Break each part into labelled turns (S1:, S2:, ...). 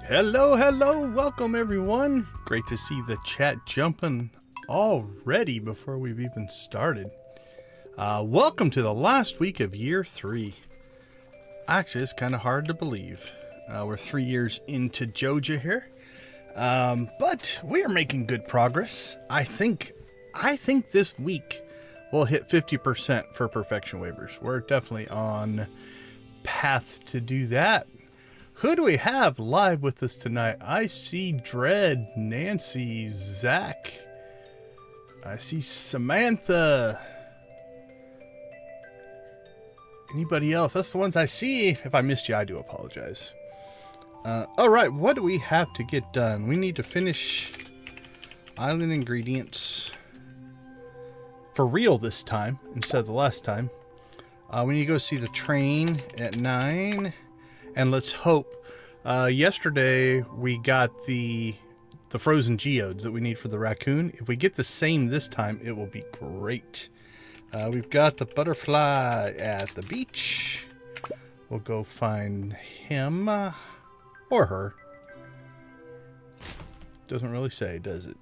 S1: Hello, hello, welcome everyone. Great to see the chat jumping already before we've even started. Welcome to the last week of year 3. Actually, it's kind of hard to believe. We're 3 years into Joja here. But we are making good progress. I think this week we'll hit 50% for perfection waivers. We're definitely on path to do that. Who do we have live with us tonight? I see Dread, Nancy, Zach. I see Samantha. Anybody else? That's the ones I see. If I missed you, I do apologize. All right, what do we have to get done? We need to finish island ingredients for real this time instead of the last time. We need to go see the train at 9. And let's hope, yesterday we got the frozen geodes that we need for the raccoon. If we get the same this time, it will be great. We've got the butterfly at the beach. We'll go find him or her. Doesn't really say, does it?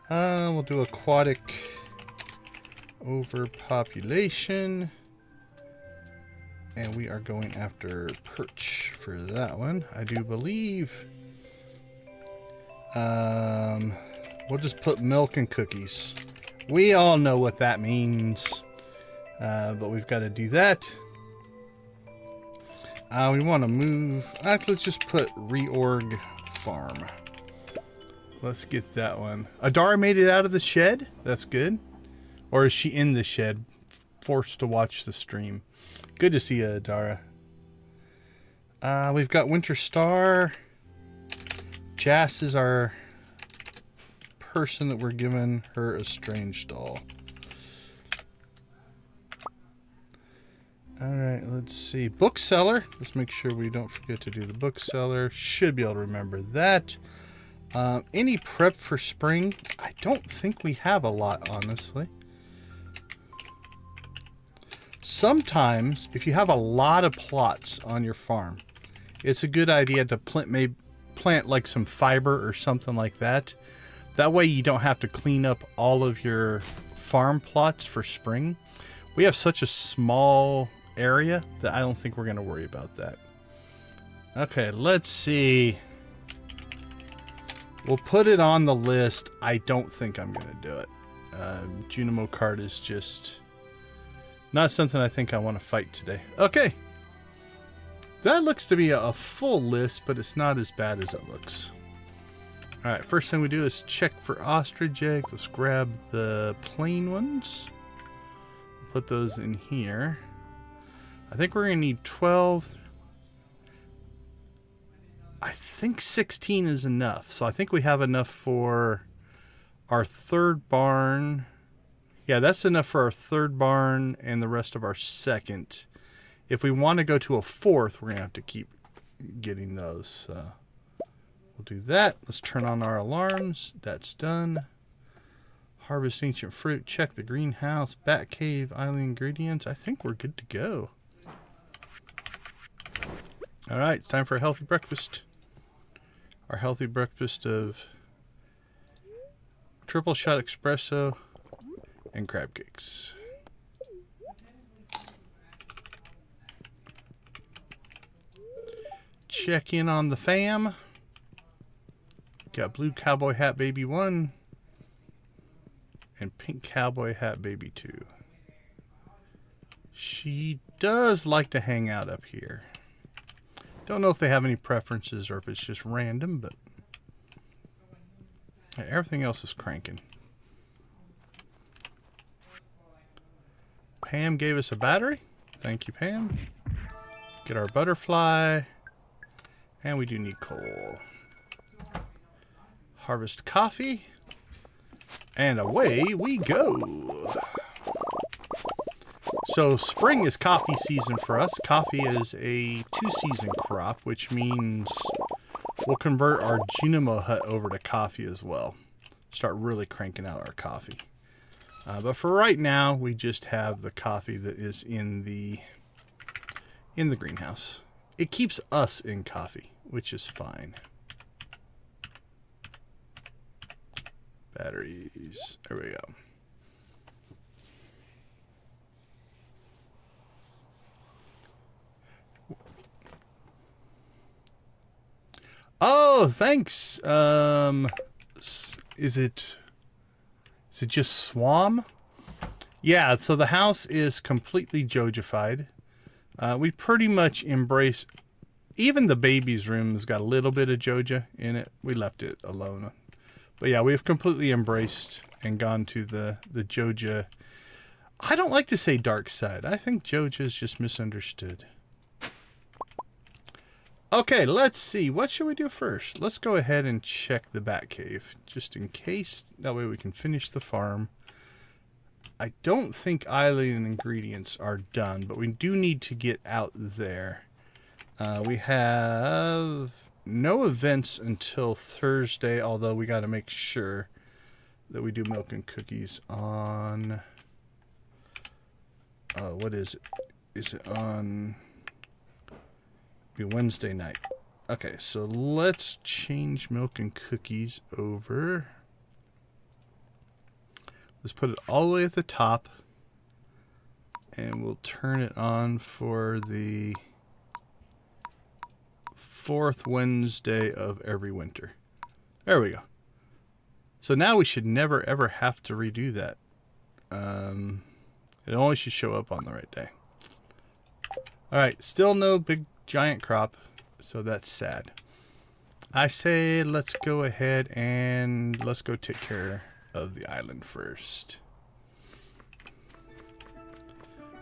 S1: We'll do aquatic overpopulation. And we are going after Perch for that one, I do believe. We'll just put milk and cookies. We all know what that means. But we've got to do that. We want to move. Let's just put reorg farm. Let's get that one. Adara made it out of the shed. That's good. Or is she in the shed, forced to watch the stream? Good to see you, Adara. We've got Winter Star. Jas is our person that we're giving her a strange doll. Alright, let's see. Bookseller. Let's make sure we don't forget to do the bookseller. Should be able to remember that. Any prep for spring? I don't think we have a lot, honestly. Sometimes, if you have a lot of plots on your farm, it's a good idea to plant like some fiber or something like that. That way you don't have to clean up all of your farm plots for spring. We have such a small area that I don't think we're going to worry about that. Okay, let's see. We'll put it on the list. I don't think I'm going to do it. Junimo card is just not something I think I want to fight today. Okay. That looks to be a full list, but it's not as bad as it looks. Alright, first thing we do is check for ostrich eggs. Let's grab the plain ones. Put those in here. I think we're going to need 12. I think 16 is enough. So I think we have enough for our third barn. Yeah, that's enough for our third barn and the rest of our second. If we want to go to a fourth, we're going to have to keep getting those. We'll do that. Let's turn on our alarms. That's done. Harvest ancient fruit. Check the greenhouse. Bat cave. Island ingredients. I think we're good to go. All right, time for a healthy breakfast. Our healthy breakfast of triple shot espresso and crab cakes. Check in on the fam. Got blue cowboy hat baby 1 and pink cowboy hat baby 2. She does like to hang out up here. Don't know if they have any preferences or if it's just random, but everything else is cranking. Pam gave us a battery. Thank you, Pam. Get our butterfly. And we do need coal. Harvest coffee. And away we go. So spring is coffee season for us. Coffee is a 2-season crop, which means we'll convert our Junimo hut over to coffee as well. Start really cranking out our coffee. But for right now, we just have the coffee that is in the greenhouse. It keeps us in coffee. which is fine. Batteries. There we go. Oh, thanks. Is it just Swam? Yeah, so the house is completely Jojified. We pretty much embrace, even the baby's room has got a little bit of Joja in it. We left it alone. But yeah, we've completely embraced and gone to the Joja. I don't like to say dark side. I think Joja is just misunderstood. Okay, let's see. What should we do first? Let's go ahead and check the bat cave, just in case. That way we can finish the farm. I don't think island ingredients are done, but we do need to get out there. We have no events until Thursday, although we got to make sure that we do milk and cookies on... what is it? Is it on... Wednesday night. Okay, so let's change milk and cookies over. Let's put it all the way at the top, and we'll turn it on for the 4th Wednesday of every winter. There we go. So now we should never ever have to redo that. It only should show up on the right day. Alright, still no big giant crop, so that's sad. I say let's go ahead and let's go take care of the island first.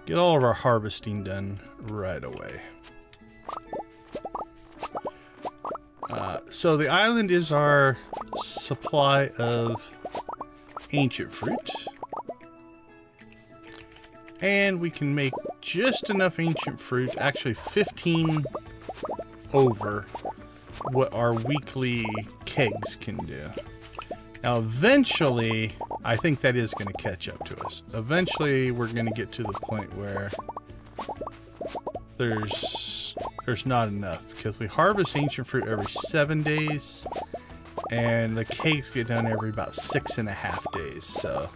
S1: Get all of our harvesting done right away. So the island is our supply of ancient fruit. And we can make just enough ancient fruit, actually 15 over what our weekly kegs can do. Now eventually, I think that is going to catch up to us. Eventually we're going to get to the point where there's not enough, because we harvest ancient fruit every 7 days and the kegs get done every about 6.5 days. So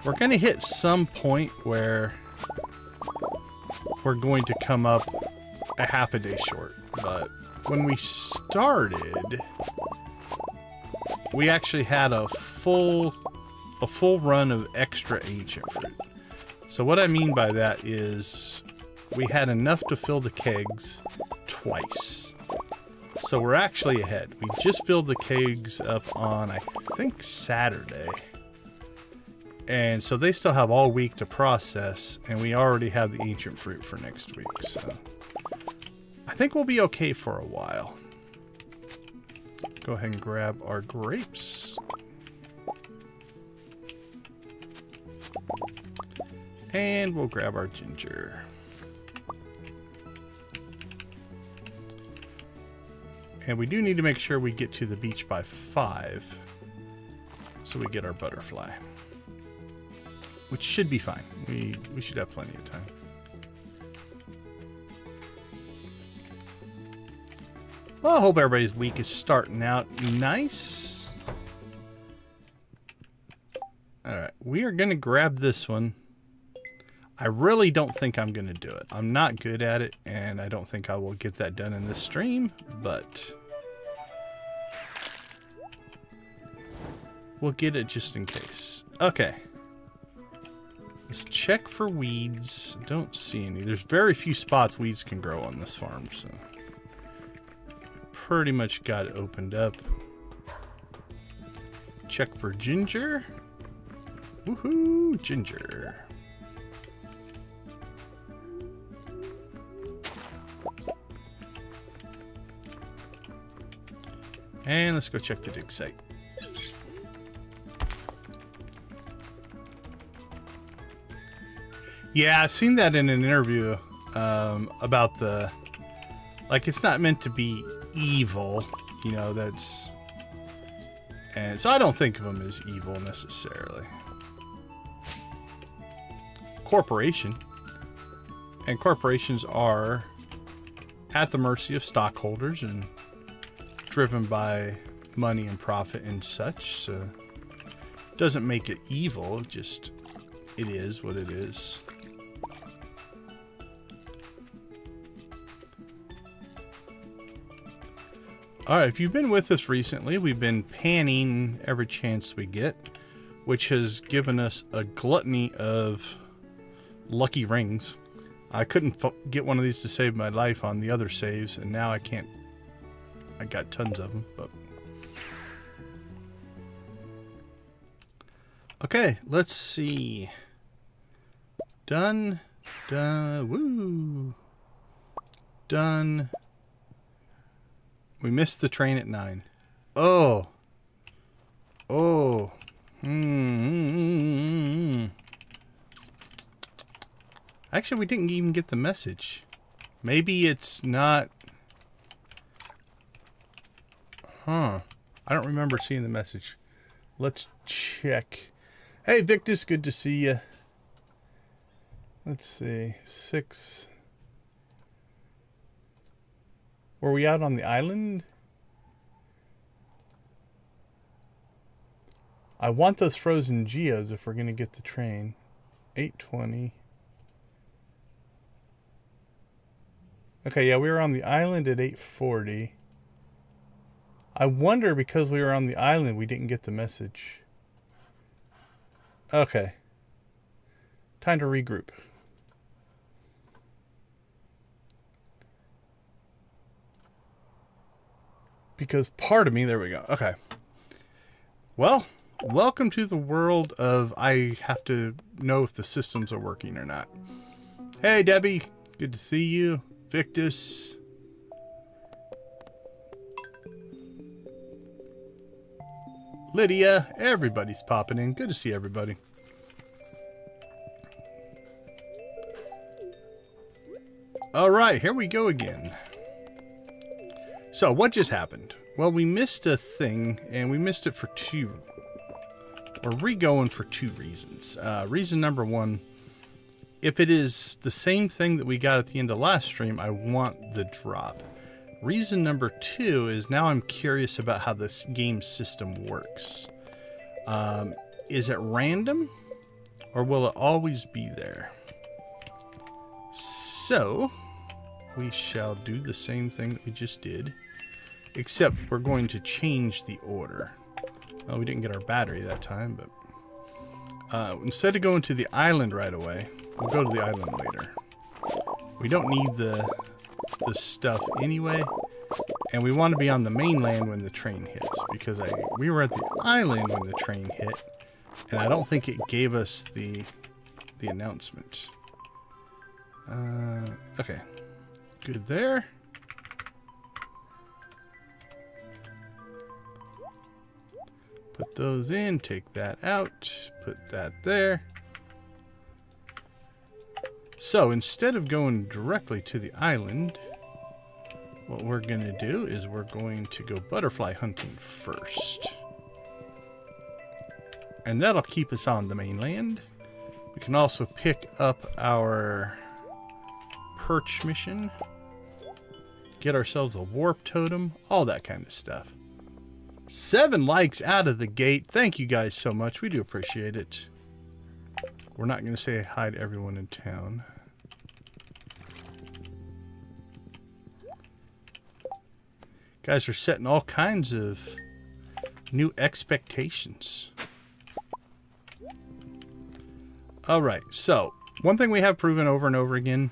S1: we're going to hit some point where we're going to come up a half a day short. But when we started, we actually had a full run of extra ancient fruit. So what I mean by that is we had enough to fill the kegs twice. So we're actually ahead. We just filled the kegs up on, I think, Saturday. And so they still have all week to process, and we already have the ancient fruit for next week. So I think we'll be okay for a while. Go ahead and grab our grapes. And we'll grab our ginger. And we do need to make sure we get to the beach by 5 so we get our butterfly. Which should be fine. We should have plenty of time. Well, I hope everybody's week is starting out nice. Alright, we are going to grab this one. I really don't think I'm going to do it. I'm not good at it, and I don't think I will get that done in this stream, but we'll get it just in case. Okay. Let's check for weeds. Don't see any. There's very few spots weeds can grow on this farm, so pretty much got it opened up. Check for ginger. Woohoo, ginger. And let's go check the dig site. Yeah, I've seen that in an interview about the, like, it's not meant to be evil, you know, that's, and so I don't think of them as evil necessarily. Corporation, and corporations are at the mercy of stockholders, and driven by money and profit and such, so doesn't make it evil, just it is what it is. Alright, if you've been with us recently, we've been panning every chance we get, which has given us a gluttony of lucky rings. I couldn't get one of these to save my life on the other saves, and now I can't. I got tons of them, but... Okay, let's see. Done. Done. Woo. Done. We missed the train at 9. Oh. Oh. Actually, we didn't even get the message. Maybe it's not... Huh. I don't remember seeing the message. Let's check. Hey, Victus, good to see you. Let's see. 6. Were we out on the island? I want those frozen geos if we're going to get the train. 8:20. Okay, yeah, we were on the island at 8:40. I wonder, because we were on the island, we didn't get the message. Okay. Time to regroup. Because part of me... There we go. Okay. Well, welcome to the world of I have to know if the systems are working or not. Hey, Debbie. Good to see you. Victus. Lydia. Everybody's popping in. Good to see everybody. All right, here we go again. So, what just happened? Well, we missed a thing, and we missed it for two. We're re-going for 2 reasons. Reason number 1, if it is the same thing that we got at the end of last stream, I want the drop. Reason number 2 is now I'm curious about how this game system works. Is it random, or will it always be there? So, we shall do the same thing that we just did, except we're going to change the order. Oh, we didn't get our battery that time, but instead of going to the island right away, we'll go to the island later. We don't need the stuff anyway, and we want to be on the mainland when the train hits, because we were at the island when the train hit, and I don't think it gave us the announcement. Okay. Good there. Put those in, take that out, put that there. So instead of going directly to the island, what we're going to do is we're going to go butterfly hunting first. And that'll keep us on the mainland. We can also pick up our Perch mission, get ourselves a warp totem, all that kind of stuff. 7 likes out of the gate. Thank you guys so much. We do appreciate it. We're not going to say hi to everyone in town. Guys are setting all kinds of new expectations. Alright, so one thing we have proven over and over again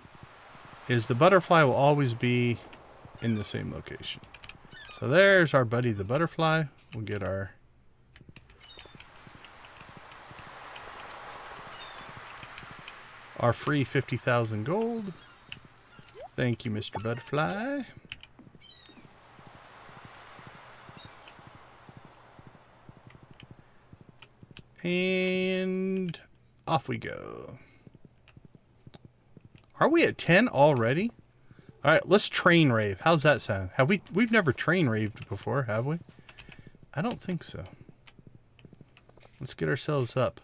S1: is the butterfly will always be in the same location. So there's our buddy the butterfly. We'll get our free 50,000 gold. Thank you, Mr. Butterfly. And off we go. Are we at 10 already? All right, let's train rave. How's that sound? We've never train raved before, have we? I don't think so. Let's get ourselves up.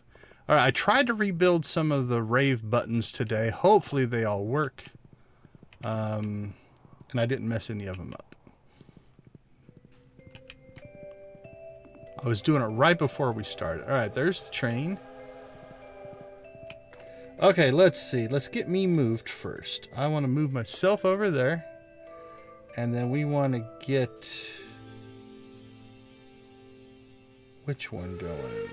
S1: All right, I tried to rebuild some of the rave buttons today. Hopefully they all work. And I didn't mess any of them up. I was doing it right before we started. All right, there's the train. Okay, let's see. Let's get me moved first. I want to move myself over there. And then we want to get... which one going?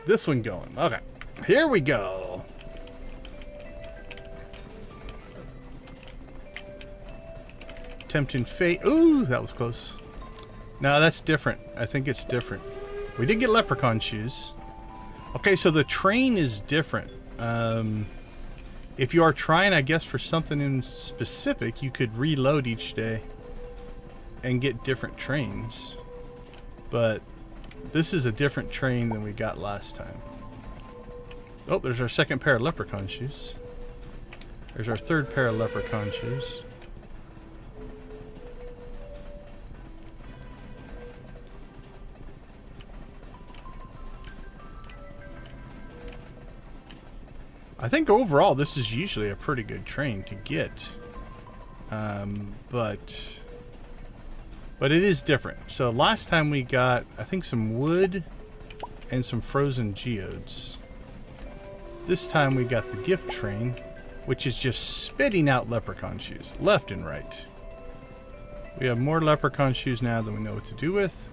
S1: This one going. Okay, here we go. Tempting fate. Ooh, that was close. No, that's different. I think it's different. We did get leprechaun shoes. Okay, so the train is different. If you are trying, I guess, for something in specific, you could reload each day and get different trains. But this is a different train than we got last time. Oh, there's our second pair of leprechaun shoes. There's our third pair of leprechaun shoes. I think overall this is usually a pretty good train to get, but it is different. So last time we got, I think, some wood and some frozen geodes. This time we got the gift train, which is just spitting out leprechaun shoes left and right. We have more leprechaun shoes now than we know what to do with.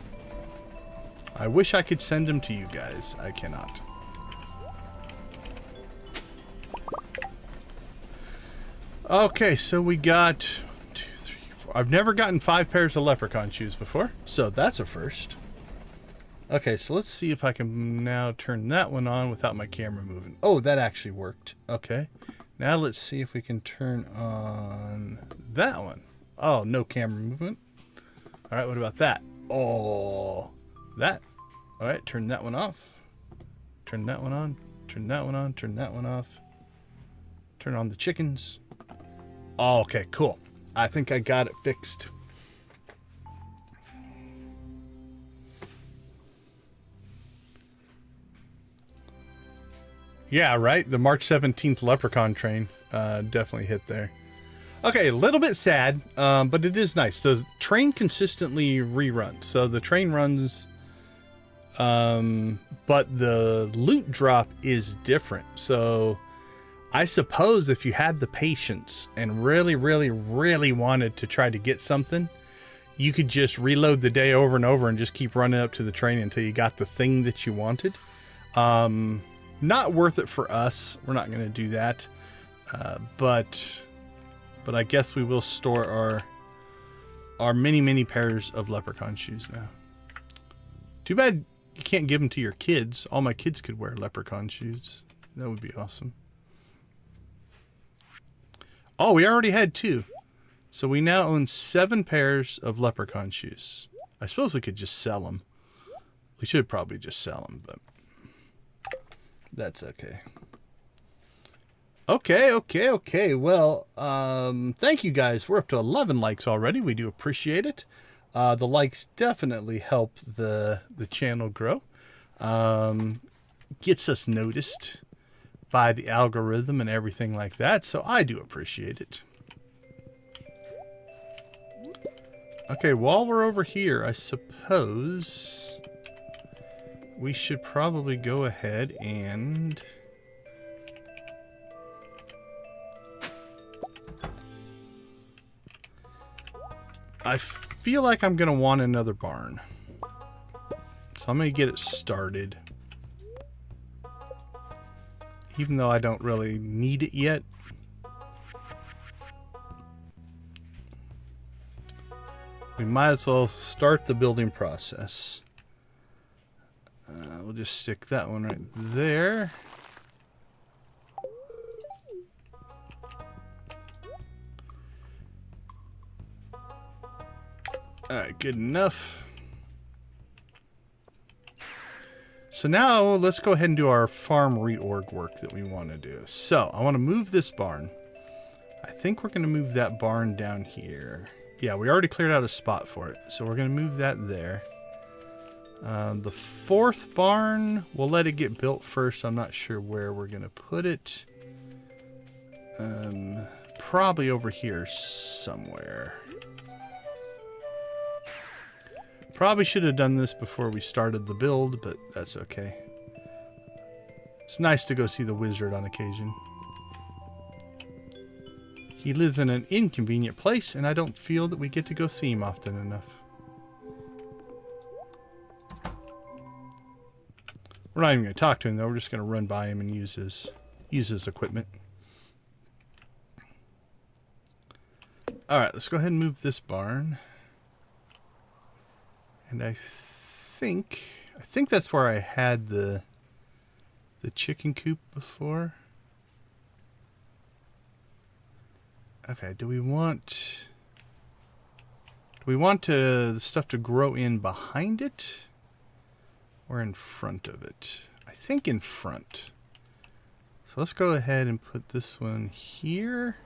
S1: I wish I could send them to you guys. I cannot. Okay, so we got 2, 3, 4. I've never gotten 5 pairs of leprechaun shoes before, so that's a first. Okay, so let's see if I can now turn that one on without my camera moving. Oh, that actually worked. Okay, now let's see if we can turn on that one. Oh, no camera movement. All right, what about that? Oh, that. All right, turn that one off. Turn that one on. Turn that one on. Turn that one off. Turn on the chickens. Oh, okay, cool. I think I got it fixed. Yeah, right? The March 17th Leprechaun train definitely hit there. Okay, a little bit sad, but it is nice. The train consistently reruns. So the train runs, but the loot drop is different. So I suppose if you had the patience and really, really, really wanted to try to get something, you could just reload the day over and over and just keep running up to the train until you got the thing that you wanted. Not worth it for us. We're not going to do that. But I guess we will store our many, many pairs of leprechaun shoes now. Too bad you can't give them to your kids. All my kids could wear leprechaun shoes. That would be awesome. Oh, we already had 2. So we now own 7 pairs of leprechaun shoes. I suppose we could just sell them. We should probably just sell them, but that's okay. Okay. Well, thank you guys. We're up to 11 likes already. We do appreciate it. The likes definitely help the channel grow. Gets us noticed by the algorithm and everything like that, so I do appreciate it. Okay, while we're over here, I suppose we should probably go ahead and I feel like I'm gonna want another barn, so I'm gonna get it started. Even though I don't really need it yet. We might as well start the building process. We'll just stick that one right there. Alright, good enough. So now let's go ahead and do our farm reorg work that we want to do. So I want to move this barn. I think we're going to move that barn down here. Yeah, we already cleared out a spot for it. So we're going to move that there. The 4th barn, we'll let it get built first. I'm not sure where we're going to put it. Probably over here somewhere. Probably should have done this before we started the build, but that's okay. It's nice to go see the wizard on occasion. He lives in an inconvenient place, and I don't feel that we get to go see him often enough. We're not even going to talk to him, though. We're just going to run by him and use his equipment. Alright, let's go ahead and move this barn. And I think that's where I had the chicken coop before. Okay, do we want the stuff to grow in behind it or in front of it? I think in front. So let's go ahead and put this one here.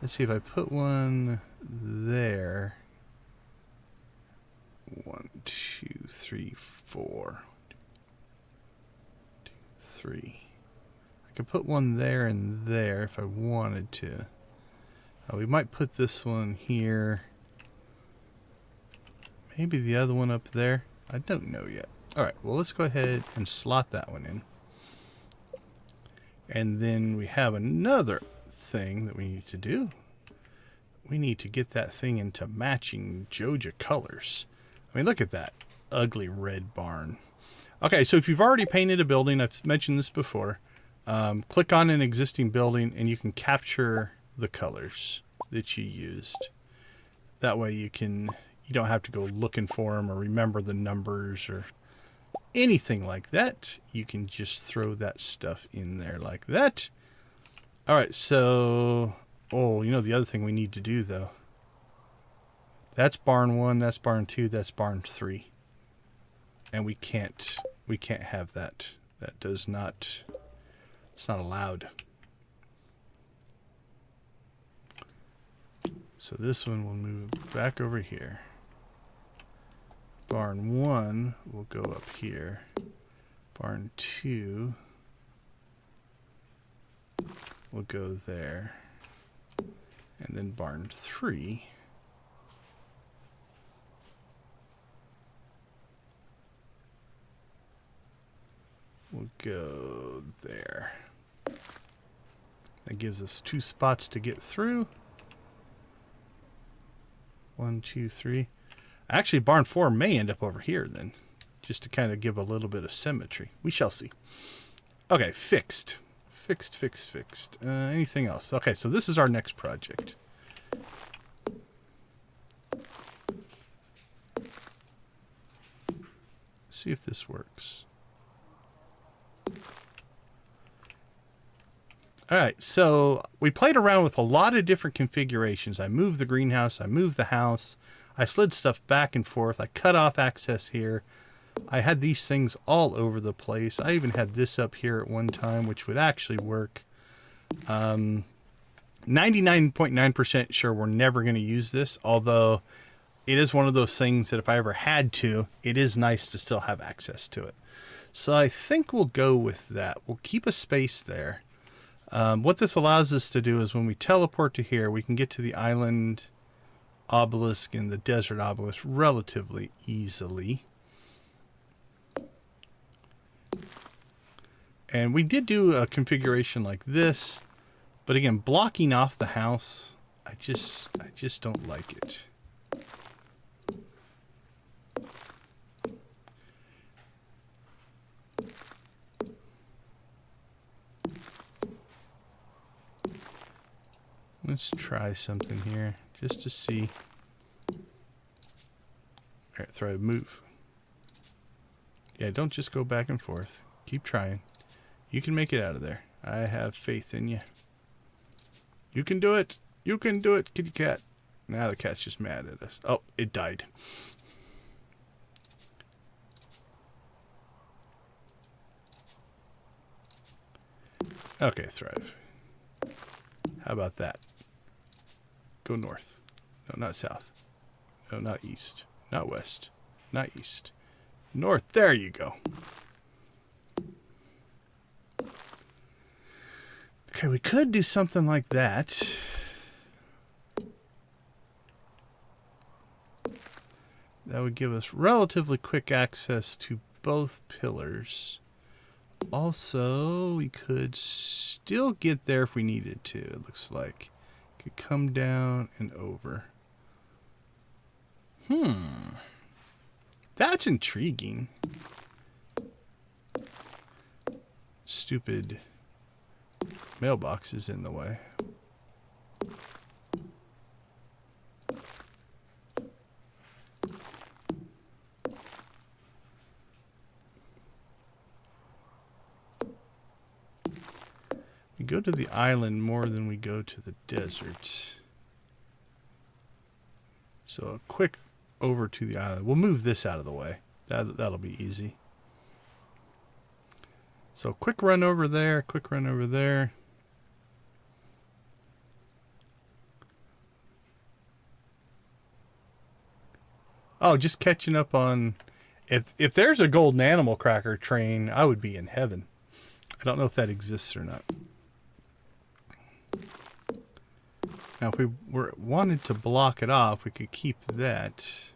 S1: Let's see if I put one there. 1, 2, 3, 4. 2, 3. I could put one there and there if I wanted to. We might put this one here. Maybe the other one up there. I don't know yet. Alright, well let's go ahead and slot that one in. And then we have another thing that we need to do. We need to get that thing into matching Joja colors. I mean, look at that ugly red barn. Okay, so if you've already painted a building, I've mentioned this before, click on an existing building and you can capture the colors that you used. That way you don't have to go looking for them or remember the numbers or anything like that. You can just throw that stuff in there like that. All right, so, oh, you know the other thing we need to do though. That's barn 1, that's barn 2, that's barn 3. And we can't have that. That does not, it's not allowed. So this one will move back over here. Barn 1 will go up here. Barn 2 will go there. And then barn 3 will go there. That gives us 2 spots to get through. 1, 2, 3. Actually, barn 4 may end up over here then, just to kind of give a little bit of symmetry. We shall see. Okay, fixed. Fixed. Anything else? Okay, so this is our next project. Let's see if this works. Alright, so we played around with a lot of different configurations. I moved the greenhouse, I moved the house, I slid stuff back and forth, I cut off access here. I had these things all over the place. I even had this up here at one time, which would actually work. 99.9% sure we're never going to use this, although it is one of those things that if I ever had to, it is nice to still have access to it. So I think we'll go with that. We'll keep a space there. What this allows us to do is when we teleport to here, we can get to the island obelisk and the desert obelisk relatively easily. And we did do a configuration like this, but again, blocking off the house, I just don't like it. Let's try something here just to see. All right, throw a move. Yeah, don't just go back and forth. Keep trying. You can make it out of there. I have faith in you. You can do it. You can do it, kitty cat. Now the cat's just mad at us. Oh, it died. Okay, Thrive. How about that? Go north. No, not south. No, not east. Not west. Not east. North. There you go. Okay, we could do something like that. That would give us relatively quick access to both pillars. Also, we could still get there if we needed to, it looks like. Could come down and over. That's intriguing. Stupid mailbox is in the way. We go to the island more than we go to the desert. So a quick over to the island. We'll move this out of the way. That'll be easy. So quick run over there, quick run over there. Oh, just catching up on... If there's a golden animal cracker train, I would be in heaven. I don't know if that exists or not. Now, if we wanted to block it off, we could keep that.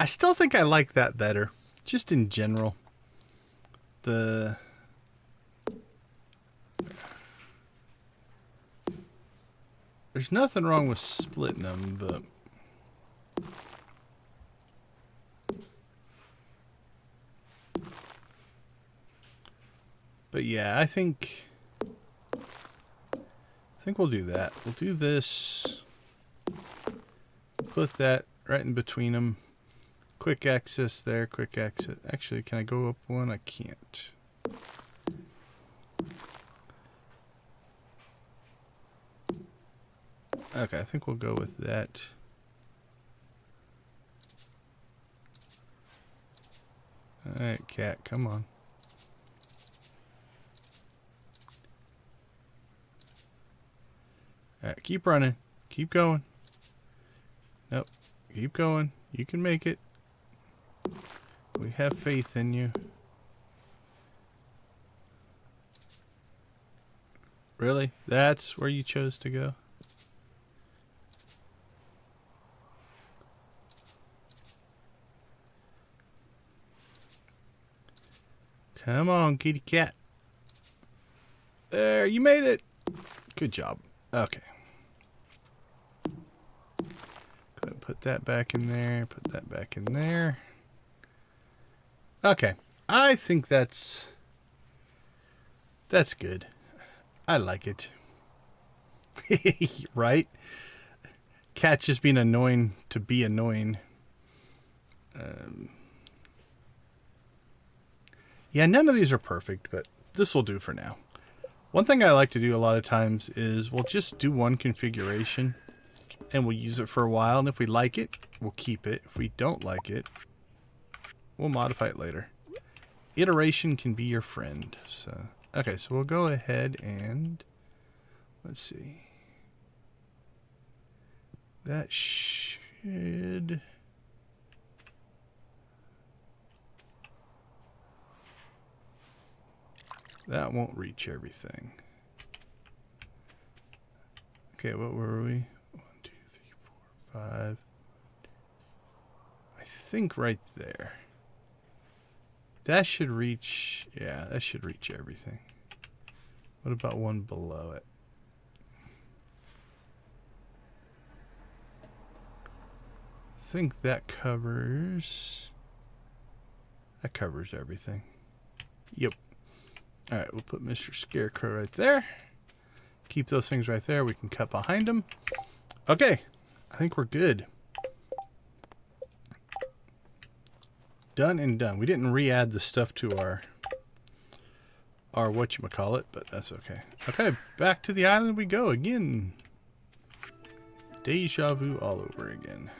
S1: I still think I like that better, just in general. There's nothing wrong with splitting them, but... But yeah, I think we'll do that. We'll do this. Put that right in between them. Quick access there, quick access. Actually, can I go up one? I can't. Okay, I think we'll go with that. Alright, cat, come on. Alright, keep running. Keep going. Nope. Keep going. You can make it. We have faith in you. Really? That's where you chose to go? Come on, kitty cat. There, you made it. Good job. Okay. Go ahead and put that back in there. Put that back in there. Okay. I think that's good. I like it. Right? Cat's just being annoying to be annoying. Yeah, none of these are perfect, but this will do for now. One thing I like to do a lot of times is we'll just do one configuration and we'll use it for a while. And if we like it, we'll keep it. If we don't like it, we'll modify it later. Iteration can be your friend. So, okay, so we'll go ahead and let's see. That should... That won't reach everything. Okay, what were we? 1, 2, 3, 4, 5. I think right there. That should reach, yeah, that should reach everything. What about one below it? I think that covers everything. Yep. Alright, we'll put Mr. Scarecrow right there. Keep those things right there. We can cut behind them. Okay. I think we're good. Done and done. We didn't re-add the stuff to our whatchamacallit, but that's okay. Okay, back to the island we go again. Deja vu all over again.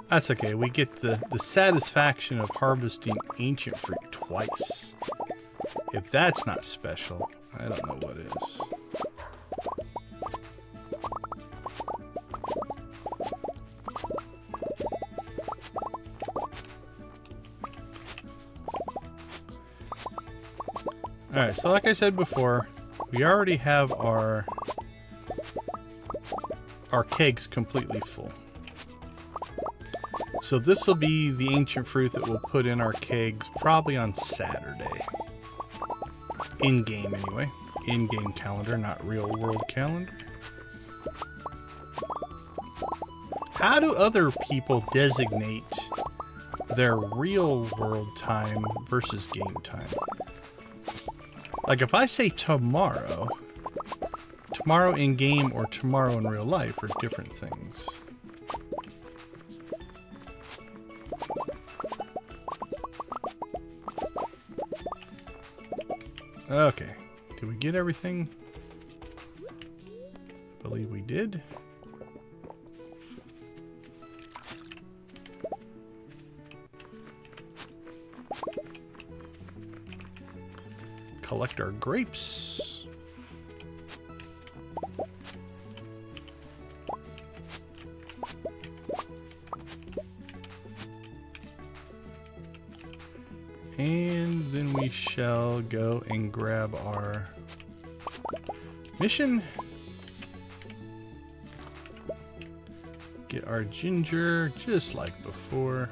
S1: That's okay. We get the satisfaction of harvesting ancient fruit twice. If that's not special, I don't know what is. Alright, so like I said before, we already have our kegs completely full. So this will be the ancient fruit that we'll put in our kegs probably on Saturday. In-game anyway. In-game calendar, not real world calendar. How do other people designate their real world time versus game time? Like if I say tomorrow, tomorrow in game or tomorrow in real life are different things. Okay, did we get everything? I believe we did. Collect our grapes. And then we shall go and grab our mission. Get our ginger just like before.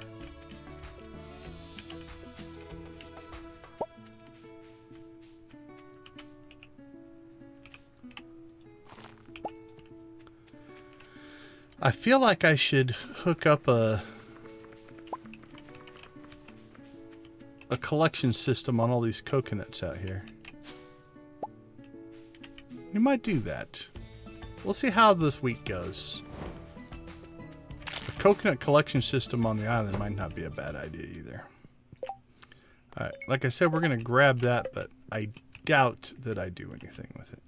S1: I feel like I should hook up a collection system on all these coconuts out here. We might do that. We'll see how this week goes. A coconut collection system on the island might not be a bad idea either. Alright, like I said, we're going to grab that, but I doubt that I do anything with it.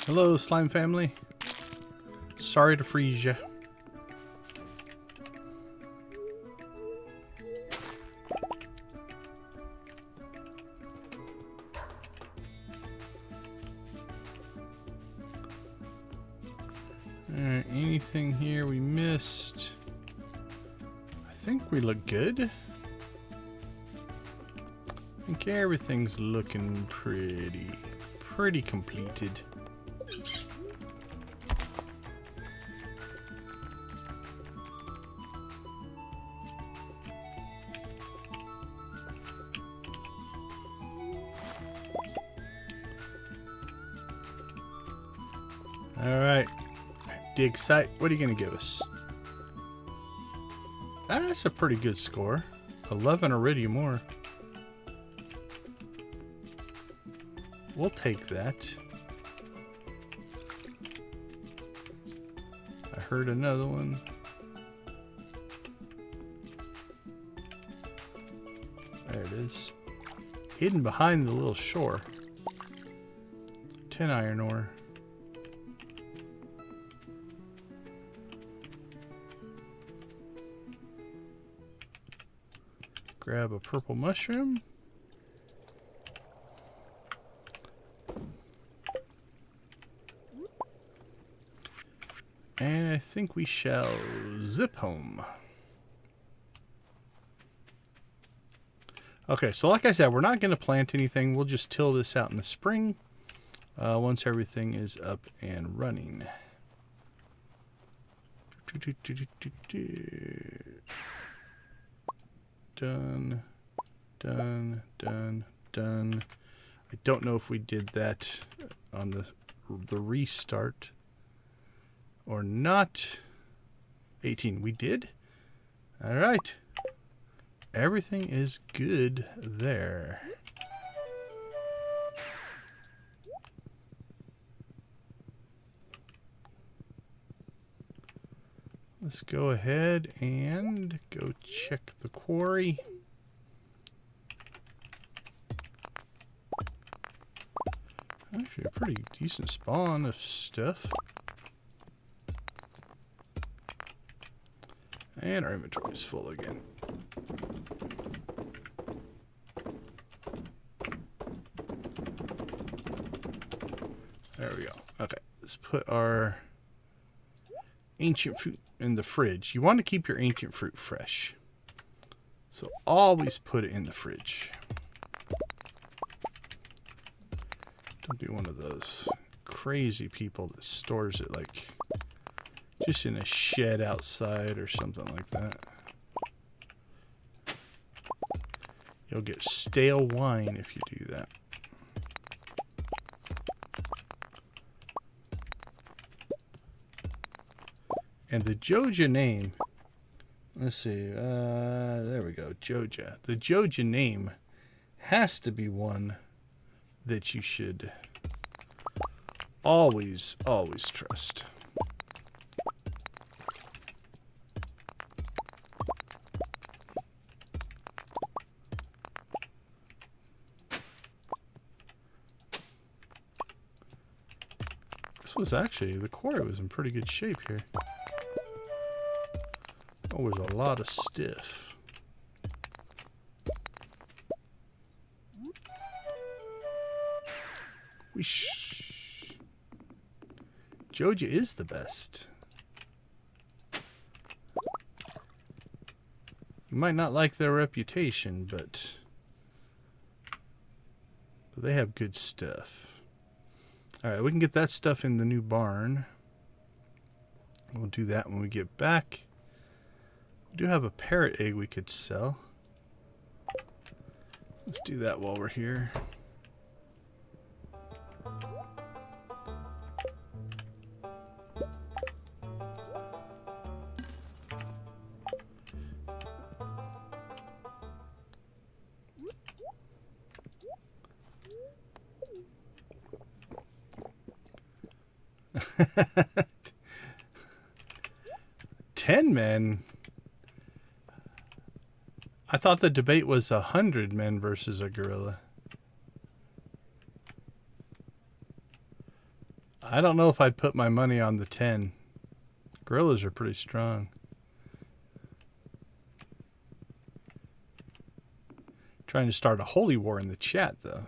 S1: Hello, slime family. Sorry to freeze you. Alright, anything here we missed? I think we look good. I think everything's looking pretty completed. Alright. Dig site. What are you going to give us? That's a pretty good score. 11 iridium ore. We'll take that. I heard another one. There it is. Hidden behind the little shore. 10 iron ore. Grab a purple mushroom. And I think we shall zip home. Okay, so like I said, we're not going to plant anything. We'll just till this out in the spring once everything is up and running. Done, done, done, done. I don't know if we did that on the restart or not. 18, we did. All right. Everything is good there. Let's go ahead and go check the quarry. Actually, a pretty decent spawn of stuff. And our inventory is full again. There we go. Okay, let's put our ancient fruit in the fridge. You want to keep your ancient fruit fresh. So always put it in the fridge. Don't be one of those crazy people that stores it like just in a shed outside or something like that. You'll get stale wine if you do that. And the Joja name, let's see, there we go, Joja. The Joja name has to be one that you should always trust. This was actually, the quarry was in pretty good shape here. Oh, there's a lot of stiff. Whoosh. Joja is the best. You might not like their reputation, but they have good stuff. Alright, we can get that stuff in the new barn. We'll do that when we get back. We do have a parrot egg we could sell. Let's do that while we're here. Ten men? I thought the debate was 100 men versus a gorilla. I don't know if I'd put my money on the 10. Gorillas are pretty strong. Trying to start a holy war in the chat, though.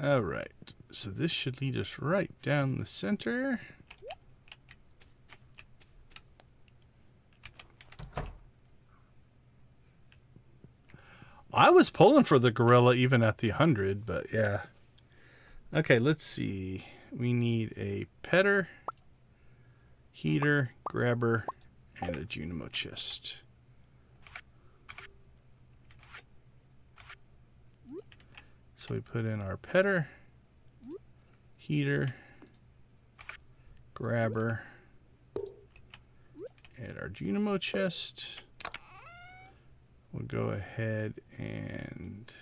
S1: Alright, so this should lead us right down the center. I was pulling for the gorilla even at the 100, but yeah. Okay, let's see. We need a petter, heater, grabber, and a Junimo chest. So we put in our petter, heater, grabber, and our Junimo chest. We'll go ahead and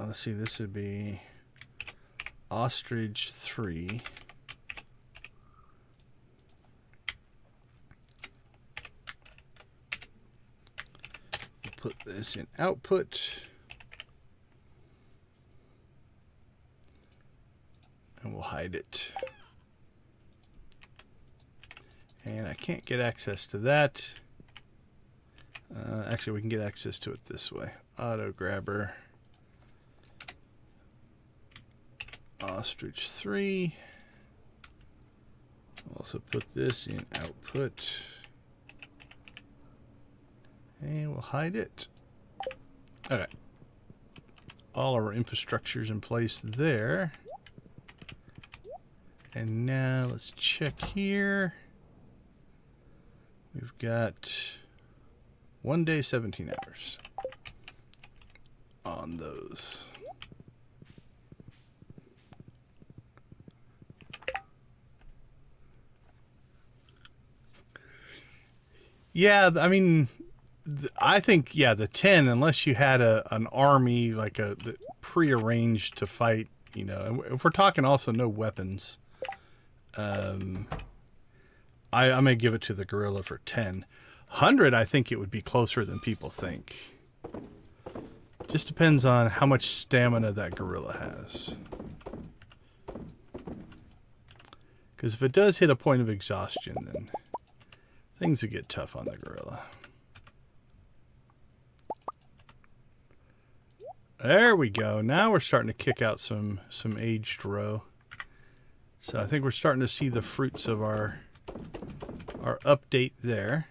S1: let's see, this would be ostrich 3. We'll put this in output. And we'll hide it. And I can't get access to that. Actually, we can get access to it this way. Auto grabber. Ostrich 3. Also put this in output. And we'll hide it. Okay. All our infrastructure's in place there. And now let's check here. We've got 1 day, 17 hours on those. Yeah, I mean, I think, yeah, the 10, unless you had an army, like pre-arranged to fight, you know, if we're talking also no weapons, I may give it to the gorilla for 10. 100, I think it would be closer than people think. Just depends on how much stamina that gorilla has. Because if it does hit a point of exhaustion, then things would get tough on the gorilla. There we go. Now we're starting to kick out some aged row. So I think we're starting to see the fruits of our update there.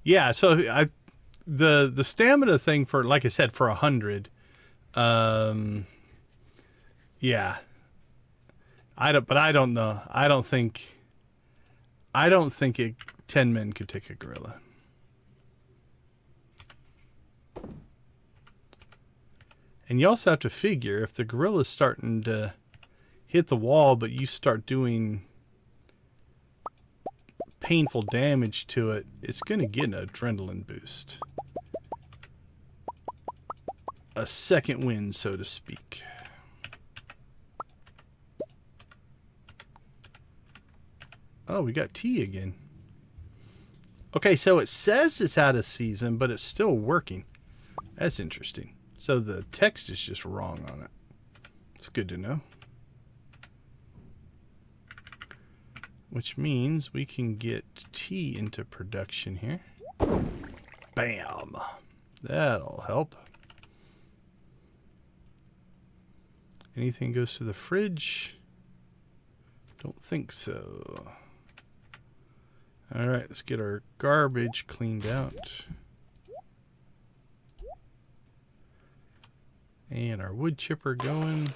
S1: Yeah, so the stamina thing for, like I said, for 100. Yeah. I don't know. I don't think 10 men could take a gorilla. And you also have to figure if the gorilla's starting to hit the wall, but you start doing painful damage to it, it's going to get an adrenaline boost. A second wind, so to speak. Oh, we got tea again. Okay, so it says it's out of season, but it's still working. That's interesting. So the text is just wrong on it. It's good to know. Which means we can get tea into production here. Bam! That'll help. Anything goes to the fridge? Don't think so. Alright, let's get our garbage cleaned out. And our wood chipper going.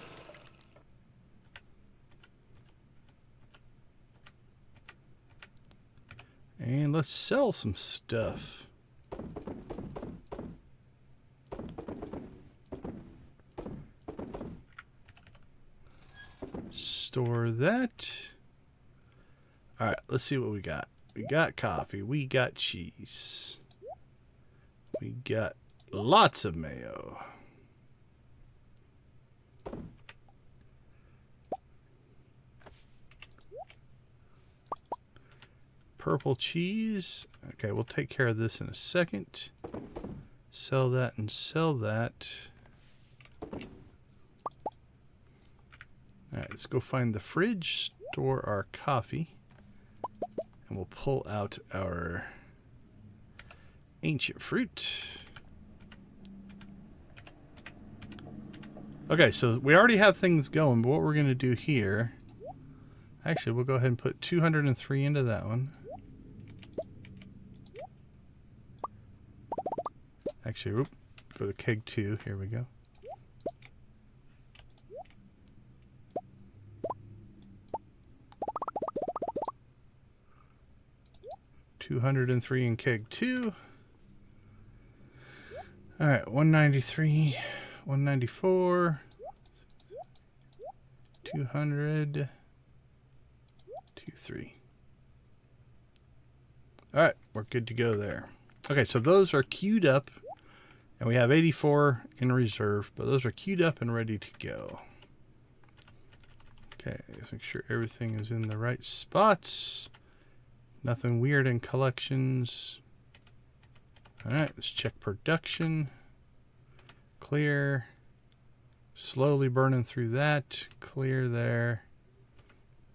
S1: And let's sell some stuff. Store that. Alright, let's see what we got. We got coffee. We got cheese. We got lots of mayo. Purple cheese. Okay, we'll take care of this in a second. Sell that and sell that. Alright, let's go find the fridge, store our coffee, and we'll pull out our ancient fruit. Okay, so we already have things going, but what we're going to do here... Actually, we'll go ahead and put 203 into that one. Actually, whoop, go to keg 2. Here we go. $203 in keg 2. All right, 193, 194, 200, 23. All right, we're good to go there. Okay, so those are queued up, and we have 84 in reserve, but those are queued up and ready to go. Okay, let's make sure everything is in the right spots. Nothing weird in collections. All right, let's check production. Clear. Slowly burning through that. Clear there.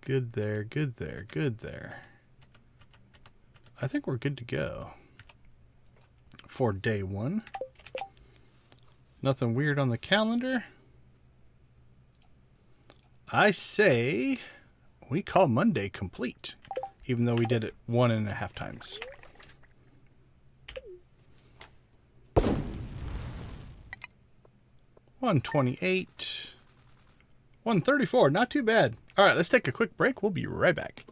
S1: Good there, good there, good there. I think we're good to go for day 1. Nothing weird on the calendar. I say we call Monday complete, even though we did it 1.5 times. $128, $134, not too bad. All right, let's take a quick break. We'll be right back.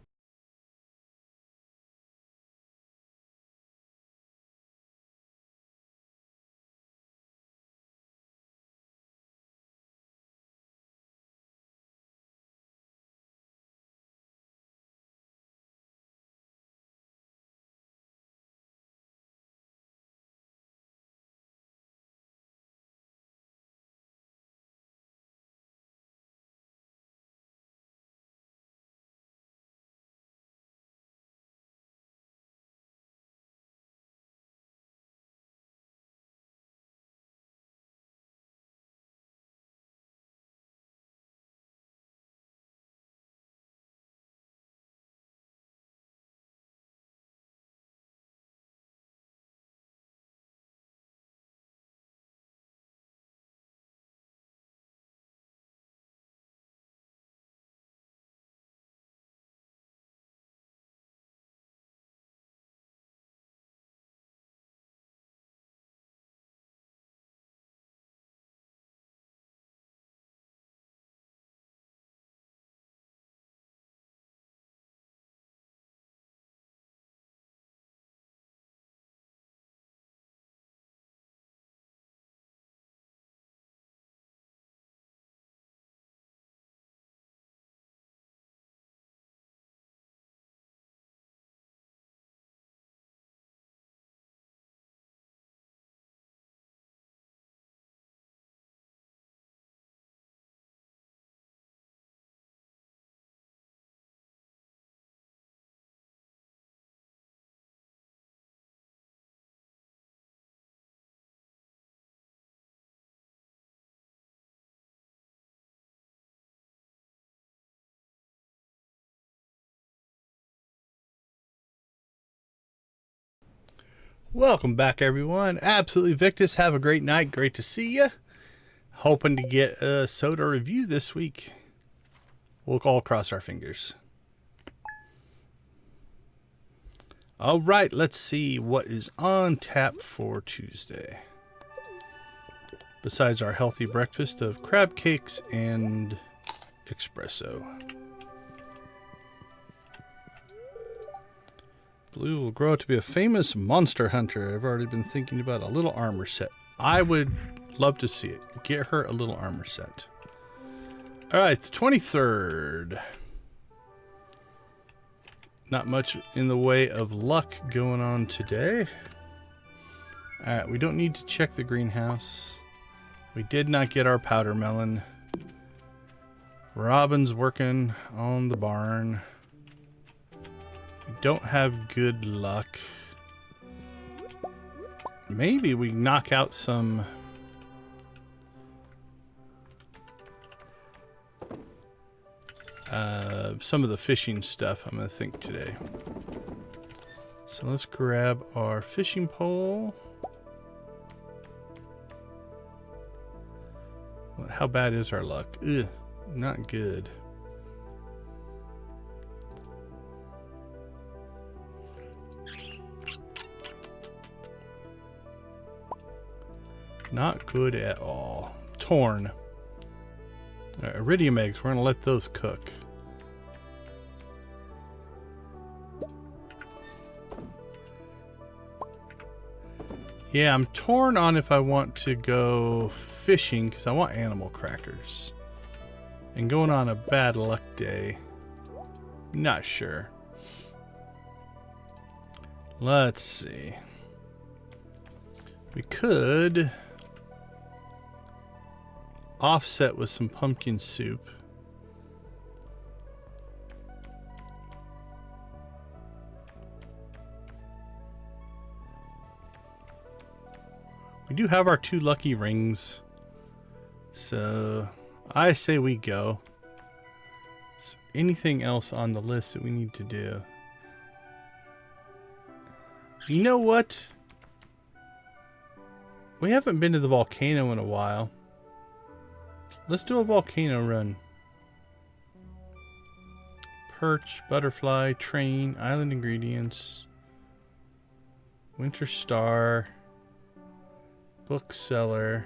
S1: Welcome back, everyone. Absolutely Victus. Have a great night. Great to see you. Hoping to get a soda review this week. We'll all cross our fingers. All right, let's see what is on tap for Tuesday. Besides our healthy breakfast of crab cakes and espresso. Blue will grow to be a famous monster hunter. I've already been thinking about a little armor set. I would love to see it. Get her a little armor set. All right, the 23rd. Not much in the way of luck going on today. All right, we don't need to check the greenhouse. We did not get our powdermelon. Robin's working on the barn. We don't have good luck. Maybe we knock out some of the fishing stuff, I'm going to think today. So let's grab our fishing pole. How bad is our luck? Ugh, not good. Not good at all. Torn. Iridium eggs, we're going to let those cook. Yeah, I'm torn on if I want to go fishing because I want animal crackers. And going on a bad luck day, not sure. Let's see. We could offset with some pumpkin soup. We do have our 2 lucky rings, so I say we go. So anything else on the list that we need to do? You know what? We haven't been to the volcano in a while. Let's do a volcano run. Perch, butterfly, train, island ingredients, winter star, bookseller.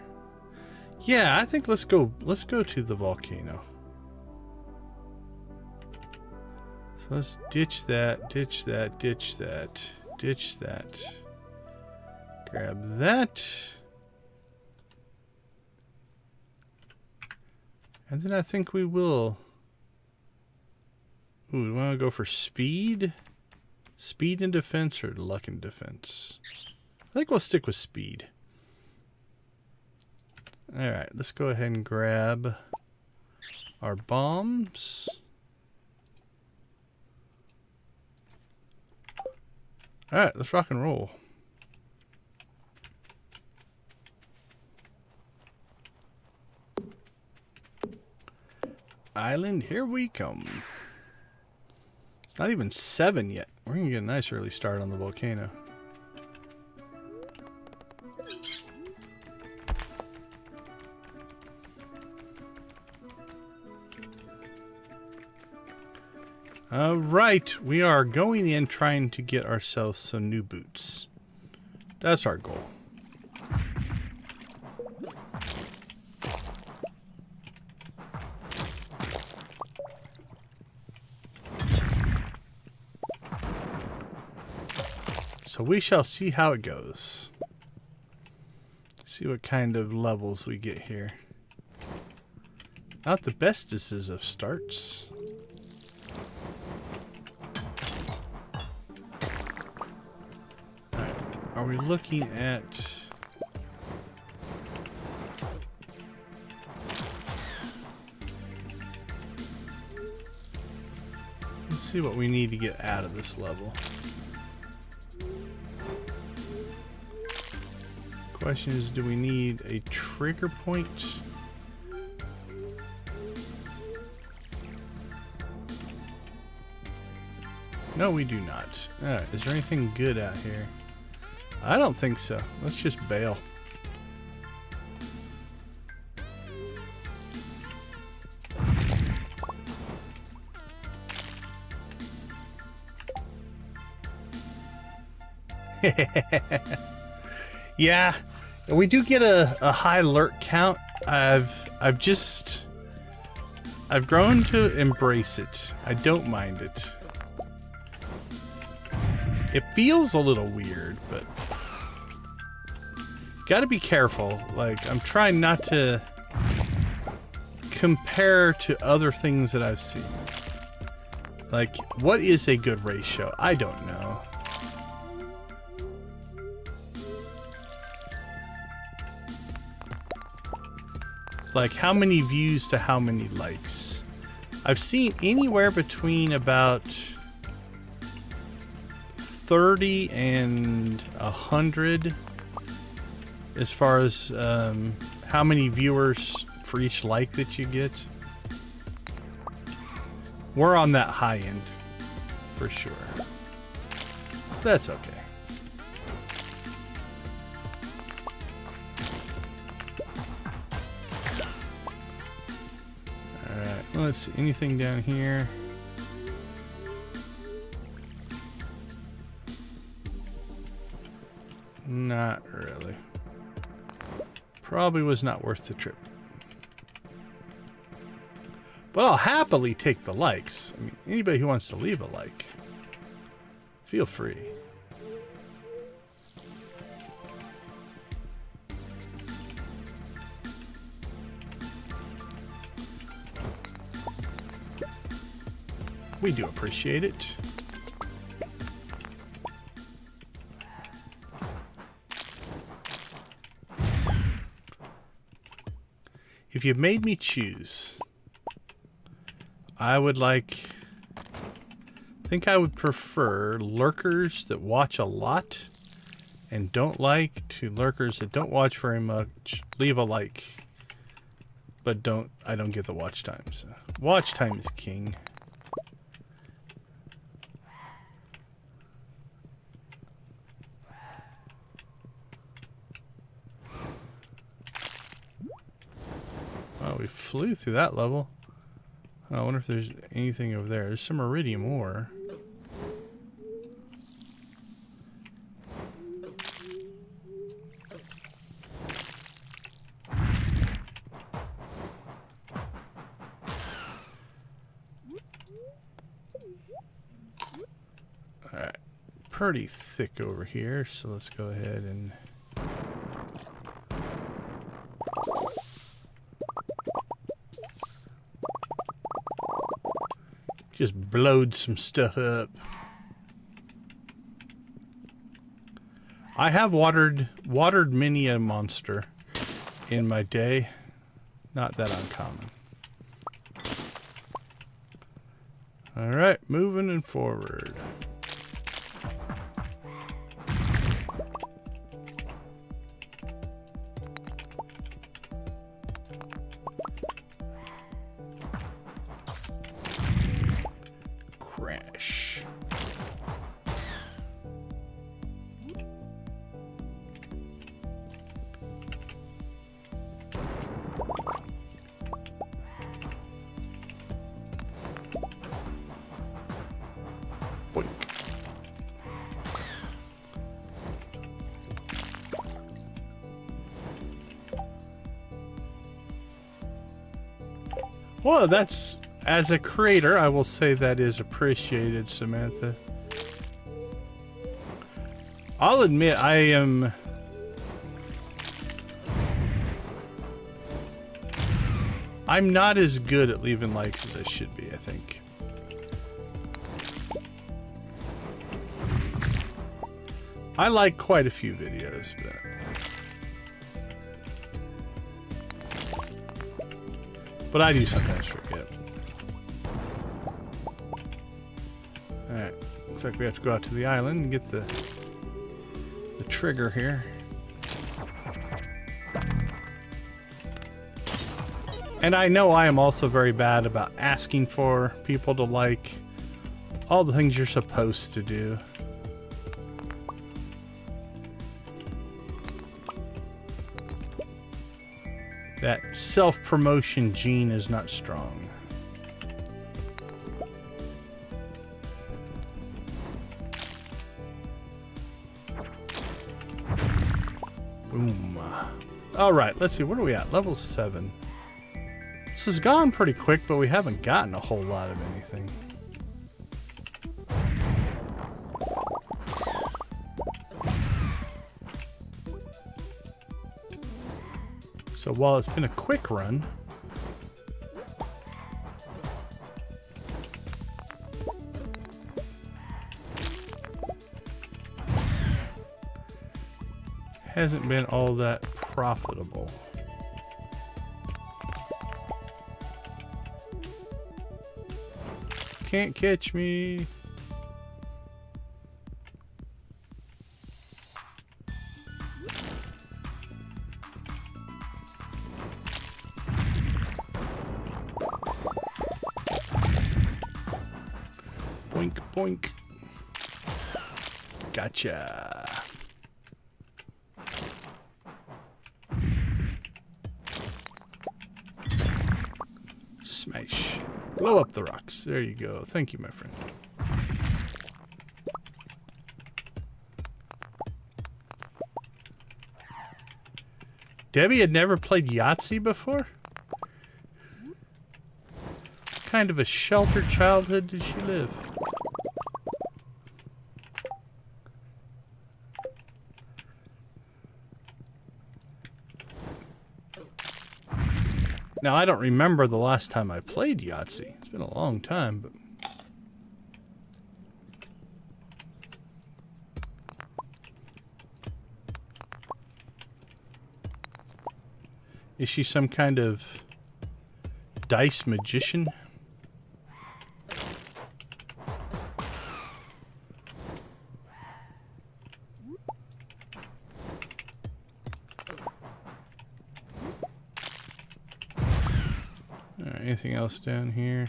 S1: Yeah, I think let's go to the volcano. So let's ditch that, ditch that, ditch that, ditch that. Grab that. And then I think we will. Ooh, we want to go for speed? Speed and defense or luck and defense? I think we'll stick with speed. Alright, let's go ahead and grab our bombs. Alright, let's rock and roll. Island, here we come. It's not even 7 yet. We're going to get a nice early start on the volcano. Alright, we are going in trying to get ourselves some new boots. That's our goal. So we shall see how it goes. See what kind of levels we get here. Not the bestest of starts. Right. Are we looking at... Let's see what we need to get out of this level. Question is, do we need a trigger point? No, we do not. Alright, is there anything good out here? I don't think so. Let's just bail. Yeah, we do get a high lurk count. I've grown to embrace it. I don't mind it. It feels a little weird, but gotta be careful. Like, I'm trying not to compare to other things that I've seen. Like, what is a good ratio? I don't know. Like, how many views to how many likes? I've seen anywhere between about 30 and 100 as far as how many viewers for each like that you get. We're on that high end for sure. That's okay. Alright, let's see. Anything down here? Not really. Probably was not worth the trip. But I'll happily take the likes. I mean, anybody who wants to leave a like, feel free. We do appreciate it. If you made me choose, I think I would prefer lurkers that watch a lot and don't like to lurkers that don't watch very much. Leave a like, but I don't get the watch time. So watch time is king. Oh, we flew through that level. I wonder if there's anything over there. There's some iridium ore. Alright. Pretty thick over here, so let's go ahead and... just blowed some stuff up. I have watered many a monster in my day. Not that uncommon. Alright, moving and forward. Crash. Boink. Well, that's... as a creator, I will say that is appreciated, Samantha. I'll admit I'm not as good at leaving likes as I should be, I think. I like quite a few videos, but I do sometimes forget. Alright, looks like we have to go out to the island and get the trigger here. And I know I am also very bad about asking for people to like all the things you're supposed to do. That self-promotion gene is not strong. Boom. All right, let's see. What are we at? Level 7. This has gone pretty quick, but we haven't gotten a whole lot of anything. So while it's been a quick run, hasn't been all that profitable. Can't catch me. Boink, boink. Gotcha. Smash. Blow up the rocks. There you go. Thank you, my friend. Debbie had never played Yahtzee before? What kind of a sheltered childhood did she live? Now, I don't remember the last time I played Yahtzee. It's been a long time, but... Is she some kind of dice magician? Alright, anything else down here?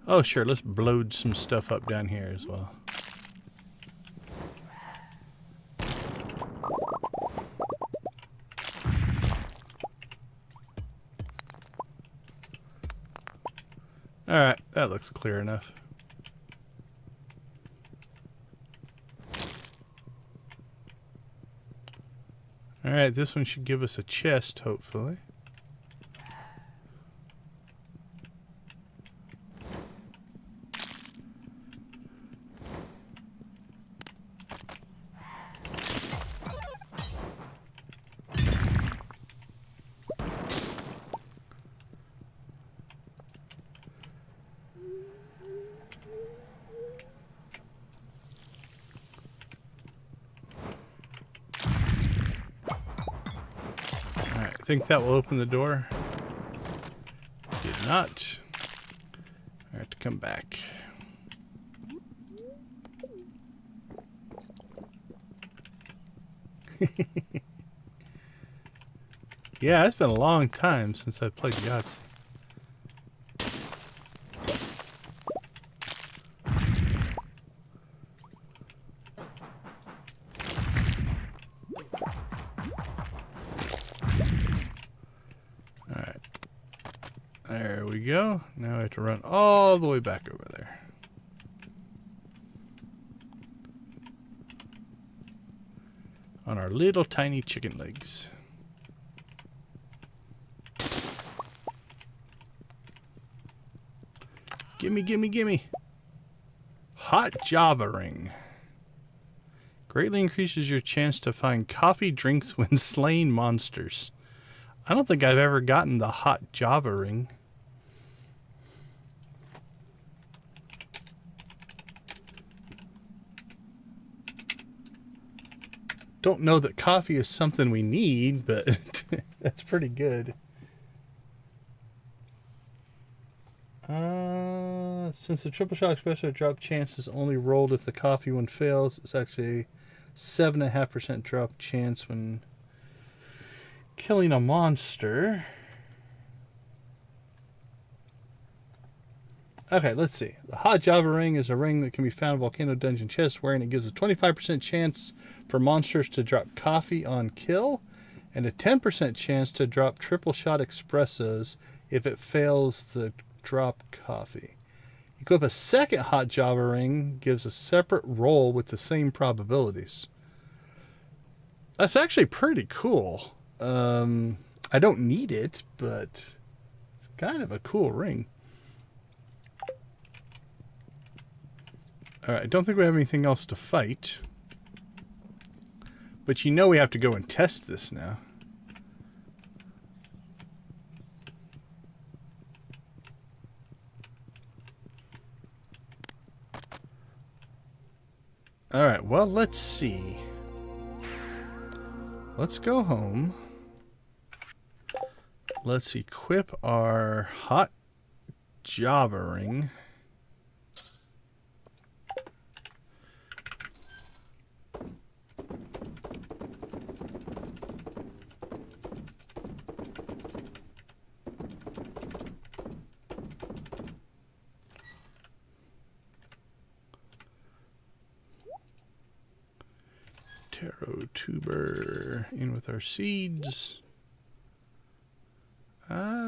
S1: Oh, sure, let's blow some stuff up down here as well. Alright, that looks clear enough. Alright, this one should give us a chest, hopefully. I think that will open the door. Did not. I have to come back. Yeah, it's been a long time since I played Yahtzee. There we go. Now I have to run all the way back over there. On our little tiny chicken legs. Gimme, gimme, gimme. Hot Java ring. Greatly increases your chance to find coffee drinks when slaying monsters. I don't think I've ever gotten the Hot Java ring. Don't know that coffee is something we need, but that's pretty good. Since the triple shot espresso drop chance is only rolled if the coffee one fails, it's actually a 7.5% drop chance when killing a monster. Okay, let's see. The Hot Java ring is a ring that can be found in Volcano Dungeon chests, wherein it gives a 25% chance for monsters to drop coffee on kill, and a 10% chance to drop triple shot espressos if it fails the drop coffee. Equip a second hot Java ring, gives a separate roll with the same probabilities. That's actually pretty cool. I don't need it, but it's kind of a cool ring. Alright, I don't think we have anything else to fight. But you know we have to go and test this now. Alright, well, let's see. Let's go home. Let's equip our hot Java ring. Taro tuber in with our seeds.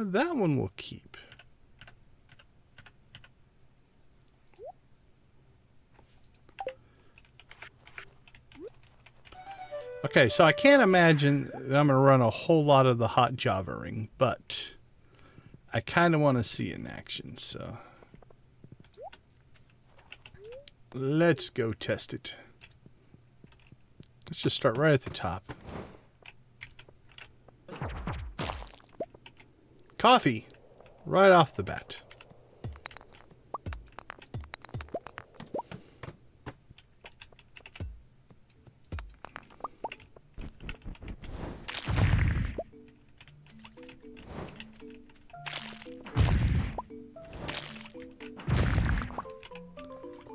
S1: That one will keep. Okay, so I can't imagine that I'm going to run a whole lot of the hot Java ring, but I kind of want to see it in action, so let's go test it. Let's just start right at the top. Coffee, right off the bat.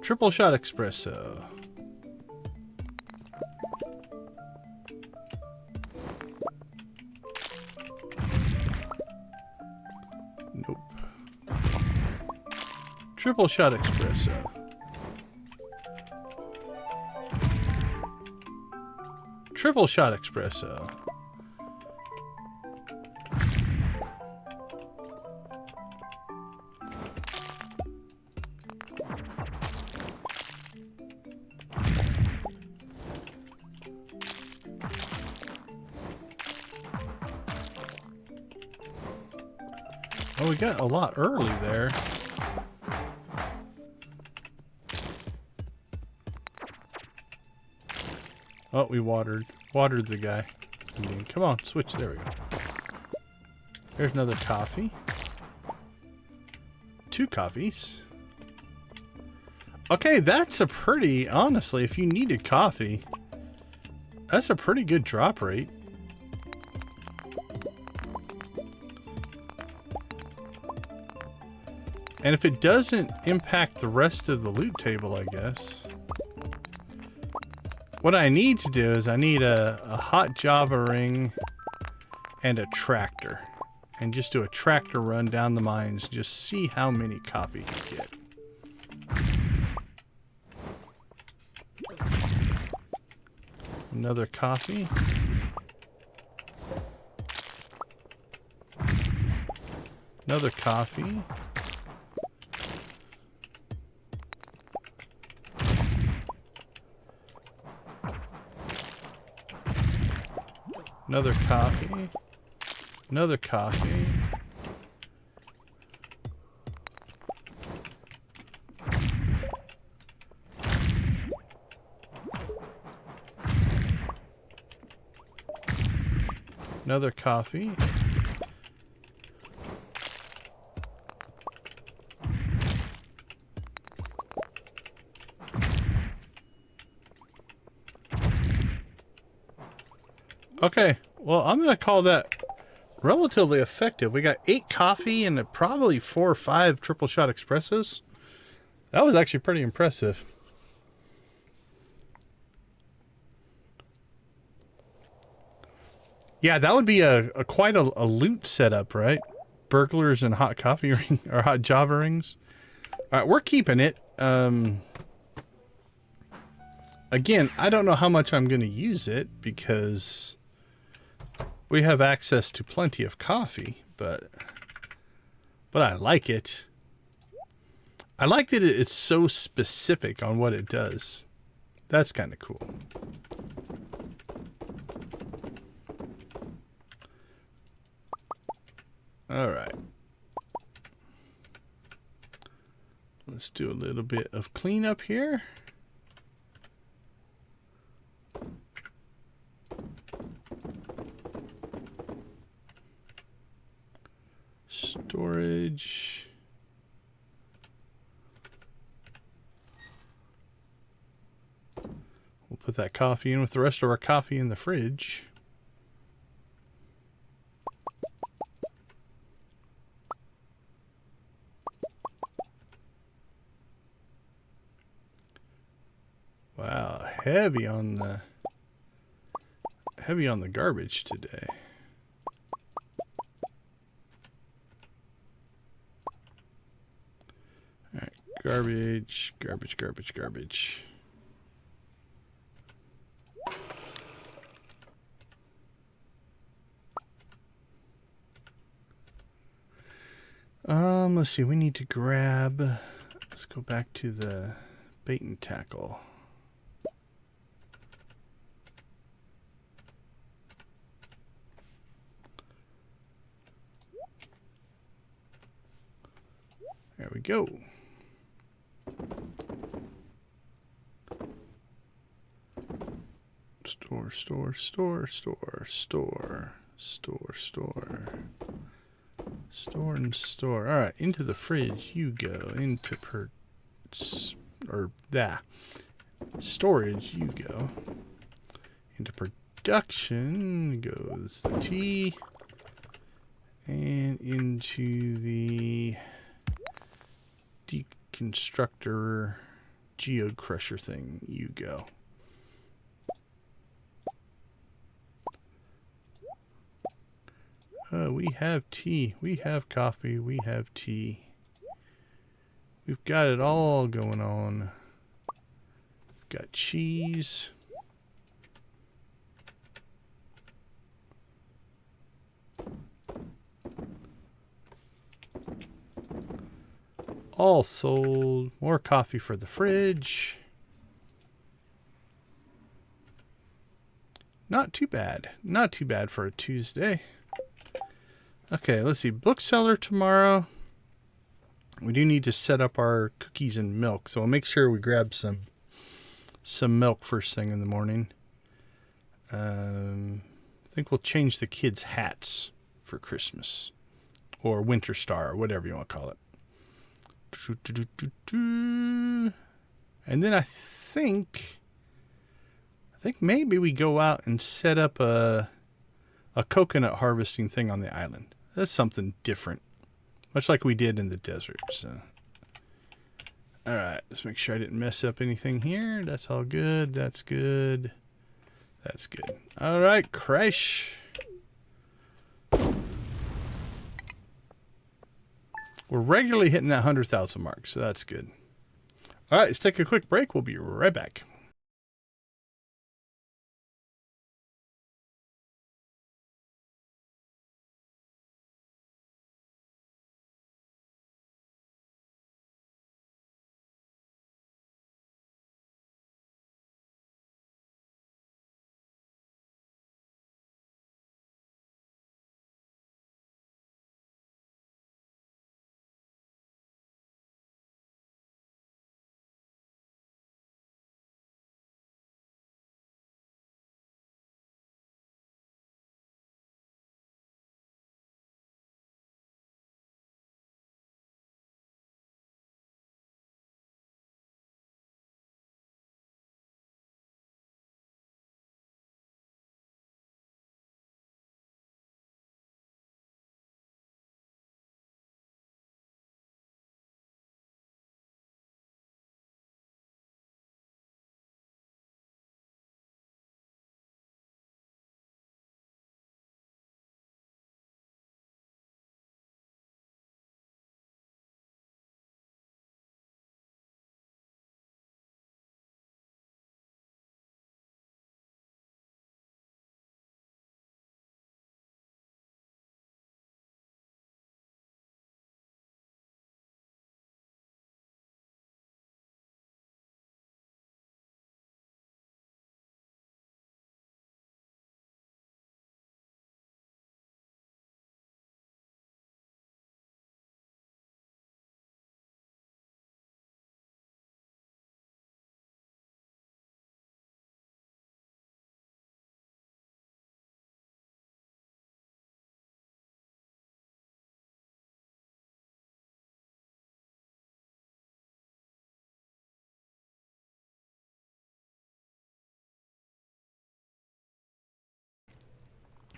S1: Triple shot espresso. Nope. Triple shot espresso. Triple shot espresso. Oh, we got a lot early there. Oh, we watered the guy. Come on, switch. There we go. There's another coffee. 2 coffees. Okay, that's a pretty, honestly, if you needed coffee, that's a pretty good drop rate. And if it doesn't impact the rest of the loot table, I guess. What I need to do is I need a hot Java ring and a tractor. And just do a tractor run down the mines. Just see how many coffee you get. Another coffee. Another coffee. Another coffee. Another coffee. Another coffee. Okay, well, I'm going to call that relatively effective. We got 8 coffee and probably 4 or 5 triple shot espressos. That was actually pretty impressive. Yeah, that would be quite a loot setup, right? Burglars and hot coffee ring or hot Java rings. All right, we're keeping it. Again, I don't know how much I'm going to use it because we have access to plenty of coffee, but I like it. I like that it's so specific on what it does. That's kind of cool. All right. Let's do a little bit of cleanup here. Storage. We'll put that coffee in with the rest of our coffee in the fridge. Wow, heavy on the garbage today. All right, garbage, garbage, garbage, garbage. Let's see, we need to grab, let's go back to the bait and tackle. There we go. Store, store, store, store, store, store, store. Store and store. All right, into the fridge you go. Into storage you go. Into production goes the tea, and into the deconstructor geode crusher thing you go. We have tea, we have coffee, we have tea. We've got it all going on. We've got cheese. All sold. More coffee for the fridge. Not too bad. Not too bad for a Tuesday. Okay, let's see. Bookseller tomorrow. We do need to set up our cookies and milk, so I'll make sure we grab some milk first thing in the morning. I think we'll change the kids' hats for Christmas, or Winter Star, or whatever you want to call it. And then I think maybe we go out and set up a coconut harvesting thing on the island. That's something different, much like we did in the desert. So, all right, let's make sure I didn't mess up anything here. That's all good. That's good. That's good. All right, crash. We're regularly hitting that 100,000 mark, so that's good. All right, let's take a quick break. We'll be right back.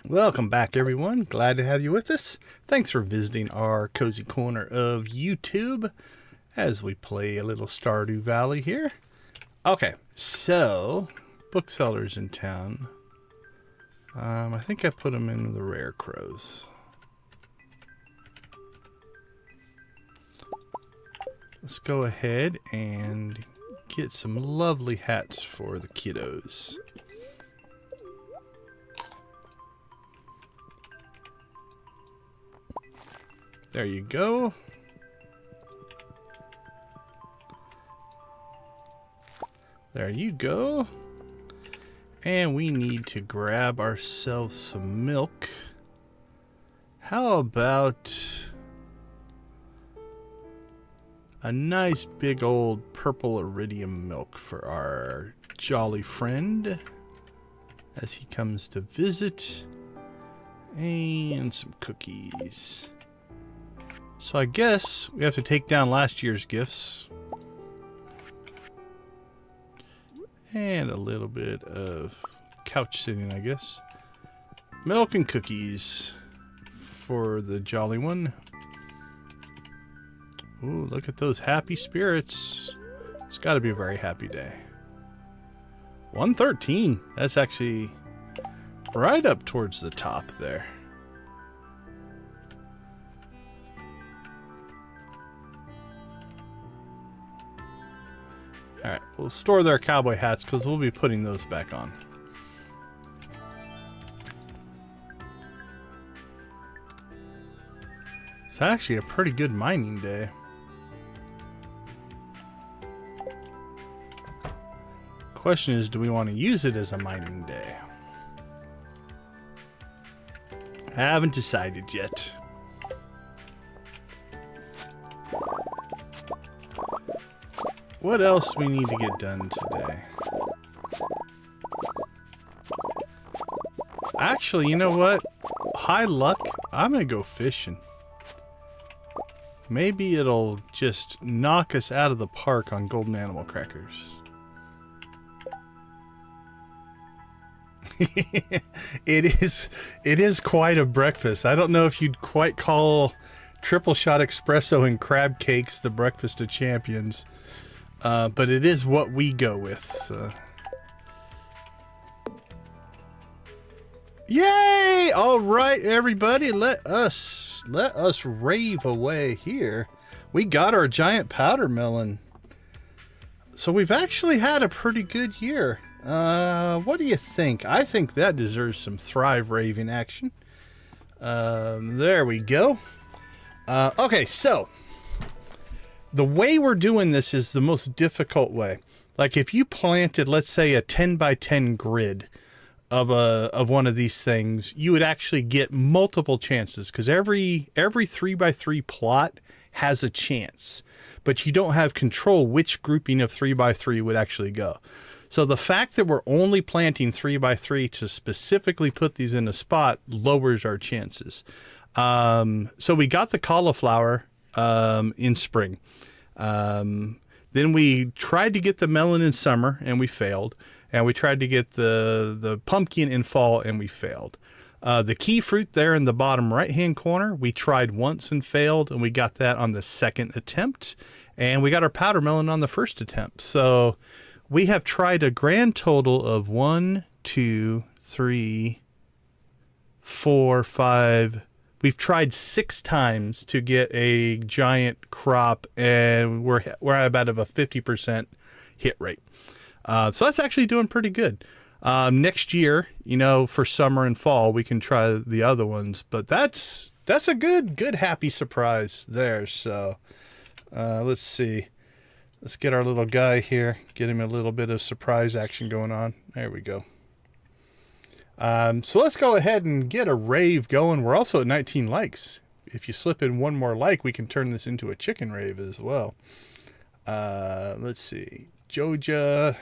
S1: Welcome back, everyone. Glad to have you with us. Thanks for visiting our cozy corner of YouTube as we play a little Stardew Valley here. Okay, so booksellers in town. I think I put them in the rare crows. Let's go ahead and get some lovely hats for the kiddos. There you go. There you go. And we need to grab ourselves some milk. How about a nice big old purple iridium milk for our jolly friend as he comes to visit. And some cookies. So I guess we have to take down last year's gifts. And a little bit of couch sitting, I guess. Milk and cookies for the jolly one. Ooh, look at those happy spirits. It's got to be a very happy day. 113. That's actually right up towards the top there. Alright, we'll store their cowboy hats because we'll be putting those back on. It's actually a pretty good mining day. Question is, do we want to use it as a mining day? I haven't decided yet. What else do we need to get done today? Actually, you know what? High luck, I'm gonna go fishing. Maybe it'll just knock us out of the park on golden animal crackers. It is quite a breakfast. I don't know if you'd quite call triple shot espresso and crab cakes the breakfast of champions. But it is what we go with. So. Yay! All right, everybody, let us rave away here. We got our giant powdermelon. So we've actually had a pretty good year. What do you think? I think that deserves some thrive raving action. There we go. Okay, so the way we're doing this is the most difficult way. Like if you planted, let's say, a 10 by 10 grid of one of these things, you would actually get multiple chances because every 3 by 3 plot has a chance, but you don't have control which grouping of 3 by 3 would actually go. So the fact that we're only planting 3 by 3 to specifically put these in a spot lowers our chances. So we got the cauliflower in spring. Then we tried to get the melon in summer and we failed. And we tried to get the pumpkin in fall and we failed. The key fruit there in the bottom right-hand corner, we tried once and failed, and we got that on the second attempt. And we got our powdermelon on the first attempt. So we have tried a grand total of 1, 2, 3, 4, 5. We've tried 6 times to get a giant crop, and we're at about a 50% hit rate. So that's actually doing pretty good. Next year, you know, for summer and fall, we can try the other ones, but that's a good happy surprise there. So let's see. Let's get our little guy here, get him a little bit of surprise action going on. There we go. So let's go ahead and get a rave going. We're also at 19 likes. If you slip in one more like, we can turn this into a chicken rave as well. Let's see. Joja.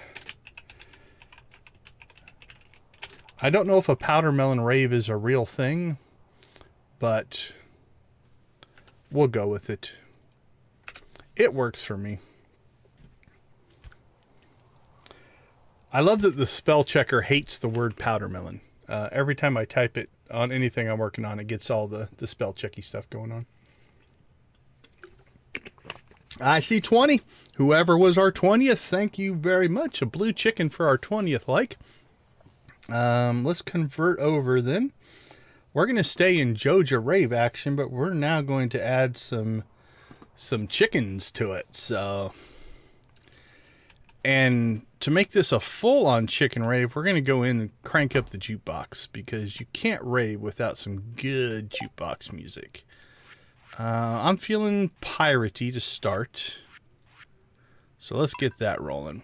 S1: I don't know if a powdermelon rave is a real thing, but we'll go with it. It works for me. I love that the spell checker hates the word powdermelon. Every time I type it, on anything I'm working on. It gets all the spell checky stuff going on. I see 20. Whoever was our 20th, thank you very much. A blue chicken for our 20th like. Let's convert over then. We're going to stay in Joja Rave action, but we're now going to add some chickens to it. So, and to make this a full-on chicken rave, we're going to go in and crank up the jukebox, because you can't rave without some good jukebox music. I'm feeling piratey to start, so let's get that rolling.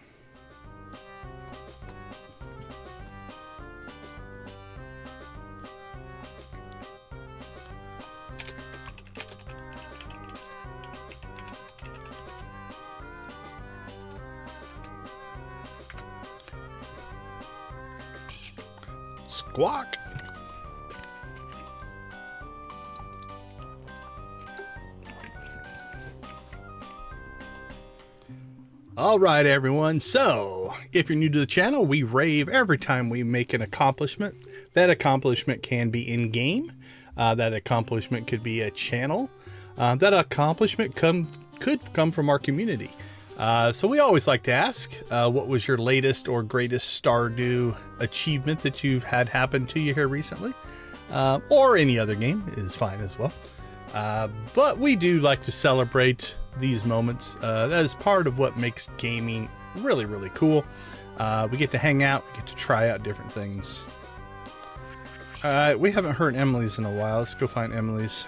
S1: Squawk. All right, everyone. So, if you're new to the channel, we rave every time we make an accomplishment. That accomplishment can be in-game. That accomplishment could be a channel. That accomplishment could come from our community. So we always like to ask, what was your latest or greatest Stardew achievement that you've had happen to you here recently? Or any other game is fine as well. But we do like to celebrate these moments. That is part of what makes gaming really, really cool. We get to hang out, we get to try out different things. We haven't heard Emily's in a while. Let's go find Emily's.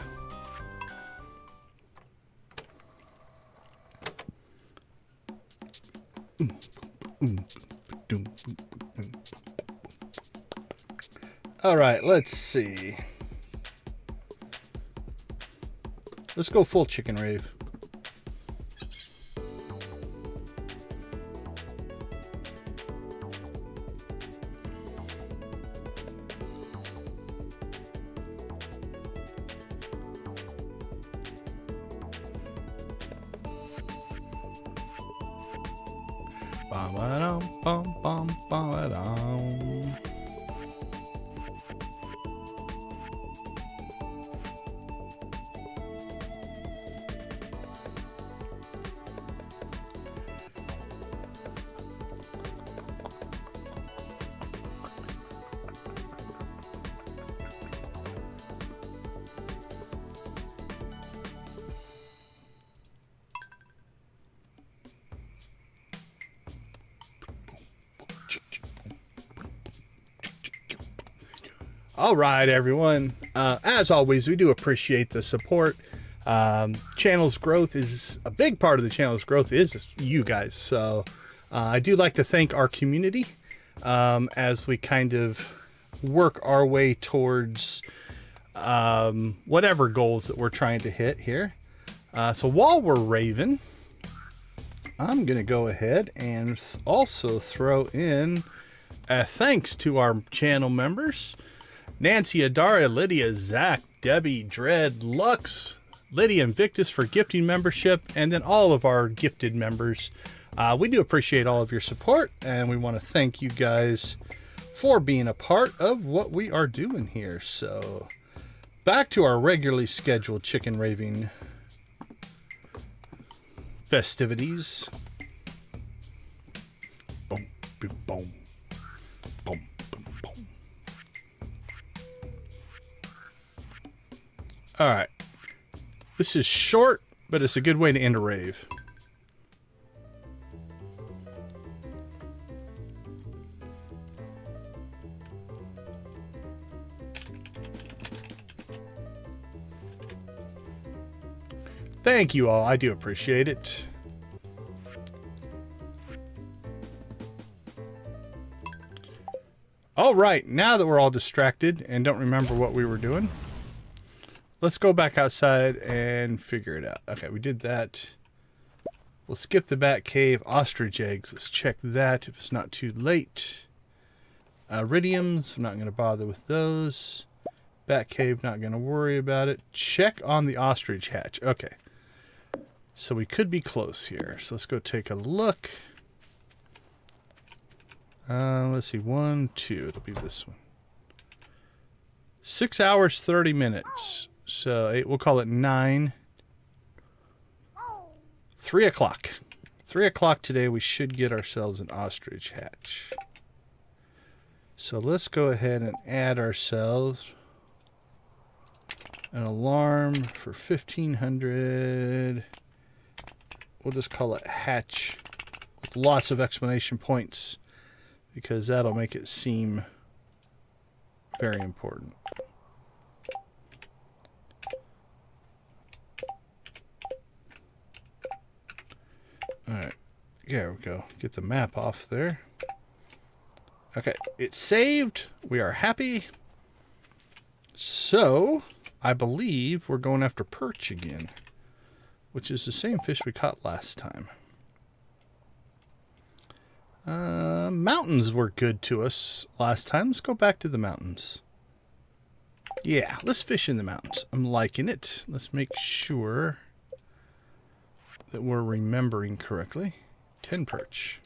S1: All right, let's see. Let's go full chicken rave. All right, everyone. As always, we do appreciate the support. Channel's growth is a big part of the channel's growth is you guys. So I do like to thank our community as we kind of work our way towards whatever goals that we're trying to hit here. So while we're raving, I'm going to go ahead and also throw in thanks to our channel members. Nancy, Adara, Lydia, Zach, Debbie, Dread, Lux, Lydia, and Victus for gifting membership, and then all of our gifted members. We do appreciate all of your support, and we want to thank you guys for being a part of what we are doing here. So, back to our regularly scheduled chicken raving festivities. Boom, boom, boom. All right, this is short, but it's a good way to end a rave. Thank you all. I do appreciate it. All right, now that we're all distracted and don't remember what we were doing, let's go back outside and figure it out. Okay, we did that. We'll skip the bat cave. Ostrich eggs. Let's check that if it's not too late. Iridiums. I'm not going to bother with those. Bat cave. Not going to worry about it. Check on the ostrich hatch. Okay. So we could be close here. So let's go take a look. Let's see. 1, 2. It'll be this one. 6 hours, 30 minutes. So we'll call it 9. 3 o'clock. 3 o'clock today, we should get ourselves an ostrich hatch. So let's go ahead and add ourselves an alarm for 1500. We'll just call it hatch with lots of exclamation points because that'll make it seem very important. Alright, there we go. Get the map off there. Okay, it's saved. We are happy. So, I believe we're going after perch again, which is the same fish we caught last time. Mountains were good to us last time. Let's go back to the mountains. Yeah, let's fish in the mountains. I'm liking it. Let's make sure that we're remembering correctly. 10 perch.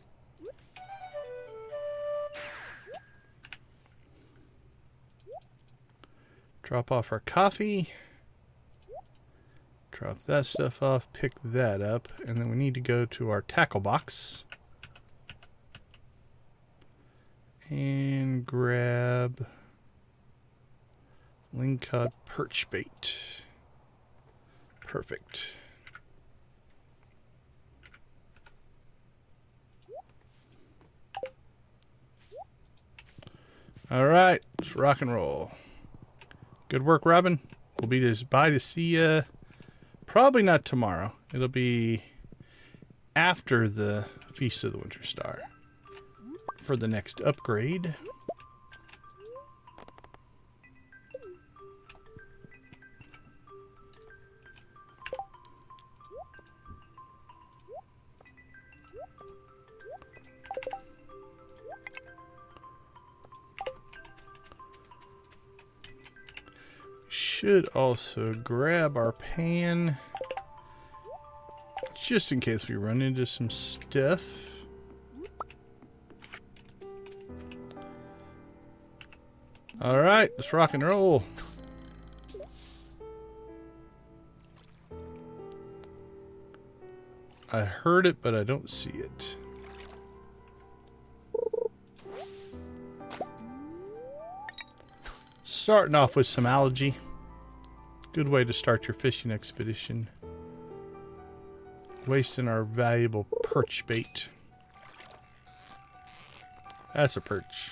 S1: Drop off our coffee. Drop that stuff off. Pick that up. And then we need to go to our tackle box. And grab lingcod perch bait. Perfect. All right, let's rock and roll. Good work, Robin. We'll be by to see you. Probably not tomorrow. It'll be after the Feast of the Winter Star for the next upgrade. Should also grab our pan just in case we run into some stuff. All right, let's rock and roll. I heard it, but I don't see it. Starting off with some algae. Good way to start your fishing expedition. Wasting our valuable perch bait. That's a perch.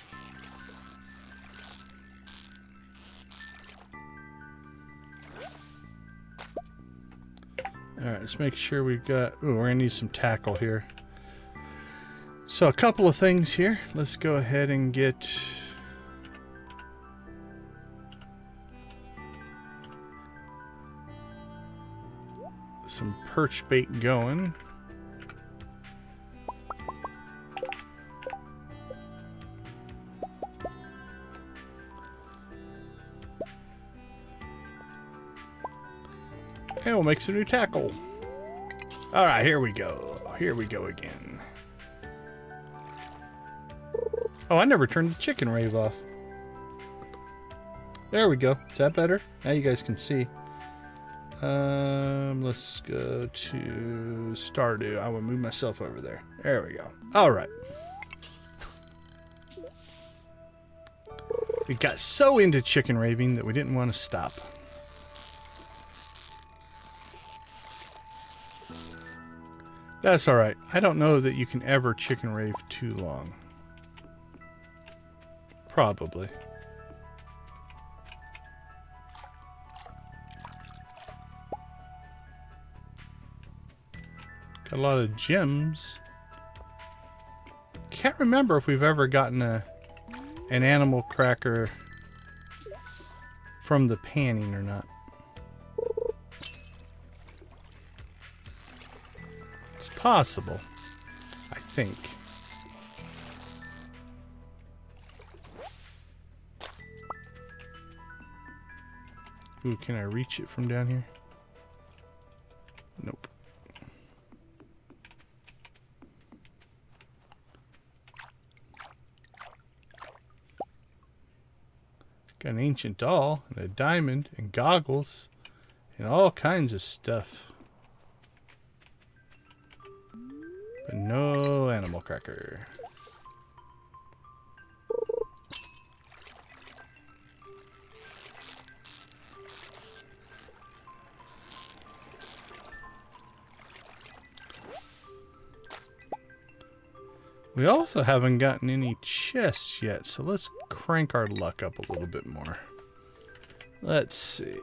S1: Alright, let's make sure we've got... Ooh, we're going to need some tackle here. So a couple of things here. Let's go ahead and get... some perch bait going. And we'll make some new tackle. All right, here we go. Here we go again. Oh, I never turned the chicken rave off. There we go. Is that better? Now you guys can see. Let's go to Stardew. I will move myself over there. There we go. All right. We got so into chicken raving that we didn't want to stop. That's all right. I don't know that you can ever chicken rave too long. Probably. Got a lot of gems. Can't remember if we've ever gotten an animal cracker from the panning or not. It's possible, I think. Ooh, can I reach it from down here? Nope. Got an ancient doll and a diamond and goggles and all kinds of stuff. But no animal cracker. We also haven't gotten any chests yet, so let's crank our luck up a little bit more. Let's see.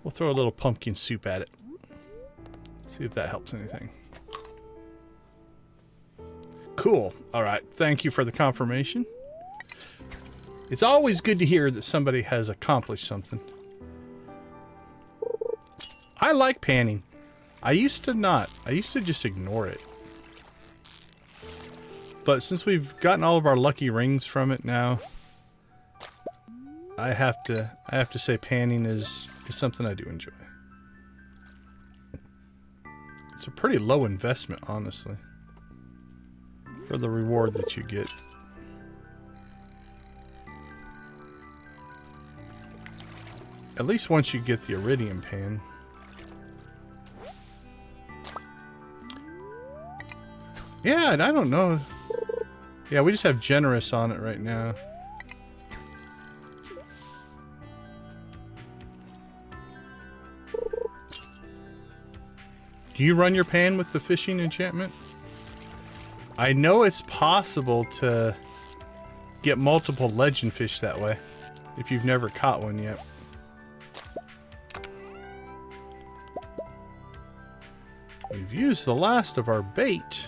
S1: We'll throw a little pumpkin soup at it. See if that helps anything. Cool. All right. Thank you for the confirmation. It's always good to hear that somebody has accomplished something. I like panning. I used to not. I used to just ignore it. But since we've gotten all of our lucky rings from it now, I have to say panning is something I do enjoy. It's a pretty low investment, honestly, for the reward that you get. At least once you get the iridium pan. Yeah, I don't know. Yeah, we just have generous on it right now. Do you run your pan with the fishing enchantment? I know it's possible to get multiple legend fish that way, if you've never caught one yet. We've used the last of our bait.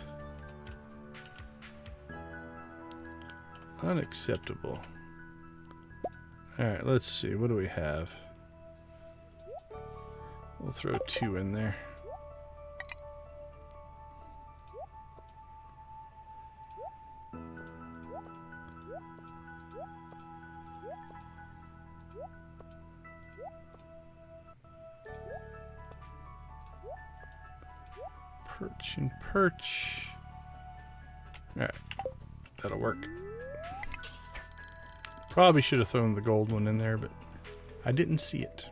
S1: Unacceptable. Alright, let's see. What do we have? We'll throw 2 in there. Perch and perch. Alright, that'll work. Probably should have thrown the gold one in there, but I didn't see it.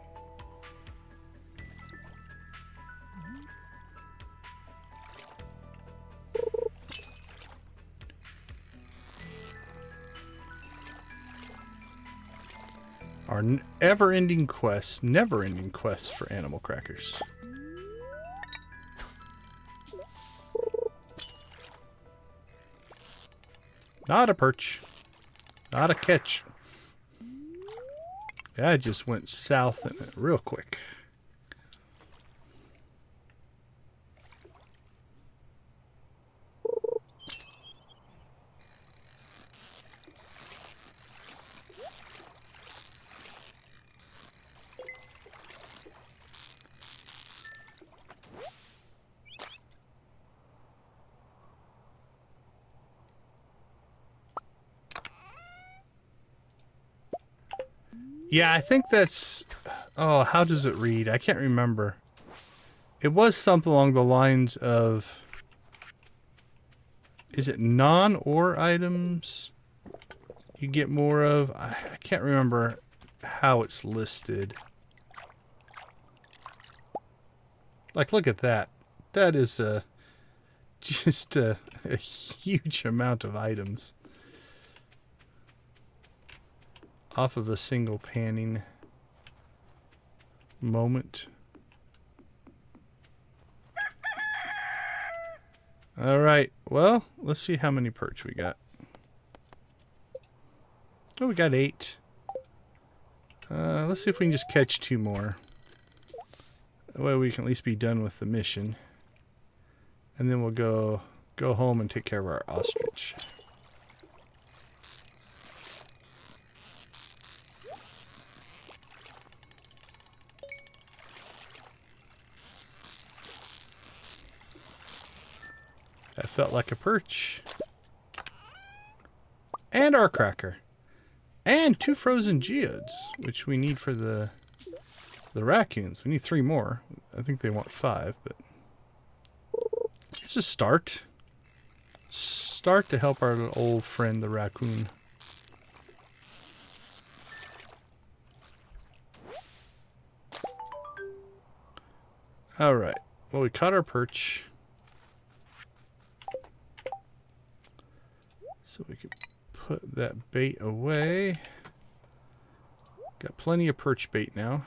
S1: Our ever-ending quest, never-ending quest for animal crackers. Not a perch. Not a catch. I just went south in it real quick. Yeah, I think that's... Oh, how does it read? I can't remember. It was something along the lines of... Is it non-ore items you get more of? I can't remember how it's listed. Like, look at that. That is just a huge amount of items off of a single panning moment. All right, well, let's see how many perch we got. Oh, we got 8. Let's see if we can just catch 2 more. That way we can at least be done with the mission. And then we'll go home and take care of our ostrich. That felt like a perch. And our cracker. And 2 frozen geodes, which we need for the raccoons. We need 3 more. I think they want 5, but It's a start. Start to help our old friend, the raccoon. Alright. Well, we caught our perch. So we can put that bait away. Got plenty of perch bait now.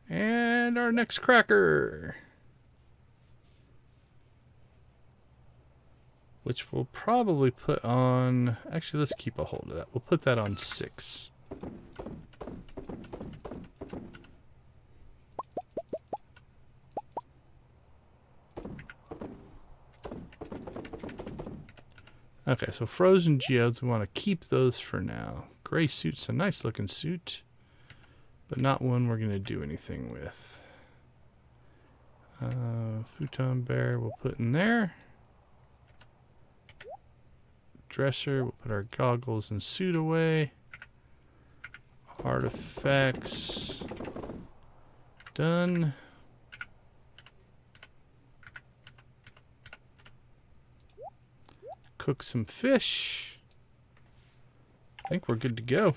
S1: And our next cracker. Which we'll probably put on... Actually, let's keep a hold of that. We'll put that on 6. Okay, so frozen geodes, we want to keep those for now. Gray suit's a nice looking suit, but not one we're going to do anything with. Futon bear we'll put in there. Dresser, we'll put our goggles and suit away. Artifacts, done. Cook some fish. I think we're good to go.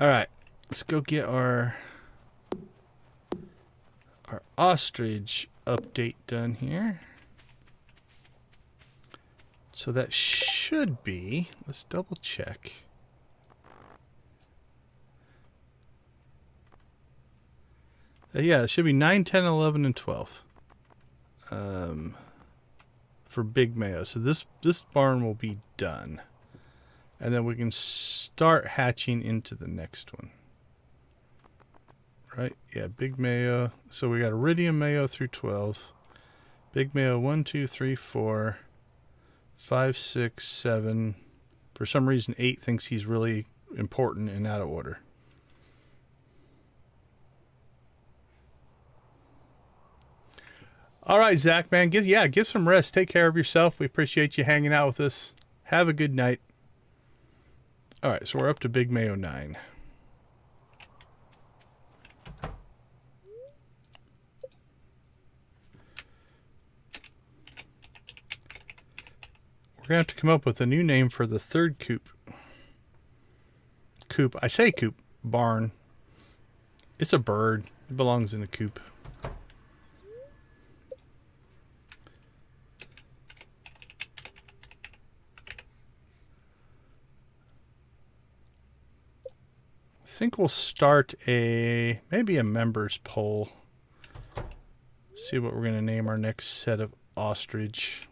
S1: Alright, let's go get our ostrich update done here. So that should be, let's double check. Yeah, it should be 9, 10, 11, and 12. For Big Mayo. So this barn will be done. And then we can start hatching into the next one. Right? Yeah, Big Mayo. So we got Iridium Mayo through 12. Big Mayo 1, 2, 3, 4, 5, 6, 7. For some reason 8 thinks he's really important and out of order. All right, Zach, man, get some rest. Take care of yourself. We appreciate you hanging out with us. Have a good night. All right, so we're up to Big Mayo 9. We're going to have to come up with a new name for the third coop. Coop. I say coop. Barn. It's a bird. It belongs in a coop. I think we'll start maybe a members poll. See what we're going to name our next set of ostrich.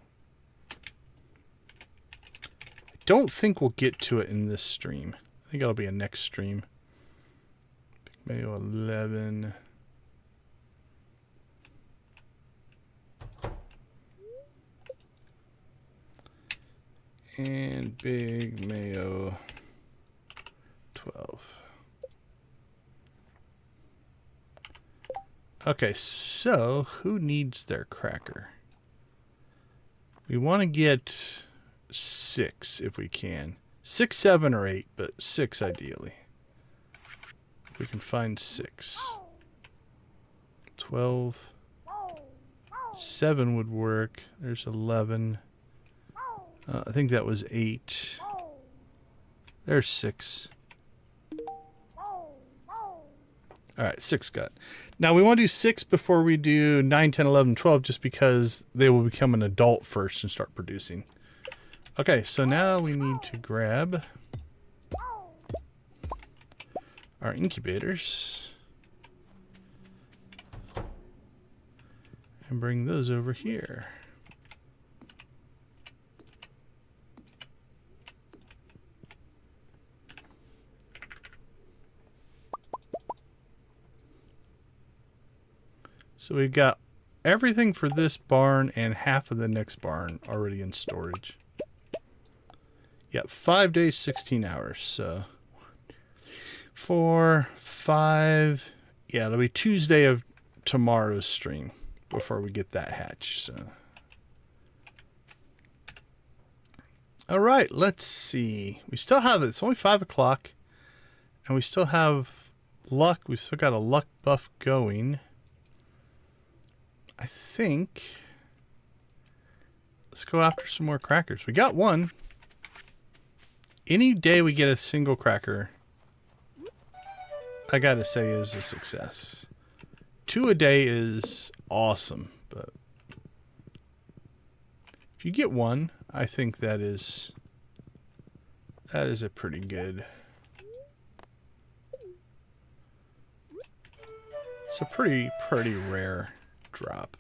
S1: I don't think we'll get to it in this stream. I think it'll be a next stream. Big Mayo 11. And Big Mayo 12. Okay, so who needs their cracker? We want to get 6 if we can. 6, 7, or 8, but 6 ideally. If we can find 6. 12. 7 would work. There's 11. I think that was 8. There's 6. Alright, 6 got. Now we want to do 6 before we do 9, 10, 11, 12 just because they will become an adult first and start producing. Okay, so now we need to grab our incubators and bring those over here. So we've got everything for this barn and half of the next barn already in storage. Yep, 5 days, 16 hours. So 4, 5. Yeah, it'll be Tuesday of tomorrow's stream before we get that hatch. So, all right, let's see. We still have it. It's only 5 o'clock, and we still have luck. We've still got a luck buff going. I think... Let's go after some more crackers. We got one. Any day we get a single cracker, I gotta say, is a success. 2 a day is awesome, but if you get one, I think that is a pretty good. It's a pretty rare drop.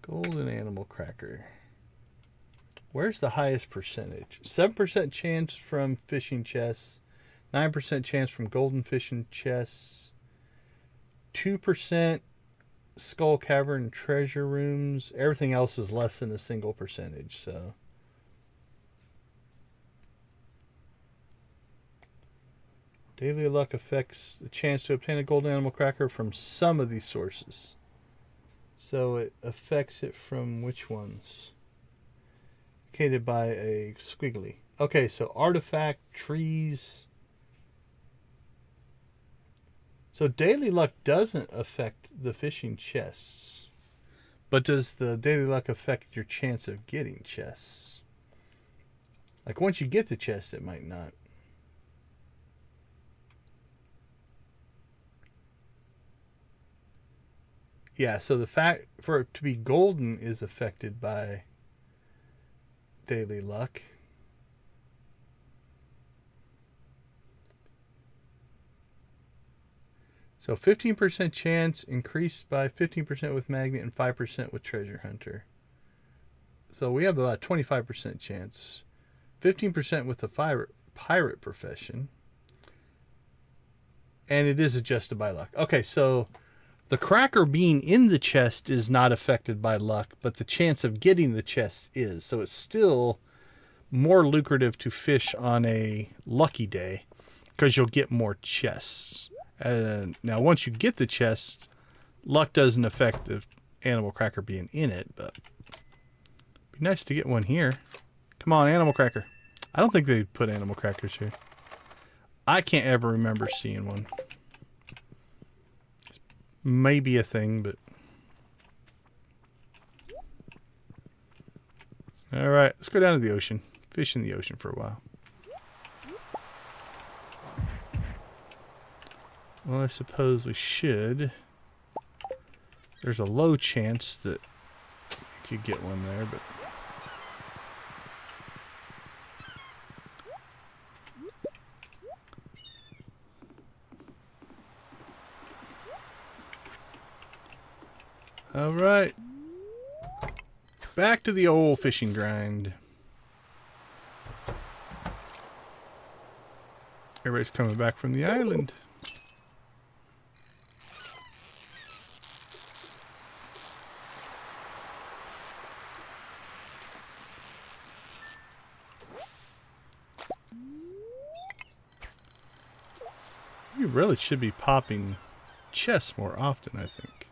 S1: Golden animal cracker. Where's the highest percentage? 7% chance from fishing chests, 9% chance from golden fishing chests, 2% skull cavern treasure rooms. Everything else is less than a single percentage, so. Daily luck affects the chance to obtain a golden animal cracker from some of these sources. So it affects it from which ones? Indicated by a squiggly. Okay, so artifact, trees. So daily luck doesn't affect the fishing chests. But does the daily luck affect your chance of getting chests? Like once you get the chest, it might not. Yeah, so the fact for it to be golden is affected by daily luck. So 15% chance increased by 15% with magnet and 5% with treasure hunter. So we have about 25% chance. 15% with the pirate profession. And it is adjusted by luck. Okay, so the cracker being in the chest is not affected by luck, but the chance of getting the chest is. So it's still more lucrative to fish on a lucky day because you'll get more chests. Now, once you get the chest, luck doesn't affect the animal cracker being in it, but it'd be nice to get one here. Come on, animal cracker. I don't think they put animal crackers here. I can't ever remember seeing one. Maybe a thing, but all right, let's go down to the ocean. Fish in the ocean for a while. Well, I suppose we should. There's a low chance that you could get one there, but all right. Back to the old fishing grind. Everybody's coming back from the island. You really should be popping chests more often, I think.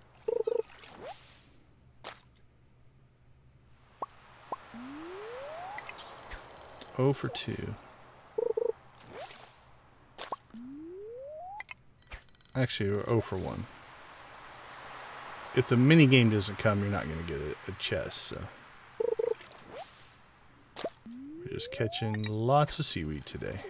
S1: Oh for 2. Actually, we're 0 for 1. If the mini game doesn't come, you're not going to get a chest. So we're just catching lots of seaweed today.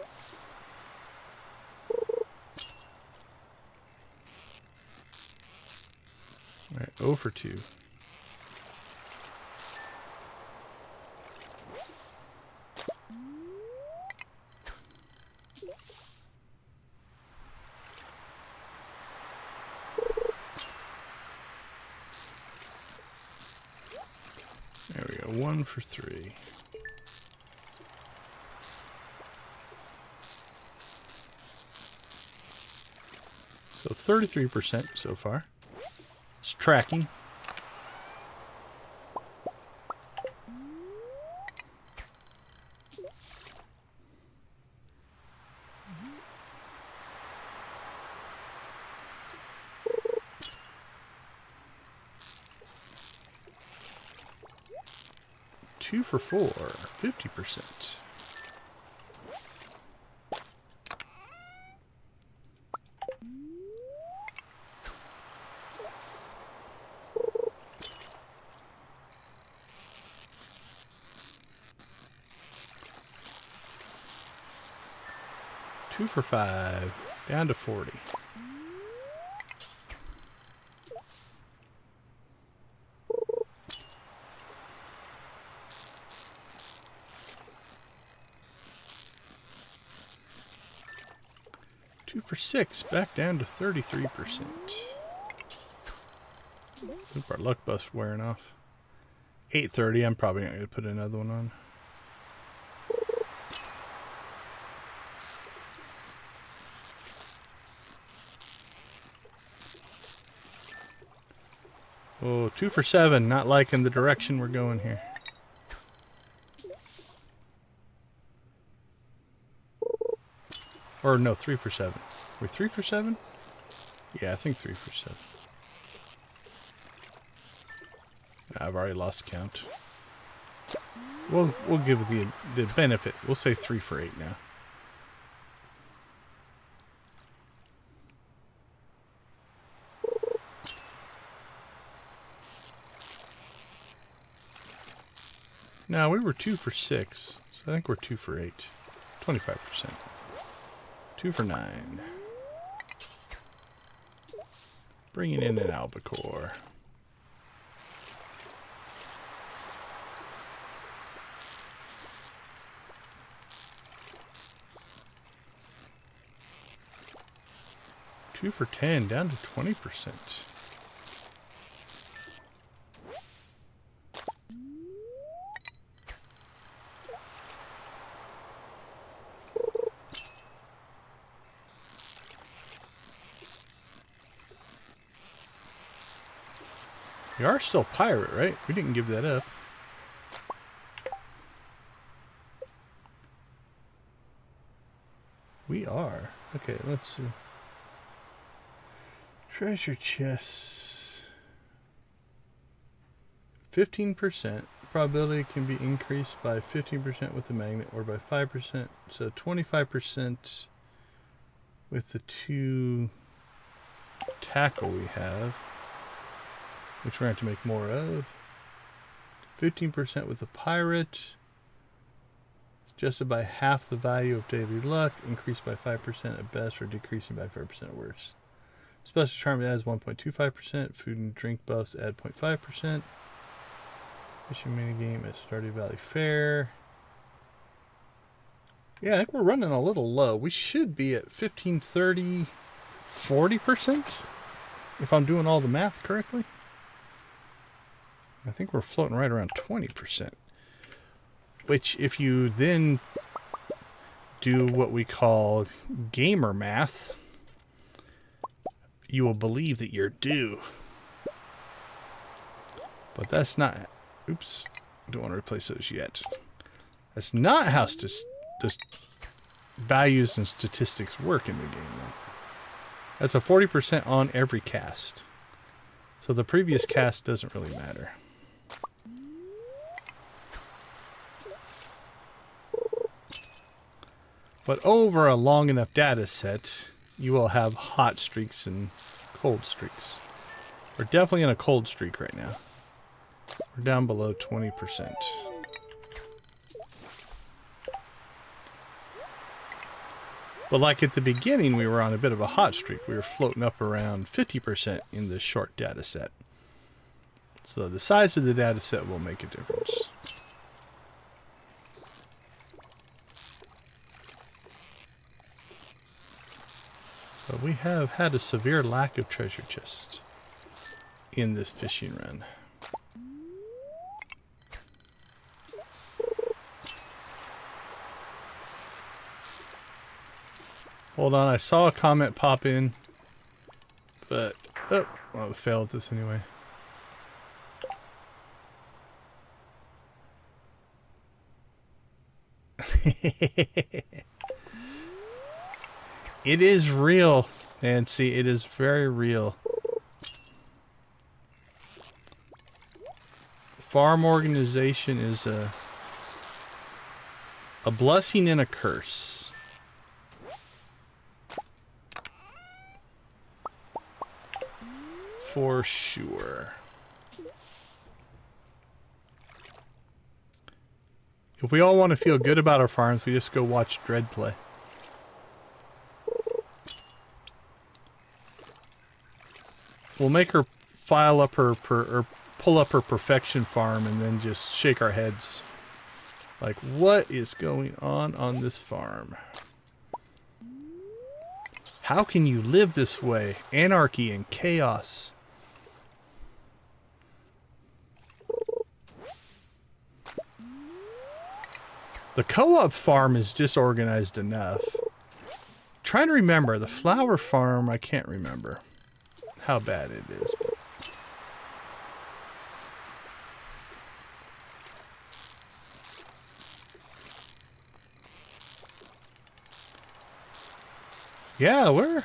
S1: All right, 0 for 2. There we go, 1 for 3. So 33% so far. It's tracking. 2 for 4, 50%. Two for 5, down to 40. Two for 6, back down to 33%. Oop, our luck buff's wearing off. 8:30, I'm probably not going to put another one on. Oh, 2 for 7, not liking the direction we're going here. Or no, 3 for 7. We're 3 for 7? Yeah, I think 3 for 7. I've already lost count. We'll give it the benefit. We'll say 3 for 8 now. No, we were 2 for 6, so I think we're 2 for 8. 25%. 2 for 9. Bringing in an albacore. Two for 10, down to 20%. We are still pirate, right? We didn't give that up. We are. Okay, let's see. Treasure chests. 15%. Probability can be increased by 15% with the magnet or by 5%. So 25% with the 2 tackle we have, which we're going to have to make more of. 15% with the pirate. Adjusted by half the value of daily luck. Increased by 5% at best or decreasing by 5% at worst. Special charm adds 1.25%. Food and drink buffs add 0.5%. Fishing minigame at Stardew Valley Fair. Yeah, I think we're running a little low. We should be at 15, 30, 40%. If I'm doing all the math correctly. I think we're floating right around 20%. Which, if you then do what we call gamer math, you will believe that you're due. But that's not... Oops. Don't want to replace those yet. That's not how values and statistics work in the game, though. That's a 40% on every cast. So the previous cast doesn't really matter. But over a long enough data set, you will have hot streaks and cold streaks. We're definitely in a cold streak right now. We're down below 20%. But like at the beginning, we were on a bit of a hot streak. We were floating up around 50% in this short data set. So the size of the data set will make a difference. But we have had a severe lack of treasure chests in this fishing run. Hold on, I saw a comment pop in, but oh, well, I failed at this anyway. It is real, Nancy. It is very real. Farm organization is a A blessing and a curse. For sure. If we all want to feel good about our farms, we just go watch Dread play. We'll make her file up her or pull up her perfection farm and then just shake our heads. Like, what is going on this farm? How can you live this way? Anarchy and chaos. The co-op farm is disorganized enough. Trying to remember, the flower farm, I can't remember how bad it is. But yeah, we're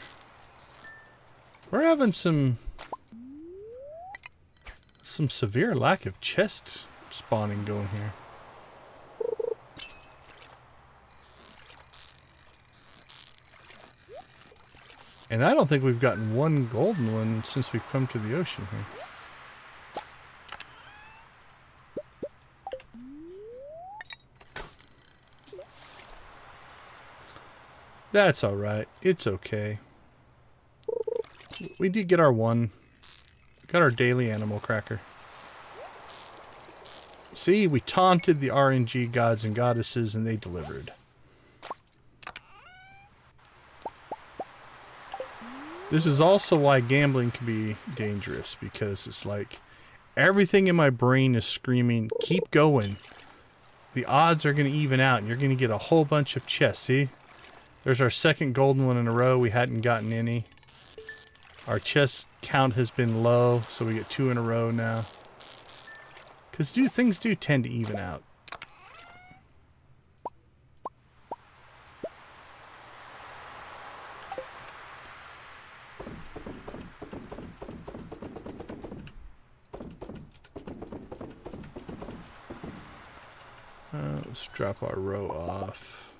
S1: having some severe lack of chest spawning going here. And I don't think we've gotten one golden one since we've come to the ocean here. That's alright. It's okay. We did get our one. Got our daily animal cracker. See, we taunted the RNG gods and goddesses and they delivered. This is also why gambling can be dangerous, because it's like everything in my brain is screaming, keep going. The odds are going to even out and you're going to get a whole bunch of chests. See? There's our second golden one in a row. We hadn't gotten any. Our chest count has been low, so we get 2 in a row now. Because things do tend to even out. Let's drop our row off.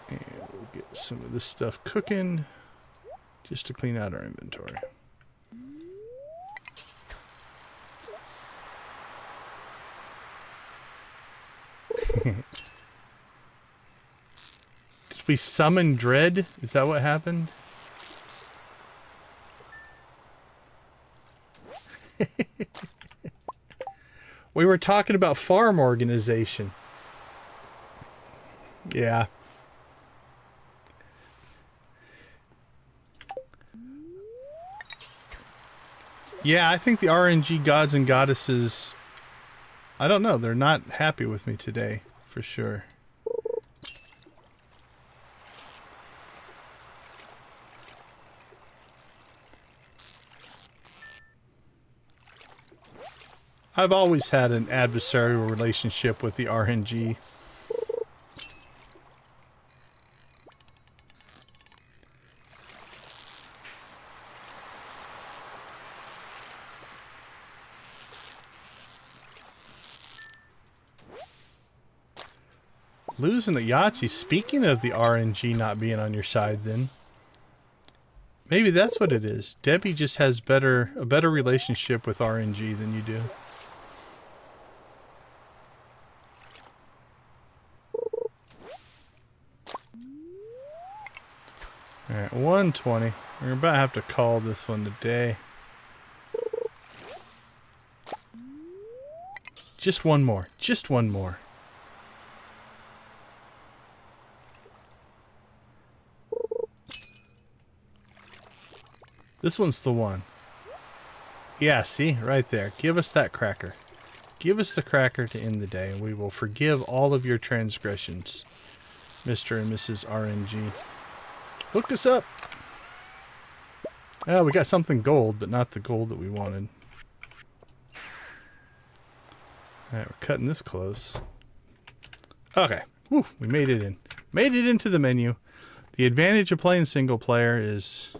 S1: And we'll get some of this stuff cooking just to clean out our inventory. Did we summon Dread? Is that what happened? We were talking about farm organization. Yeah. Yeah, I think the RNG gods and goddesses, I don't know, they're not happy with me today, for sure. I've always had an adversarial relationship with the RNG. Losing at Yahtzee. Speaking of the RNG not being on your side, then maybe that's what it is. Debbie just has a better relationship with RNG than you do. Alright, 120. We're about to have to call this one today. Just one more. Just one more. This one's the one. Yeah, see? Right there. Give us that cracker. Give us the cracker to end the day, and we will forgive all of your transgressions, Mr. and Mrs. RNG. Hook us up! Oh, we got something gold, but not the gold that we wanted. Alright, we're cutting this close. Okay. Whew, we made it in. Made it into the menu. The advantage of playing single player is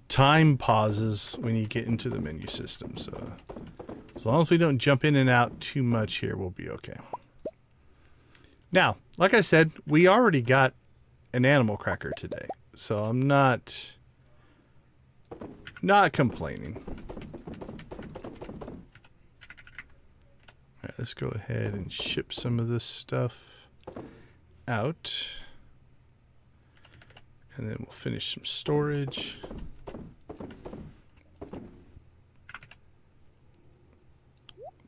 S1: time pauses when you get into the menu system, so As long as we don't jump in and out too much here, we'll be okay. Now, like I said, we already got an animal cracker today, so I'm not complaining. All right, let's go ahead and ship some of this stuff out. And then we'll finish some storage.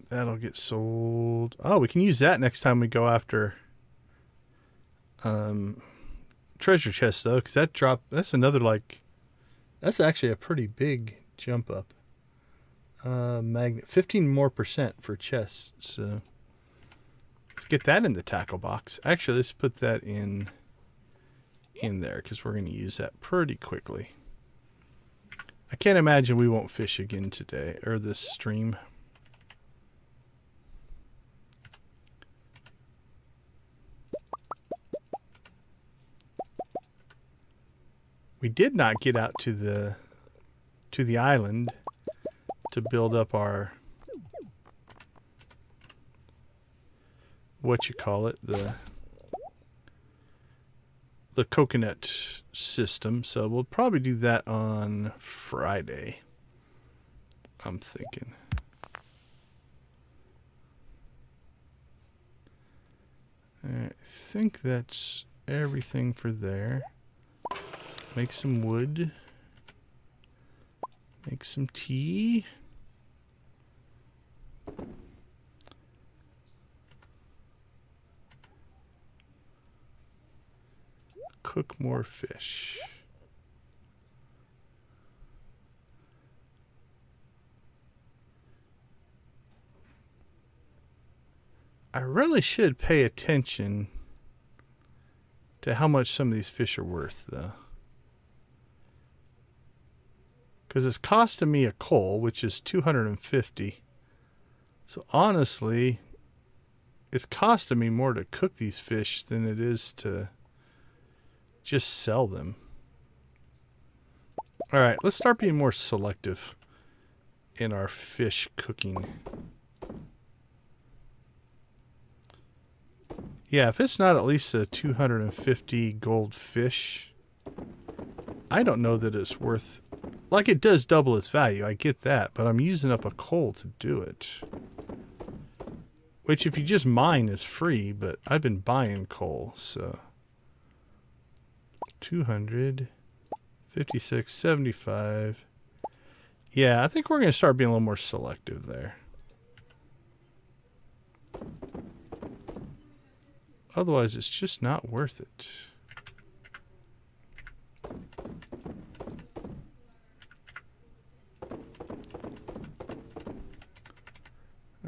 S1: That'll get sold. Oh, we can use that next time we go after treasure chests, though, because that's another, like, that's actually a pretty big jump up. Magnet, 15% more for chests. So let's get that in the tackle box. Actually, let's put that in there because we're going to use that pretty quickly. I can't imagine we won't fish again today or this stream. We did not get out to the island to build up our the coconut system, so we'll probably do that on Friday, I'm thinking. I think that's everything for there. Make some wood. Make some tea. Cook more fish. I really should pay attention to how much some of these fish are worth, though. Because it's costing me a coal, which is 250. So honestly, it's costing me more to cook these fish than it is to just sell them. All right, let's start being more selective in our fish cooking. Yeah, if it's not at least a 250 gold fish, I don't know that it's worth... Like, it does double its value, I get that, but I'm using up a coal to do it. Which, if you just mine, is free, but I've been buying coal, so... 200, 56, 75. Yeah, I think we're going to start being a little more selective there. Otherwise, it's just not worth it.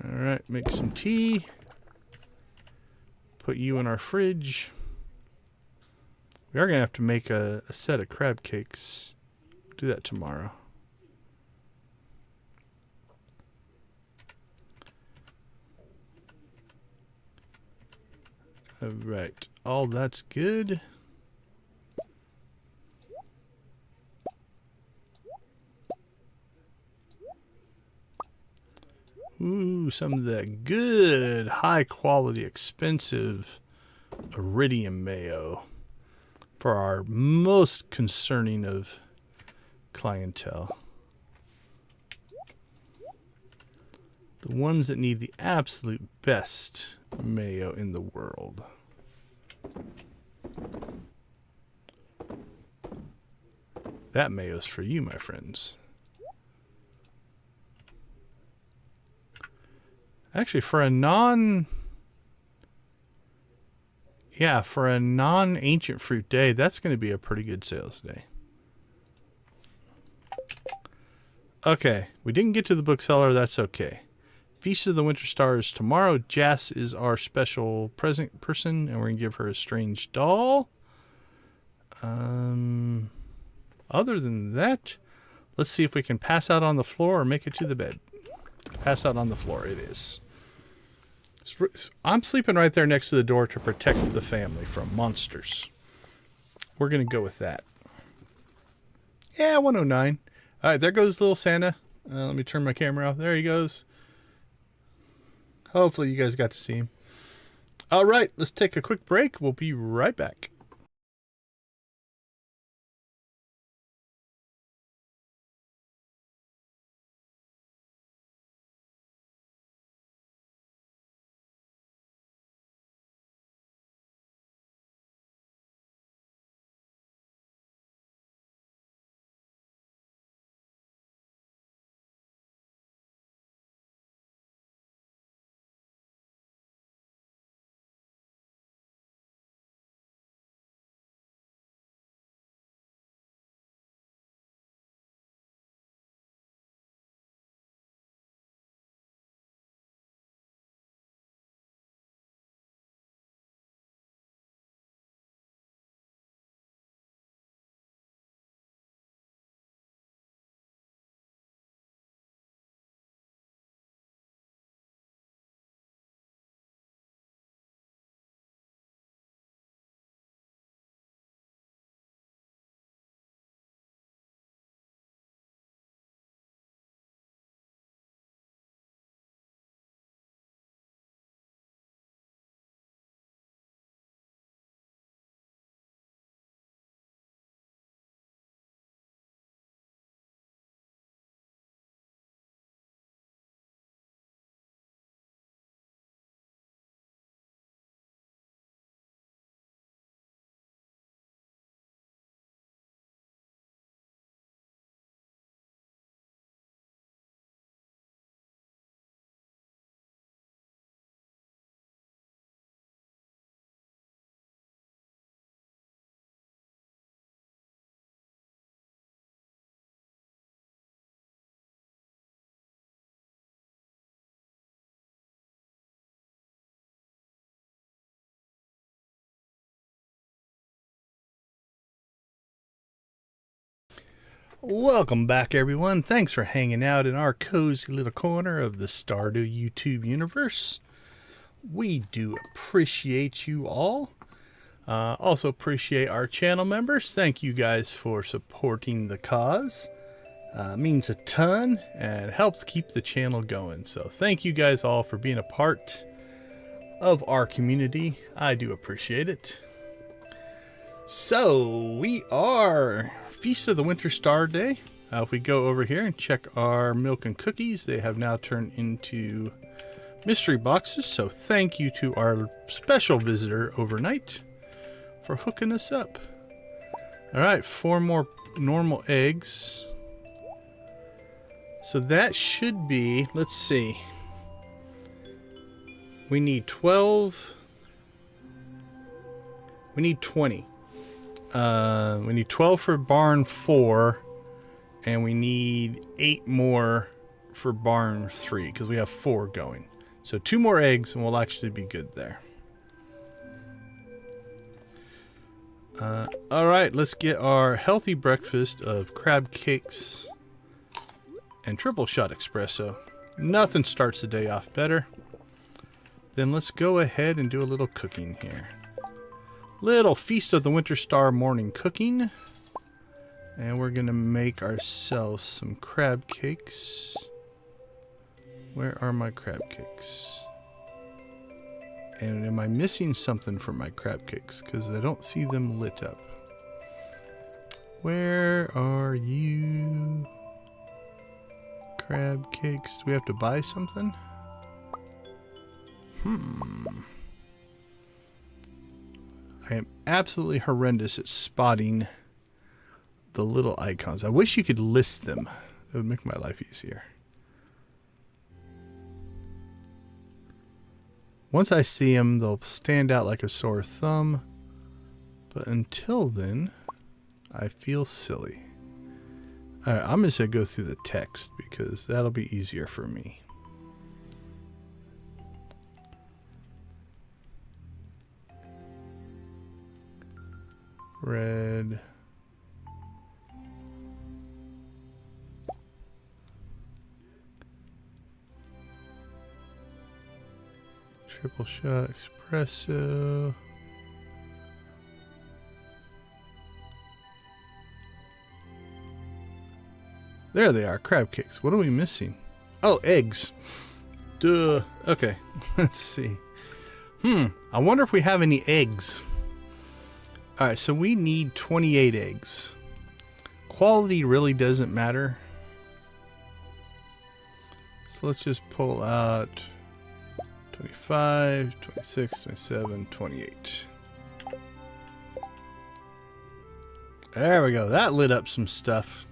S1: Alright, make some tea. Put you in our fridge. We are going to have to make a set of crab cakes. Do that tomorrow. Alright, all that's good. Ooh, some of that good, high quality, expensive iridium mayo for our most concerning of clientele. The ones that need the absolute best mayo in the world. That mayo's for you, my friends. Actually, for a non-ancient fruit day, that's going to be a pretty good sales day. Okay, we didn't get to the bookseller. That's okay. Feast of the Winter Stars tomorrow. Jas is our special present person, and we're going to give her a strange doll. Other than that, let's see if we can pass out on the floor or make it to the bed. Pass out on the floor, it is. I'm sleeping right there next to the door to protect the family from monsters. We're going to go with that. Yeah, 109. All right, there goes little Santa. Let me turn my camera off. There he goes. Hopefully you guys got to see him. All right, let's take a quick break. We'll be right back. Welcome back, everyone. Thanks for hanging out in our cozy little corner of the Stardew YouTube universe. We do appreciate you all. Also appreciate our channel members. Thank you guys for supporting the cause. Means a ton and helps keep the channel going. So thank you guys all for being a part of our community. I do appreciate it. So we are Feast of the Winter Star Day. If we go over here and check our milk and cookies, they have now turned into mystery boxes. So thank you to our special visitor overnight for hooking us up. All right, 4 more normal eggs. So that should be, let's see. We need 12. We need 20. We need 12 for barn 4, and we need 8 more for barn 3 because we have 4 going. So 2 more eggs and we'll actually be good there. All right, let's get our healthy breakfast of crab cakes and triple shot espresso. Nothing starts the day off better. Then let's go ahead and do a little cooking here. Little Feast of the Winter Star morning cooking. And we're going to make ourselves some crab cakes. Where are my crab cakes? And am I missing something for my crab cakes? Because I don't see them lit up. Where are you? Crab cakes. Do we have to buy something? I am absolutely horrendous at spotting the little icons. I wish you could list them. It would make my life easier. Once I see them, they'll stand out like a sore thumb. But until then, I feel silly. Alright, I'm just going to go through the text because that'll be easier for me. Red. Triple shot espresso. There they are, crab cakes. What are we missing? Oh, eggs. Duh. Okay, let's see. I wonder if we have any eggs. Alright, so we need 28 eggs. Quality really doesn't matter. So let's just pull out 25, 26, 27, 28. There we go. That lit up some stuff.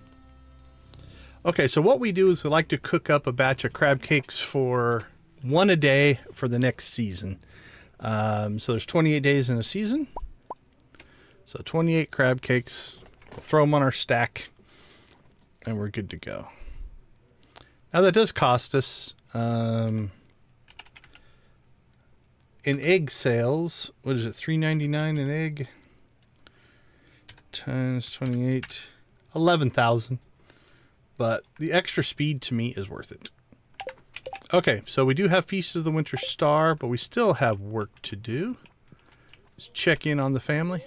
S1: Okay, so what we do is we like to cook up a batch of crab cakes for one a day for the next season. So there's 28 days in a season. So 28 crab cakes. We'll throw them on our stack and we're good to go. Now that does cost us in egg sales. What is it? $3.99 an egg times 28, 11,000. But the extra speed to me is worth it. Okay, so we do have Feast of the Winter Star, but we still have work to do. Just check in on the family.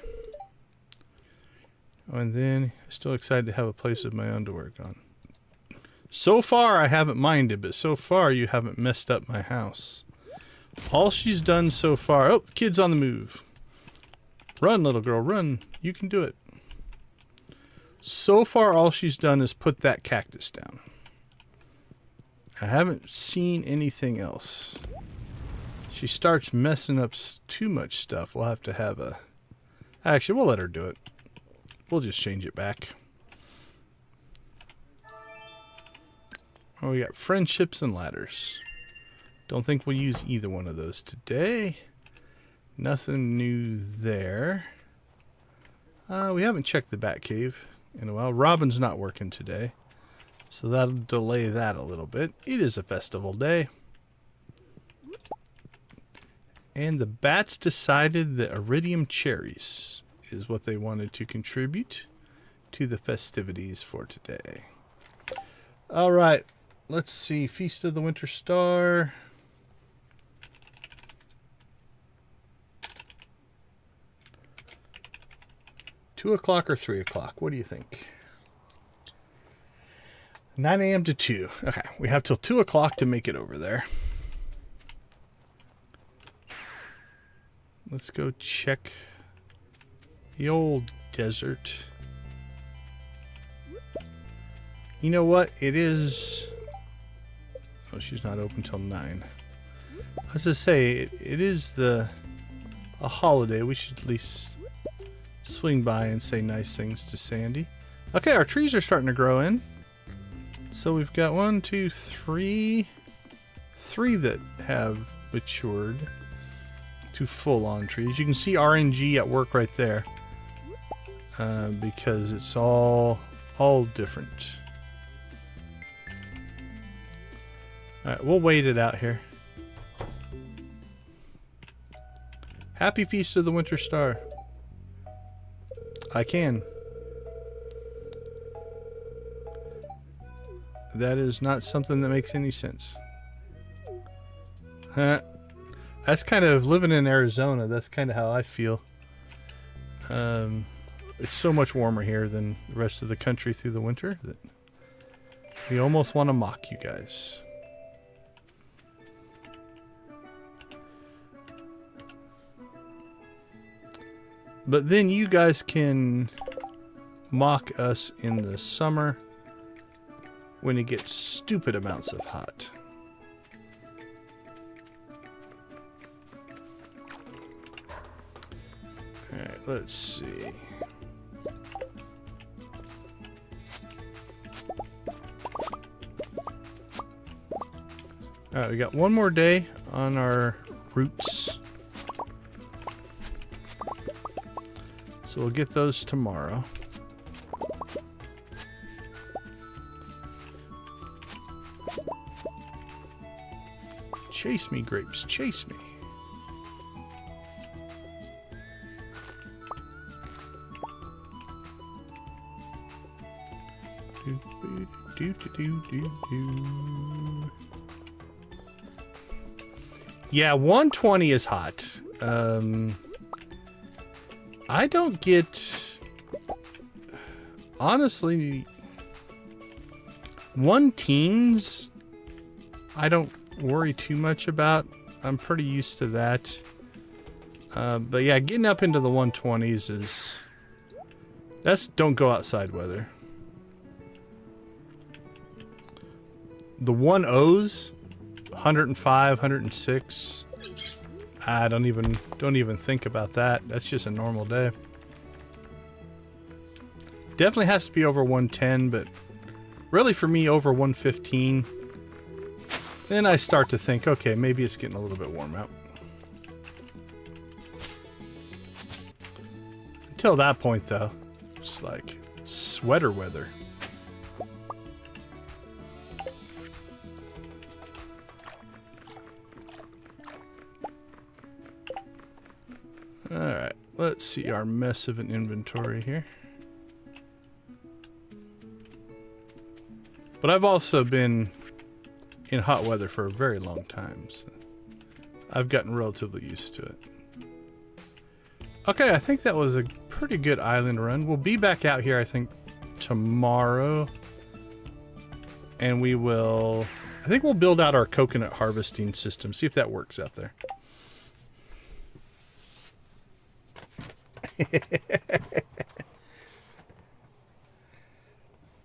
S1: And then still excited to have a place of my own to work on. So far I haven't minded, but so far you haven't messed up my house. All she's done so far... Oh, the kid's on the move. Run, little girl, run. You can do it. So far all she's done is put that cactus down. I haven't seen anything else. She starts messing up too much stuff. We'll have to have a... Actually, we'll let her do it. We'll just change it back. Oh, we got friendships and ladders. Don't think we'll use either one of those today. Nothing new there. We haven't checked the bat cave in a while. Robin's not working today, so that'll delay that a little bit. It is a festival day. And the bats decided that iridium cherries is what they wanted to contribute to the festivities for today. All right, let's see. Feast of the Winter Star. $2 o'clock or 3 o'clock? What do you think? 9 a.m. to 2. Okay, we have till 2 o'clock to make it over there. Let's go check the old desert. You know what? It is... Oh, she's not open till 9. As I say, it is a holiday. We should at least swing by and say nice things to Sandy. Okay, our trees are starting to grow in. So we've got 1, 2, 3 that have matured to full-on trees. You can see RNG at work right there, because it's all different. All right, we'll wait it out here. Happy Feast of the Winter Star. I can. That is not something that makes any sense. Huh. That's kind of living in Arizona. That's kind of how I feel. It's so much warmer here than the rest of the country through the winter that we almost want to mock you guys. But then you guys can mock us in the summer when it gets stupid amounts of hot. Alright, let's see. Alright, we got one more day on our roots. So we'll get those tomorrow. Chase me, grapes, chase me. Yeah, 120 is hot. I don't get... Honestly... 1 teens... I don't worry too much about. I'm pretty used to that. But yeah, getting up into the 120s is... That's don't go outside weather. The 1.0s, 105, 106. I don't even think about that. That's just a normal day. Definitely has to be over 110, but really for me over 115. Then I start to think, okay, maybe it's getting a little bit warm out. Until that point though, it's like sweater weather. Alright, let's see our mess of an inventory here. But I've also been in hot weather for a very long time, so I've gotten relatively used to it. Okay, I think that was a pretty good island run. We'll be back out here, I think, tomorrow. And we will... I think we'll build out our coconut harvesting system, see if that works out there.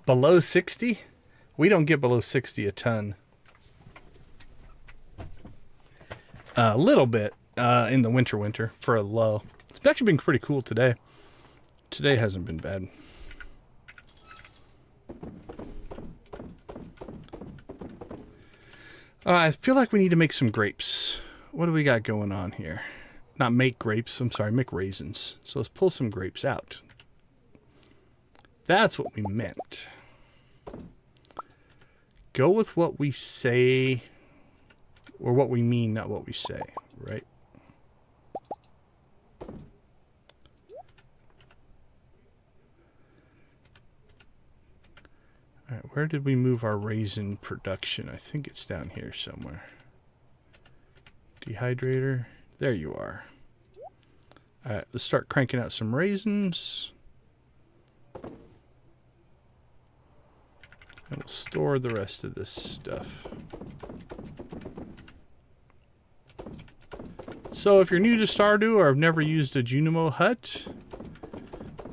S1: Below 60? We don't get below 60 a ton. A little bit in the winter for a low. It's actually been pretty cool today. Today hasn't been bad. I feel like we need to make some grapes. What do we got going on here? Not make grapes, I'm sorry, make raisins. So let's pull some grapes out. That's what we meant. Go with what we say, or what we mean, not what we say, right? All right, where did we move our raisin production? I think it's down here somewhere. Dehydrator. There you are. All right, let's start cranking out some raisins. And we'll store the rest of this stuff. So if you're new to Stardew or have never used a Junimo hut,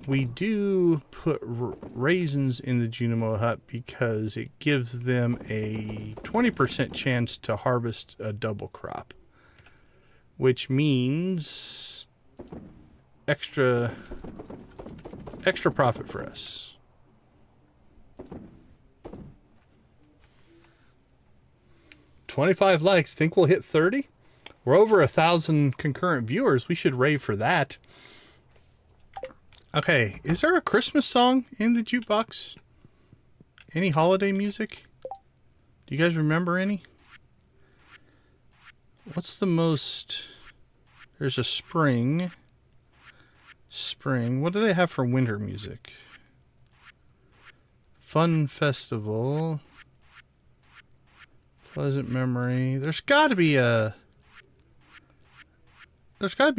S1: we do put raisins in the Junimo hut because it gives them a 20% chance to harvest a double crop, which means extra profit for us. $25 likes. Think we'll hit 30? We're over 1,000 concurrent viewers. We should rave for that. Okay, is there a Christmas song in the jukebox? Any holiday music? Do you guys remember any? What's the most... There's a spring. Spring. What do they have for winter music? Fun Festival. Pleasant Memory. There's got to be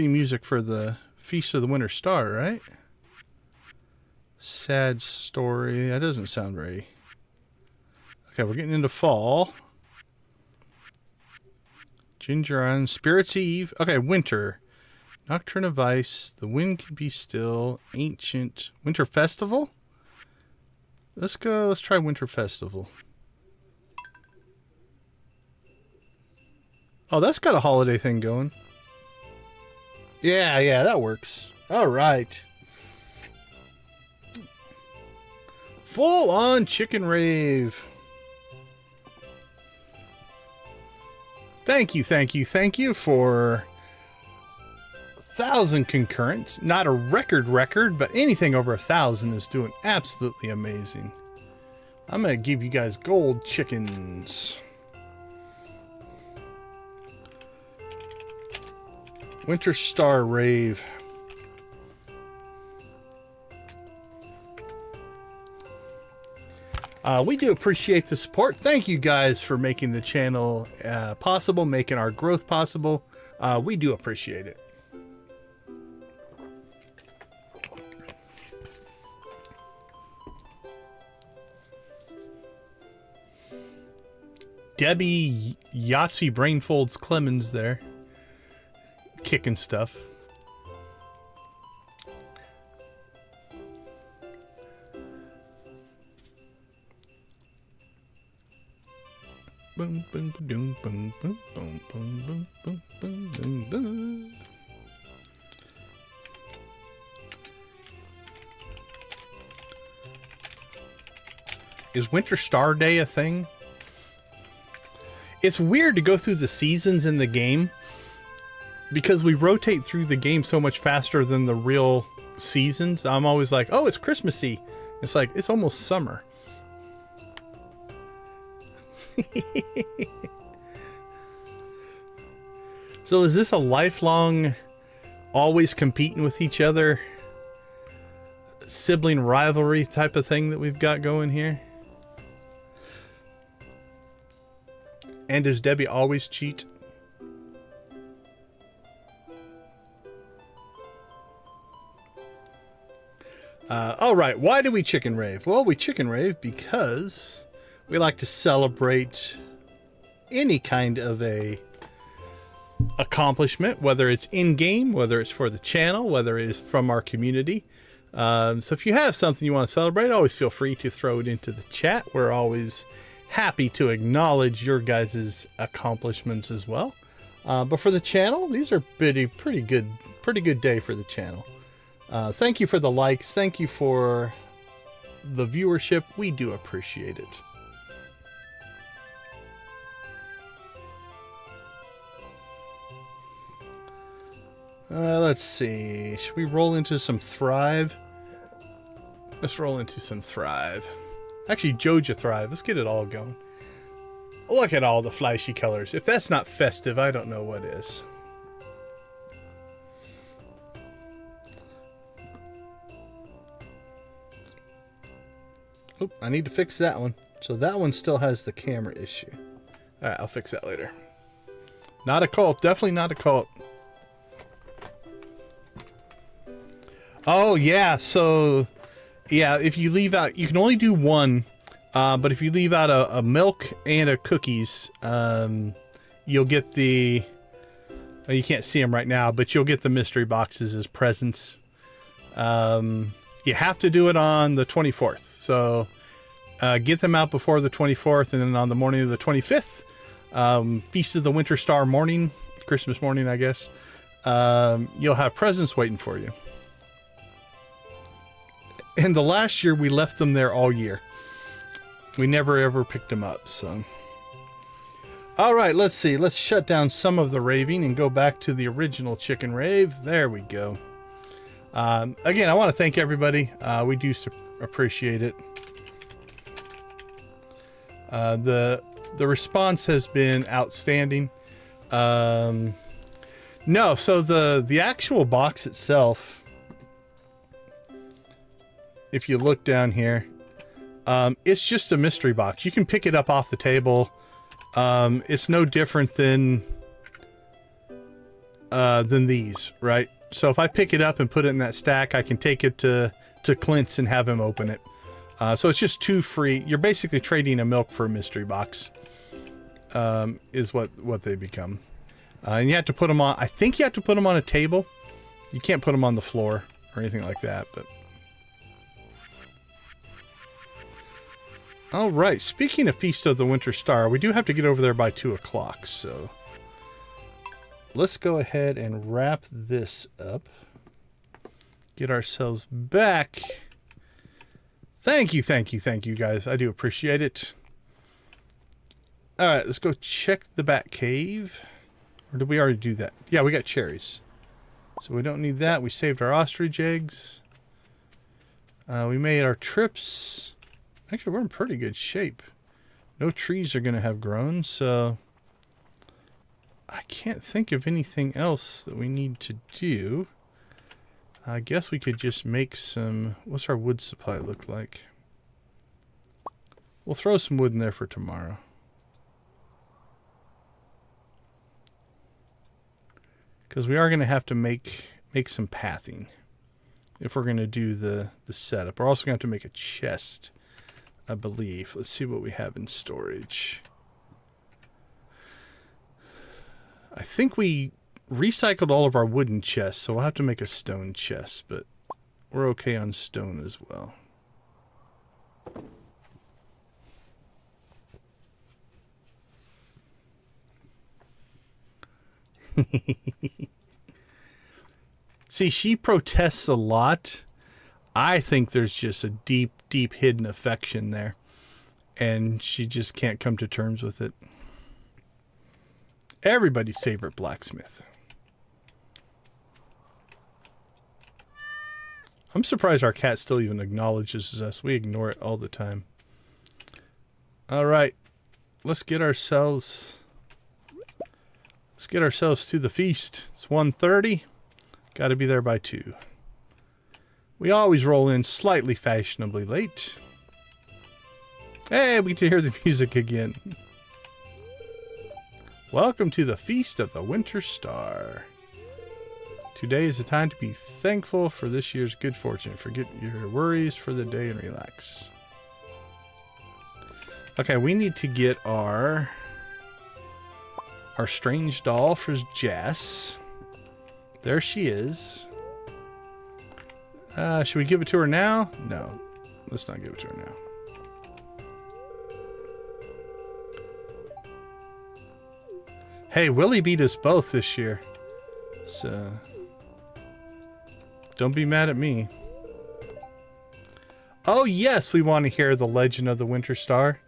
S1: music for the Feast of the Winter Star, right? Sad Story. That doesn't sound very... Okay, we're getting into fall. Ginger Island. Spirit's Eve. Okay, winter. Nocturne of Ice. The Wind Can Be Still. Ancient. Winter Festival? Let's go. Let's try Winter Festival. Oh, that's got a holiday thing going. Yeah, that works. All right. Full on chicken rave. Thank you for 1,000 concurrents. Not a record, but anything over 1,000 is doing absolutely amazing. I'm going to give you guys gold chickens. Winter Star Rave. We do appreciate the support. Thank you guys for making the channel possible, making our growth possible. We do appreciate it. Debbie Yahtzee Brainfolds Clemens there. Kicking stuff. Boom, boom, boom, boom, boom, boom, boom, boom, boom, boom, boom. Is Winter Star Day a thing? It's weird to go through the seasons in the game because we rotate through the game so much faster than the real seasons. I'm always like, oh, it's Christmassy. It's like, it's almost summer. So is this a lifelong, always competing with each other, sibling rivalry type of thing that we've got going here? And does Debbie always cheat? All right, why do we chicken rave? Well, we chicken rave because we like to celebrate any kind of a accomplishment, whether it's in-game, whether it's for the channel, whether it is from our community. So if you have something you want to celebrate, always feel free to throw it into the chat. We're always happy to acknowledge your guys' accomplishments as well. But for the channel, these are pretty good day for the channel. Thank you for the likes. Thank you for the viewership. We do appreciate it. Let's see. Should we roll into some Thrive? Let's roll into some Thrive. Actually, Joja Thrive. Let's get it all going. Look at all the flashy colors. If that's not festive, I don't know what is. Oop, I need to fix that one. So that one still has the camera issue. Alright, I'll fix that later. Not a cult. Definitely not a cult. Oh, yeah. So, yeah, if you leave out... You can only do one. But if you leave out a milk and a cookies, you'll get the... You can't see them right now, but you'll get the mystery boxes as presents. You have to do it on the 24th. So, get them out before the 24th, and then on the morning of the 25th, Feast of the Winter Star morning, Christmas morning, I guess, you'll have presents waiting for you. And the last year, we left them there all year. We never ever picked them up, so. All right, let's see. Let's shut down some of the raving and go back to the original chicken rave. There we go. Again, I want to thank everybody. We do appreciate it. The response has been outstanding. No, so the actual box itself, if you look down here, it's just a mystery box. You can pick it up off the table. It's no different than these, right? So if I pick it up and put it in that stack, I can take it to Clint's and have him open it. So it's just two free. You're basically trading a milk for a mystery box, is what they become. And you have to put them on, I think you have to put them on a table. You can't put them on the floor or anything like that, but. All right, speaking of Feast of the Winter Star, we do have to get over there by 2 o'clock, so let's go ahead and wrap this up. Get ourselves back. Thank you guys. I do appreciate it. All right, let's go check the Bat Cave. Or did we already do that? Yeah, we got cherries. So we don't need that. We saved our ostrich eggs. We made our trips. Actually, we're in pretty good shape. No trees are going to have grown, so I can't think of anything else that we need to do. I guess we could just make some... What's our wood supply look like? We'll throw some wood in there for tomorrow. Because we are going to have to make some pathing if we're going to do the setup. We're also going to have to make a chest, I believe. Let's see what we have in storage. I think we recycled all of our wooden chests, so we'll have to make a stone chest, but we're okay on stone as well. See, she protests a lot. I think there's just a deep, deep hidden affection there, and she just can't come to terms with it. Everybody's favorite blacksmith. I'm surprised our cat still even acknowledges us. We ignore it all the time. All right, let's get ourselves to the feast. It's 1:30. Got to be there by 2. We always roll in slightly fashionably late. Hey, we get to hear the music again. Welcome to the Feast of the Winter Star. Today is the time to be thankful for this year's good fortune. Forget your worries for the day and relax. Okay, we need to get our strange doll for Jess. There she is. Should we give it to her now? No, let's not give it to her now. Hey, Willie beat us both this year, so don't be mad at me. Oh yes, we want to hear the legend of the Winter Star.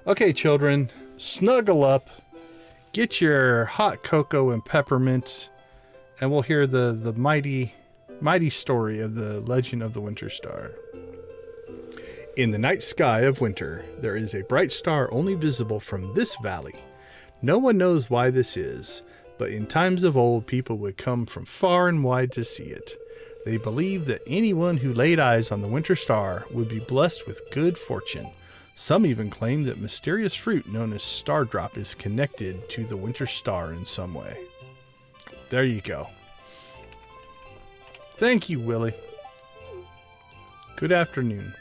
S1: Okay, children, snuggle up, get your hot cocoa and peppermint, and we'll hear the mighty story of the legend of the Winter Star. In the night sky of winter, there is a bright star only visible from this valley. No one knows why this is, but in times of old, people would come from far and wide to see it. They believed that anyone who laid eyes on the Winter Star would be blessed with good fortune. Some even claim that mysterious fruit known as Stardrop is connected to the Winter Star in some way. There you go. Thank you, Willie. Good afternoon.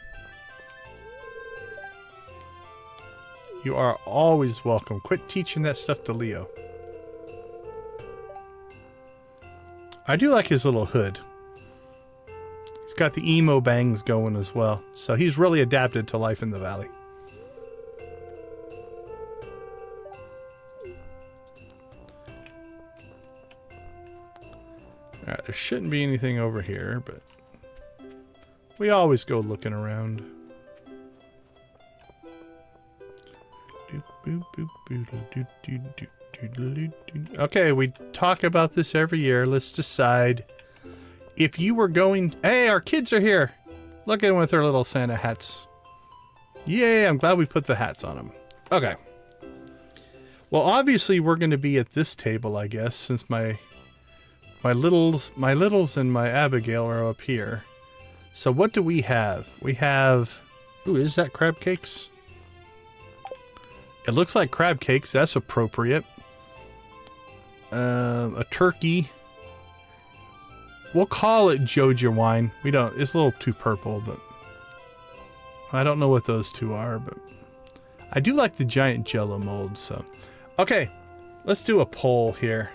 S1: You are always welcome. Quit teaching that stuff to Leo. I do like his little hood. He's got the emo bangs going as well. So he's really adapted to life in the valley. Alright, there shouldn't be anything over here, but we always go looking around. Okay, we talk about this every year. Let's decide if you were going... Hey, our kids are here. Look at them with their little Santa hats. Yay, I'm glad we put the hats on them. Okay. Well, obviously we're going to be at this table, I guess, since my littles and my Abigail are up here. So what do we have? We have... Ooh, is that crab cakes? It looks like crab cakes. That's appropriate. A turkey. We'll call it Joja wine. We don't. It's a little too purple, but I don't know what those two are. But I do like the giant Jello mold. So, okay, let's do a poll here.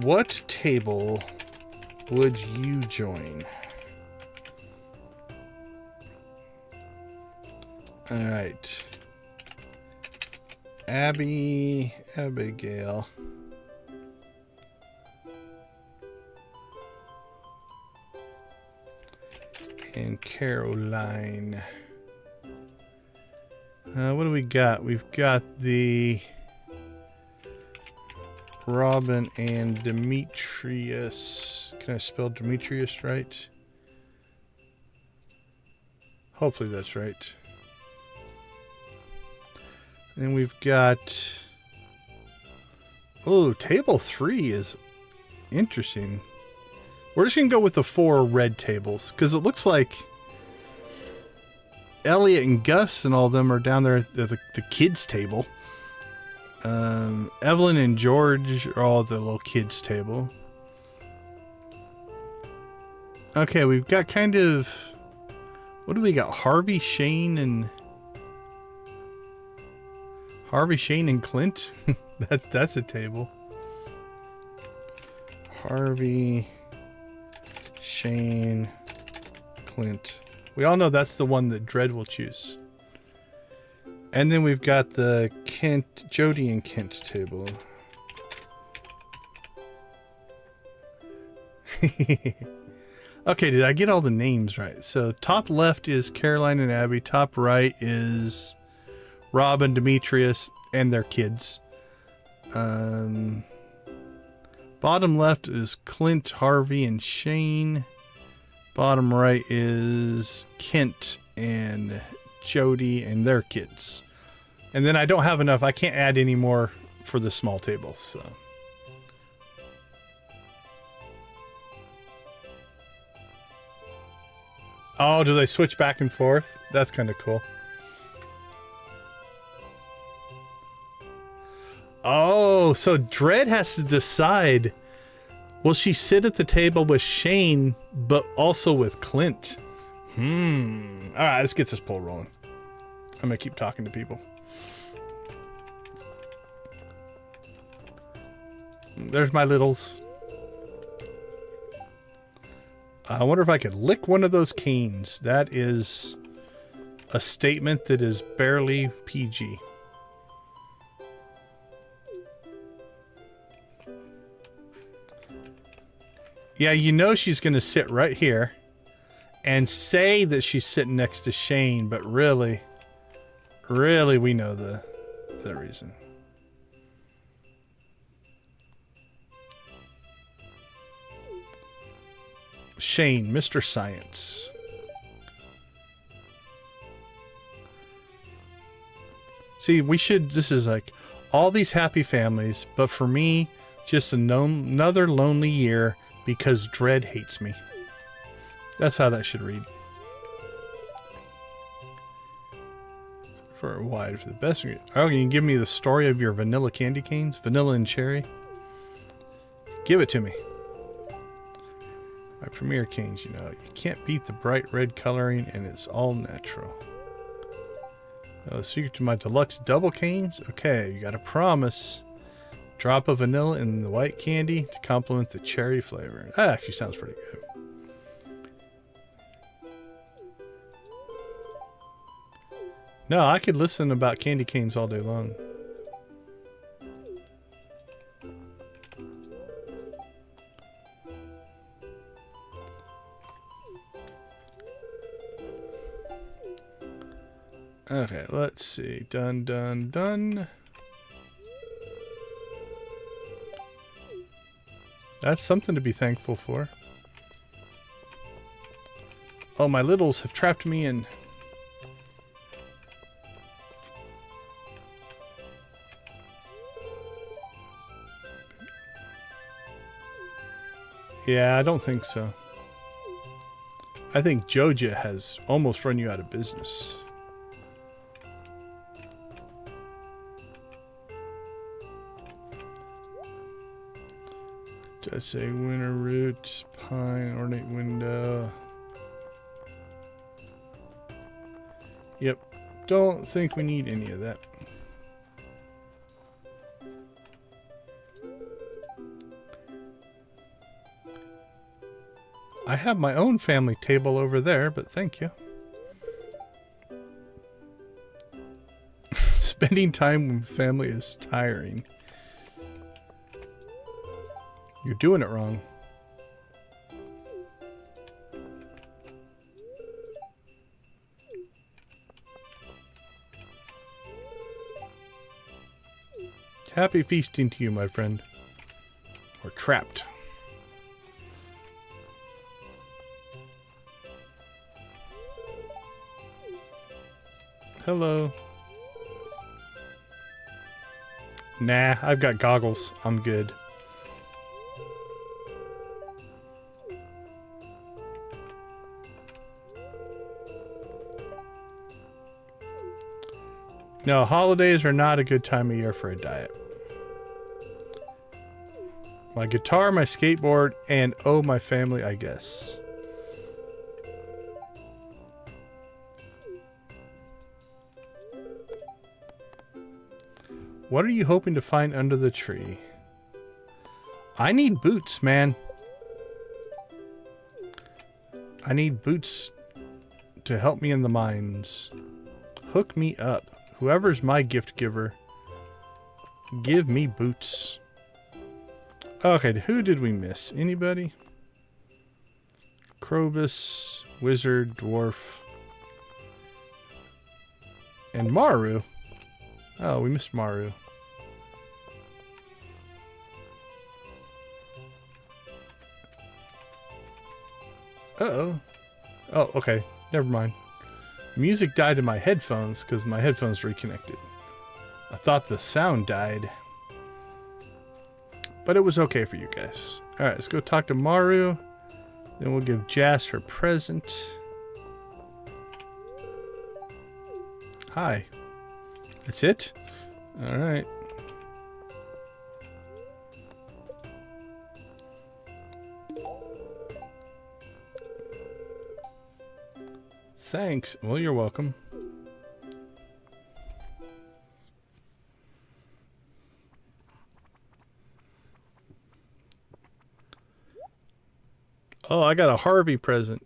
S1: What table would you join? All right. Abigail. And Caroline. What do we got? We've got the Robin and Demetrius. Can I spell Demetrius right? Hopefully that's right. And we've got... Oh, table 3 is interesting. We're just going to go with the 4 red tables, because it looks like Elliot and Gus and all of them are down there at the kids' table. Evelyn and George are all at the little kids' table. Okay, we've got kind of... What do we got? Harvey, Shane, and... Harvey, Shane, and Clint. That's a table. Harvey, Shane, Clint. We all know that's the one that Dredd will choose. And then we've got the Kent, Jody and Kent table. Okay, did I get all the names right? So top left is Caroline and Abby. Top right is Rob and Demetrius and their kids. Bottom left is Clint, Harvey, and Shane. Bottom right is Kent and Jody and their kids. And then I don't have enough. I can't add any more for the small tables, so. Oh, do they switch back and forth? That's kind of cool. Oh, so Dredd has to decide, will she sit at the table with Shane, but also with Clint? All right, let's get this poll rolling. I'm going to keep talking to people. There's my littles. I wonder if I could lick one of those canes. That is a statement that is barely PG. Yeah, you know she's going to sit right here and say that she's sitting next to Shane, but really we know the reason. Shane, Mr. Science. See, this is like all these happy families, but for me, just another lonely year because Dredd hates me. That's how that should read. For wide, for the best. Oh, can you give me the story of your vanilla candy canes? Vanilla and cherry? Give it to me. My premier canes, you know, you can't beat the bright red coloring and it's all natural. The secret to my deluxe double canes? Okay, you got a promise. Drop of vanilla in the white candy to complement the cherry flavor. That actually sounds pretty good. No, I could listen about candy canes all day long. Okay, let's see. Done. That's something to be thankful for. Oh, my littles have trapped me in. Yeah, I don't think so. I think Joja has almost run you out of business. Let's say winter root, pine, ornate window. Yep, don't think we need any of that. I have my own family table over there, but thank you. Spending time with family is tiring. You're doing it wrong. Happy feasting to you, my friend. Or trapped. Hello. Nah, I've got goggles. I'm good. No, holidays are not a good time of year for a diet. My guitar, my skateboard, and oh, my family, I guess. What are you hoping to find under the tree? I need boots, man. I need boots to help me in the mines. Hook me up. Whoever's my gift giver, give me boots. Okay, who did we miss? Anybody? Krobus, Wizard, Dwarf, and Maru. Oh, we missed Maru. Uh-oh. Oh, okay. Never mind. Music died in my headphones because my headphones reconnected. I thought the sound died. But it was okay for you guys. Alright, let's go talk to Maru. Then we'll give Jas her present. Hi. That's it? Alright. Thanks. Well, you're welcome. Oh, I got a Harvey present.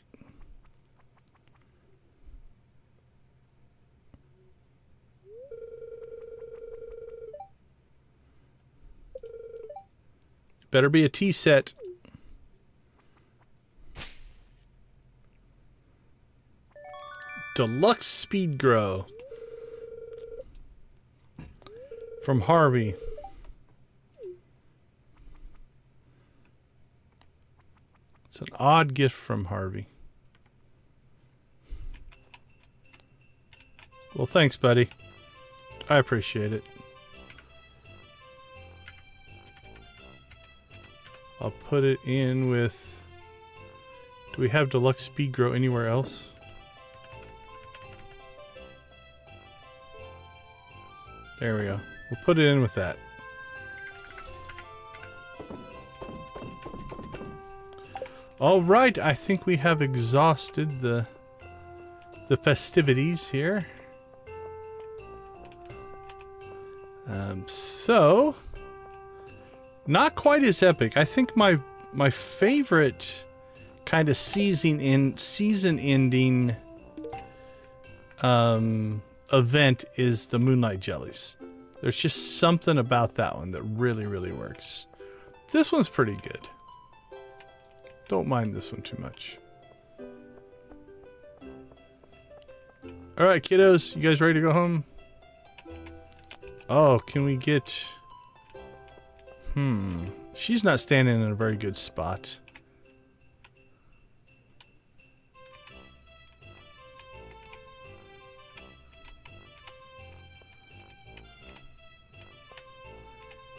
S1: Better be a tea set. Deluxe Speed Grow. From Harvey. It's an odd gift from Harvey. Well, thanks, buddy. I appreciate it. I'll put it in with... Do we have Deluxe Speed Grow anywhere else? There we go. We'll put it in with that. All right, I think we have exhausted the festivities here. So not quite as epic. I think my favorite kind of season ending event is the Moonlight Jellies. There's just something about that one that really, really works. This one's pretty good. Don't mind this one too much. Alright, kiddos. You guys ready to go home? Oh, can we get... She's not standing in a very good spot.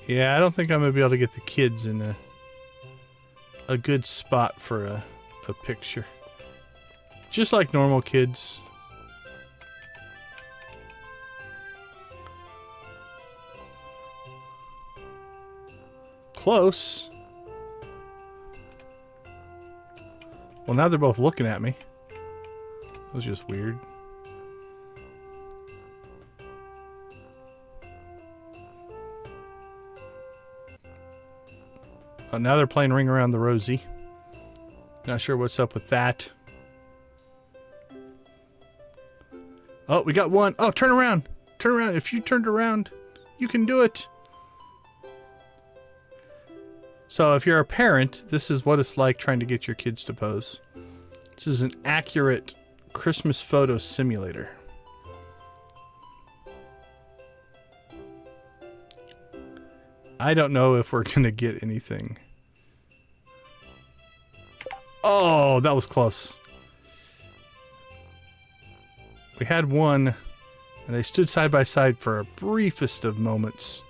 S1: Yeah, I don't think I'm going to be able to get the kids in a good spot for a picture. Just like normal kids. Close. Well, now they're both looking at me. That was just weird. Oh, now they're playing Ring Around the Rosie. Not sure what's up with that. Oh, we got one. Oh, turn around. Turn around. If you turned around, you can do it. So if you're a parent, this is what it's like trying to get your kids to pose. This is an accurate Christmas photo simulator. I don't know if we're going to get anything. Oh, that was close. We had one, and they stood side by side for a briefest of moments.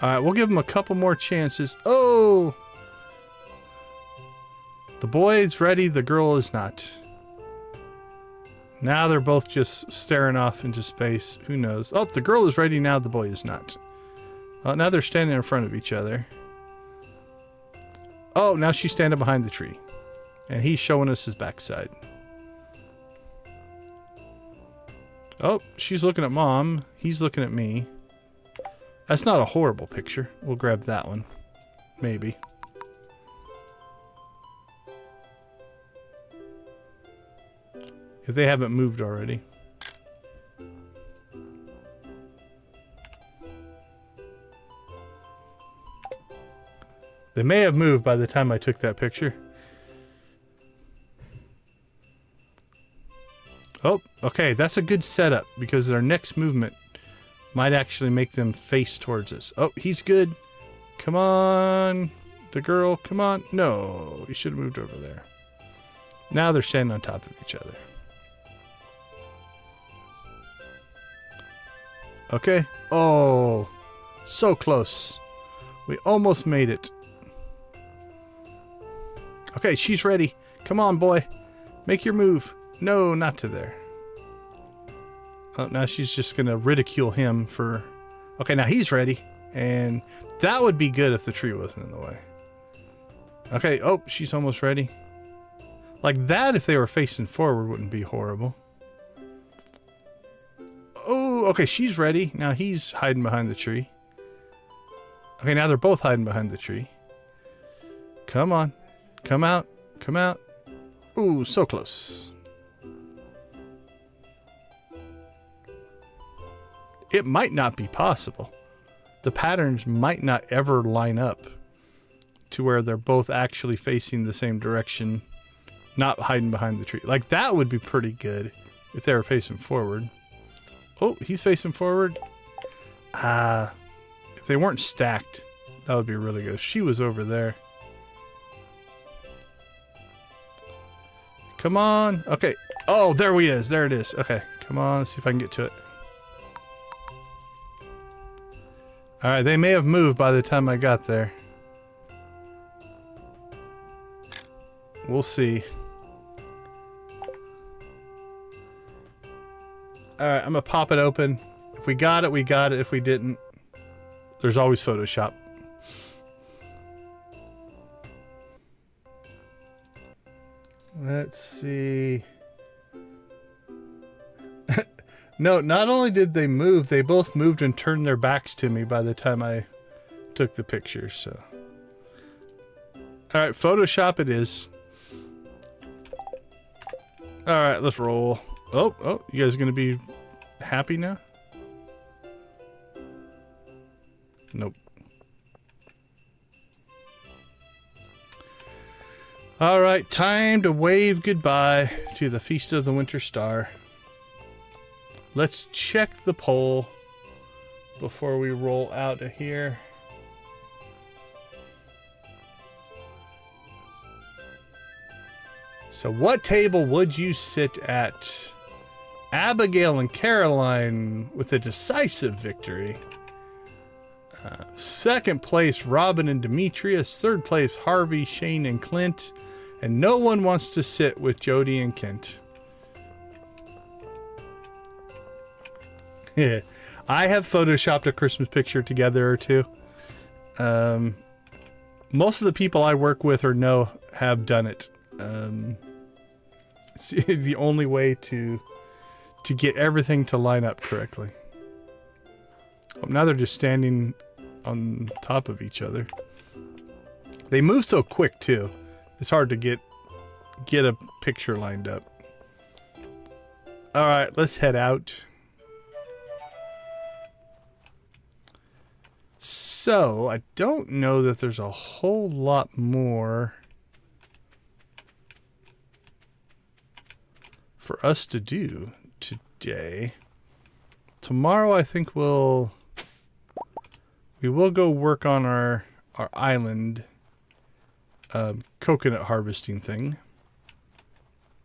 S1: Alright, we'll give them a couple more chances. Oh! The boy is ready, the girl is not. Now they're both just staring off into space. Who knows? Oh, the girl is ready now, the boy is not. Oh, now they're standing in front of each other. Oh, now she's standing behind the tree. And he's showing us his backside. Oh, she's looking at Mom. He's looking at me. That's not a horrible picture. We'll grab that one. Maybe. If they haven't moved already. They may have moved by the time I took that picture. Oh, okay. That's a good setup because their next movement might actually make them face towards us. Oh, he's good. Come on. The girl, come on. No, he should have moved over there. Now they're standing on top of each other. Okay. Oh, so close. We almost made it. Okay, she's ready. Come on, boy. Make your move. No, not to there. Oh, now she's just going to ridicule him for... Okay, now he's ready. And that would be good if the tree wasn't in the way. Okay, oh, she's almost ready. Like that, if they were facing forward, wouldn't be horrible. Oh, okay, she's ready. Now he's hiding behind the tree. Okay, now they're both hiding behind the tree. Come on. Come out. Come out. Ooh, so close. It might not be possible. The patterns might not ever line up to where they're both actually facing the same direction, not hiding behind the tree. Like that would be pretty good if they were facing forward. Oh, he's facing forward. If they weren't stacked, that would be really good. If she was over there. Come on. Okay. Oh, there he is. There it is. Okay. Come on. Let's see if I can get to it. All right. They may have moved by the time I got there. We'll see. All right. I'm going to pop it open. If we got it, we got it. If we didn't, there's always Photoshop. Let's see. No, not only did they move, they both moved and turned their backs to me by the time I took the pictures. So, all right, Photoshop it is. All right, let's roll. Oh, you guys gonna be happy now? Nope. All right, time to wave goodbye to the Feast of the Winter Star. Let's check the poll before we roll out of here. So what table would you sit at? Abigail and Caroline with a decisive victory. Second place, Robin and Demetrius. Third place, Harvey, Shane, and Clint. And no one wants to sit with Jody and Kent. I have photoshopped a Christmas picture together or two. Most of the people I work with or know have done it. It's the only way to get everything to line up correctly. Oh, now they're just standing on top of each other. They move so quick too. It's hard to get a picture lined up. All right, let's head out. So, I don't know that there's a whole lot more for us to do today. Tomorrow, I think we will go work on our island coconut harvesting thing.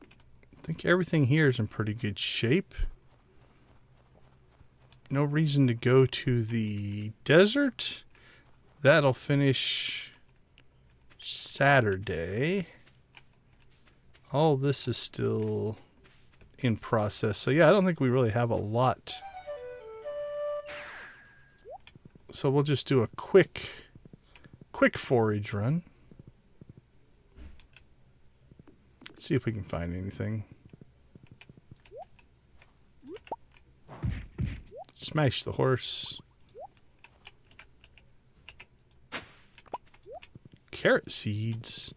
S1: I think everything here is in pretty good shape. No reason to go to the desert. That'll finish Saturday. All this is still in process. So yeah, I don't think we really have a lot. So we'll just do a quick forage run. See if we can find anything. Smash the horse. Carrot seeds.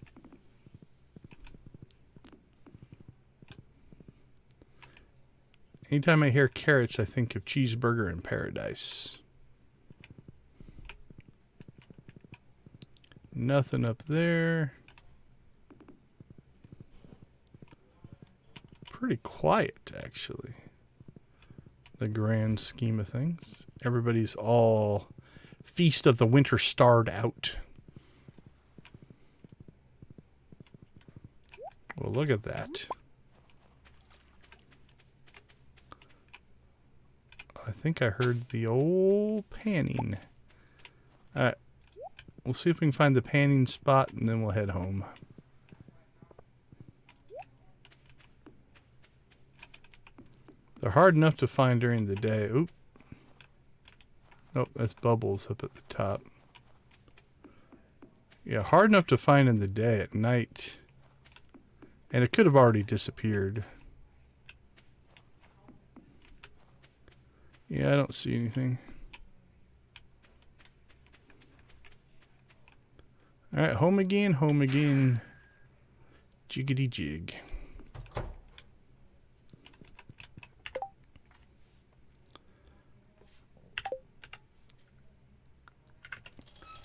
S1: Anytime I hear carrots, I think of cheeseburger in paradise. Nothing up there. Pretty quiet, actually. The grand scheme of things. Everybody's all Feast of the Winter starred out. Well, look at that. I think I heard the old panning. Alright. We'll see if we can find the panning spot and then we'll head home. They're hard enough to find during the day. Oop. Nope, that's bubbles up at the top. Yeah, hard enough to find in the day. At night. And it could have already disappeared. Yeah, I don't see anything. Alright, home again, home again. Jiggity jig.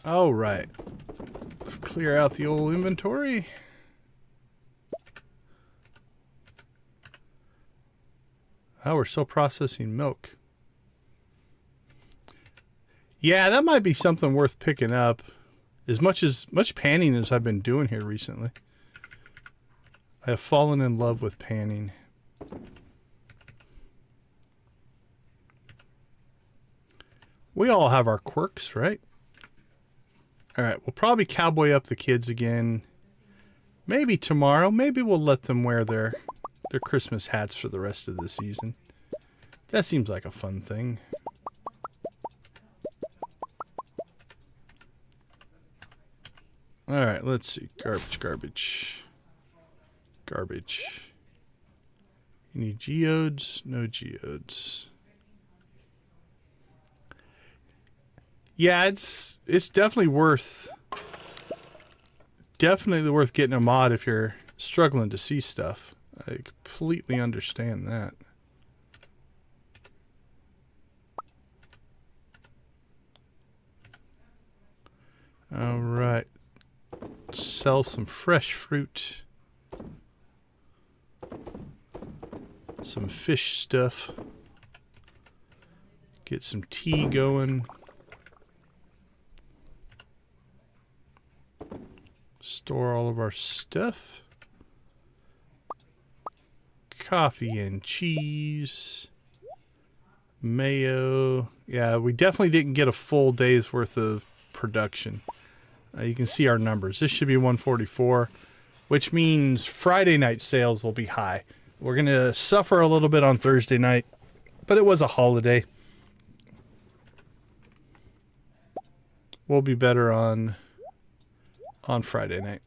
S1: Alright. Let's clear out the old inventory. Oh, we're still processing milk. Yeah, that might be something worth picking up. As much panning as I've been doing here recently. I have fallen in love with panning. We all have our quirks, right? Alright, we'll probably cowboy up the kids again. Maybe tomorrow. Maybe we'll let them wear their Christmas hats for the rest of the season. That seems like a fun thing. Alright, let's see. Garbage, garbage. Garbage. Any geodes? No geodes. Yeah, it's definitely worth getting a mod if you're struggling to see stuff. I completely understand that. All right. Sell some fresh fruit. Some fish stuff. Get some tea going. Store all of our stuff. Coffee and cheese. Mayo. Yeah, we definitely didn't get a full day's worth of production. You can see our numbers. This should be 144, which means Friday night sales will be high. We're going to suffer a little bit on Thursday night, but it was a holiday. We'll be better on Friday night.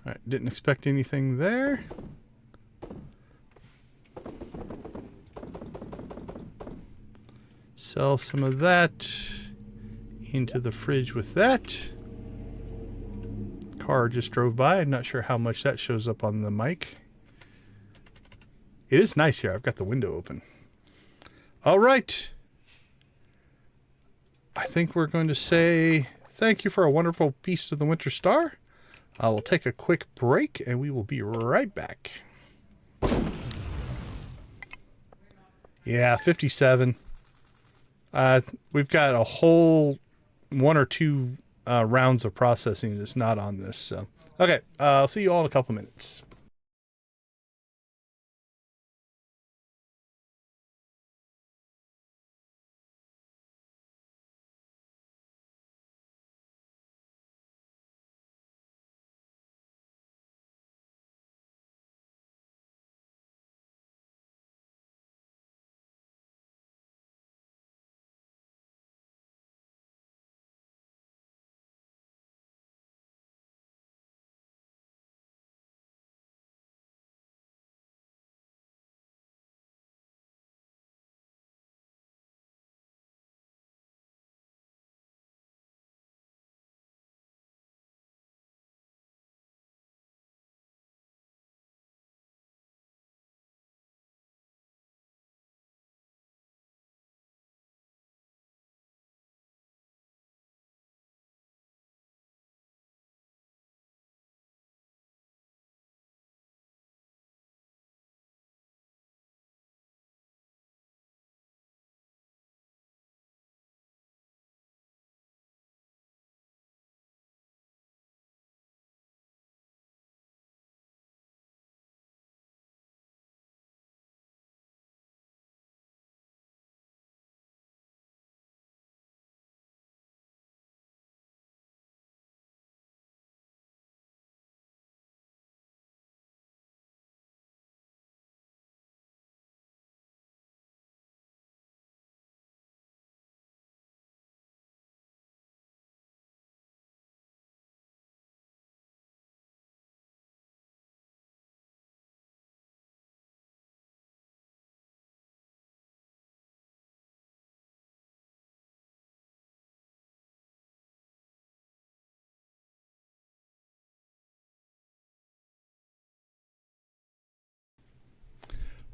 S1: All right, didn't expect anything there. Sell some of that into the fridge with that. Car just drove by. I'm not sure how much that shows up on the mic. It is nice here. I've got the window open. All right. I think we're going to say thank you for a wonderful Feast of the Winter Star. I will take a quick break and we will be right back. Yeah, 57. We've got a whole 1 or 2 rounds of processing that's not on this. So, okay, I'll see you all in a couple minutes.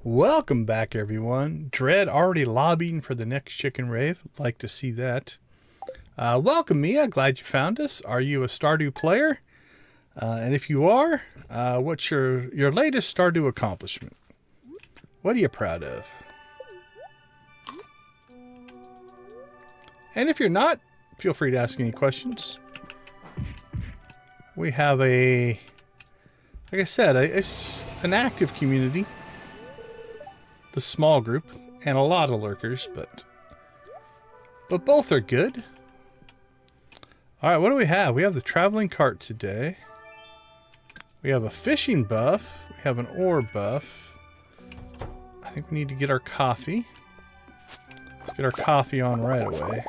S1: Welcome back, everyone. Dread already lobbying for the next chicken rave. Like to see that. Welcome, Mia. Glad you found us. Are you a Stardew player? And if you are, what's your latest Stardew accomplishment? What are you proud of? And if you're not, feel free to ask any questions. We have like I said, it's an active community. The small group and a lot of lurkers, but both are good. All right, what do we have? We have the traveling cart today. We have a fishing buff. We have an ore buff. I think we need to get our coffee. Let's get our coffee on right away.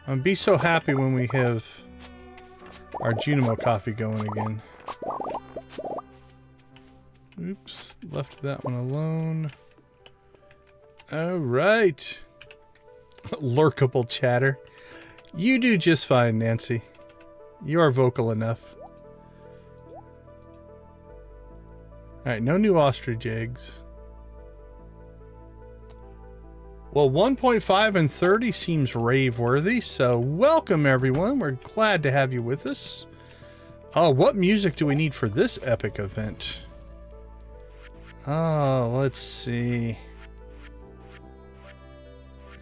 S1: I'm be so happy when we have our Junimo coffee going again. Oops, left that one alone. Alright. Lurkable chatter. You do just fine, Nancy. You are vocal enough. Alright, no new ostrich eggs. Well, 1.5 and 30 seems rave-worthy, so welcome everyone. We're glad to have you with us. Oh, what music do we need for this epic event? Oh, let's see.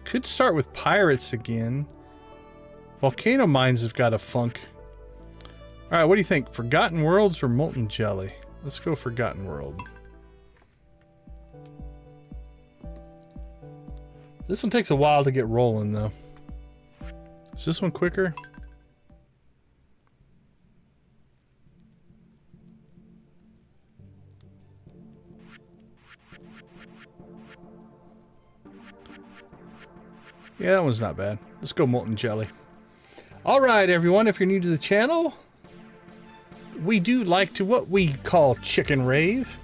S1: Could start with pirates again. Volcano mines have got a funk. Alright, what do you think? Forgotten Worlds or Molten Jelly? Let's go Forgotten World. This one takes a while to get rolling, though. Is this one quicker? Yeah, that one's not bad. Let's go Molten Jelly. Alright, everyone, if you're new to the channel, we do like to what we call chicken rave.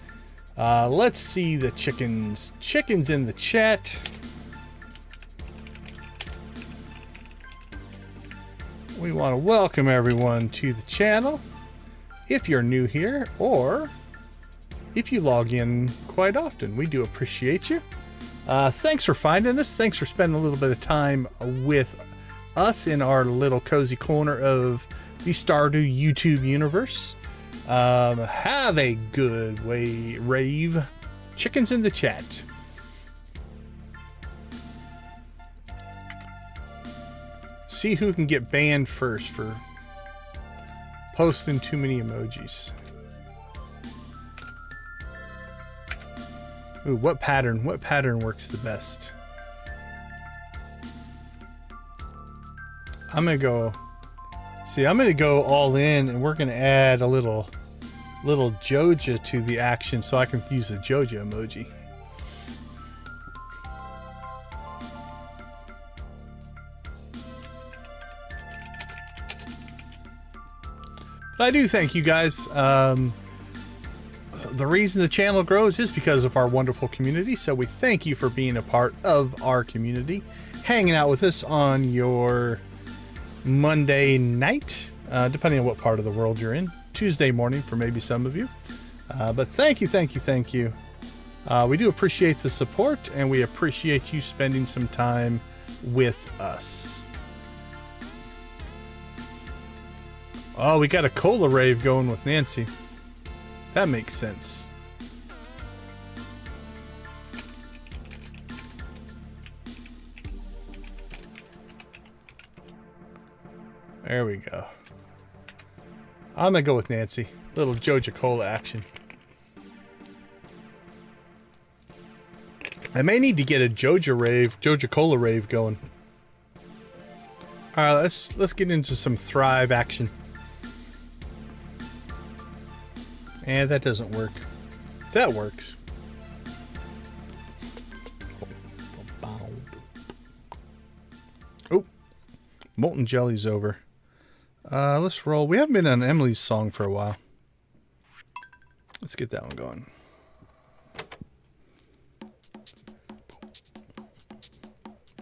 S1: Let's see the chickens. Chickens in the chat. We want to welcome everyone to the channel. If you're new here, or if you log in quite often, we do appreciate you. Thanks for finding us. Thanks for spending a little bit of time with us in our little cozy corner of the Stardew YouTube universe. Have a good rave. Chickens in the chat. See who can get banned first for posting too many emojis. Ooh, what pattern? What pattern works the best? I'm gonna go. See, I'm gonna go all in, and we're gonna add a little Joja to the action, so I can use the Joja emoji. But I do thank you guys. The reason the channel grows is because of our wonderful community, so we thank you for being a part of our community, hanging out with us on your Monday night, depending on what part of the world you're in, Tuesday morning for maybe some of you. But thank you, thank you, thank you. We do appreciate the support, and we appreciate you spending some time with us. Oh, we got a cola rave going with Nancy. That makes sense. There we go. I'm gonna go with Nancy. Little Joja Cola action. I may need to get a Joja Cola rave going. All right, let's get into some Thrive action. And that doesn't work. That works. Oh, Molten Jelly's over. Let's roll. We haven't been on Emily's song for a while. Let's get that one going.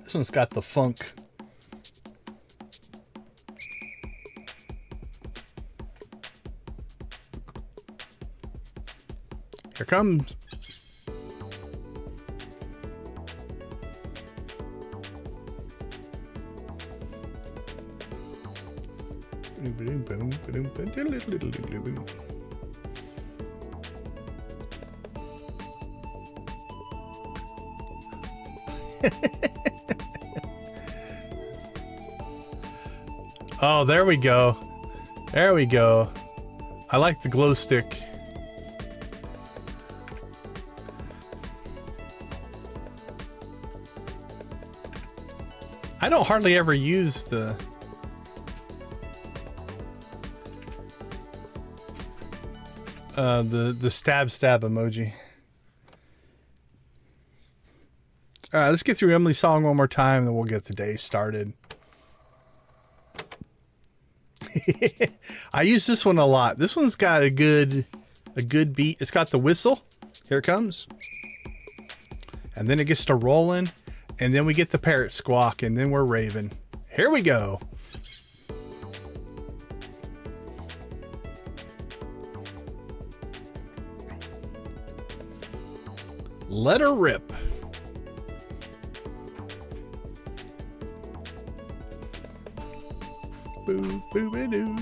S1: This one's got the funk. comes. Oh, there we go. There we go. I like the glow stick. I don't hardly ever use the stab emoji. All right, let's get through Emily's song one more time, then we'll get the day started. I use this one a lot. This one's got a good beat. It's got the whistle. Here it comes. And then it gets to rolling, and then we get the parrot squawk, and then we're raving. Here we go. Let her rip. Boo, boo, boo, doo.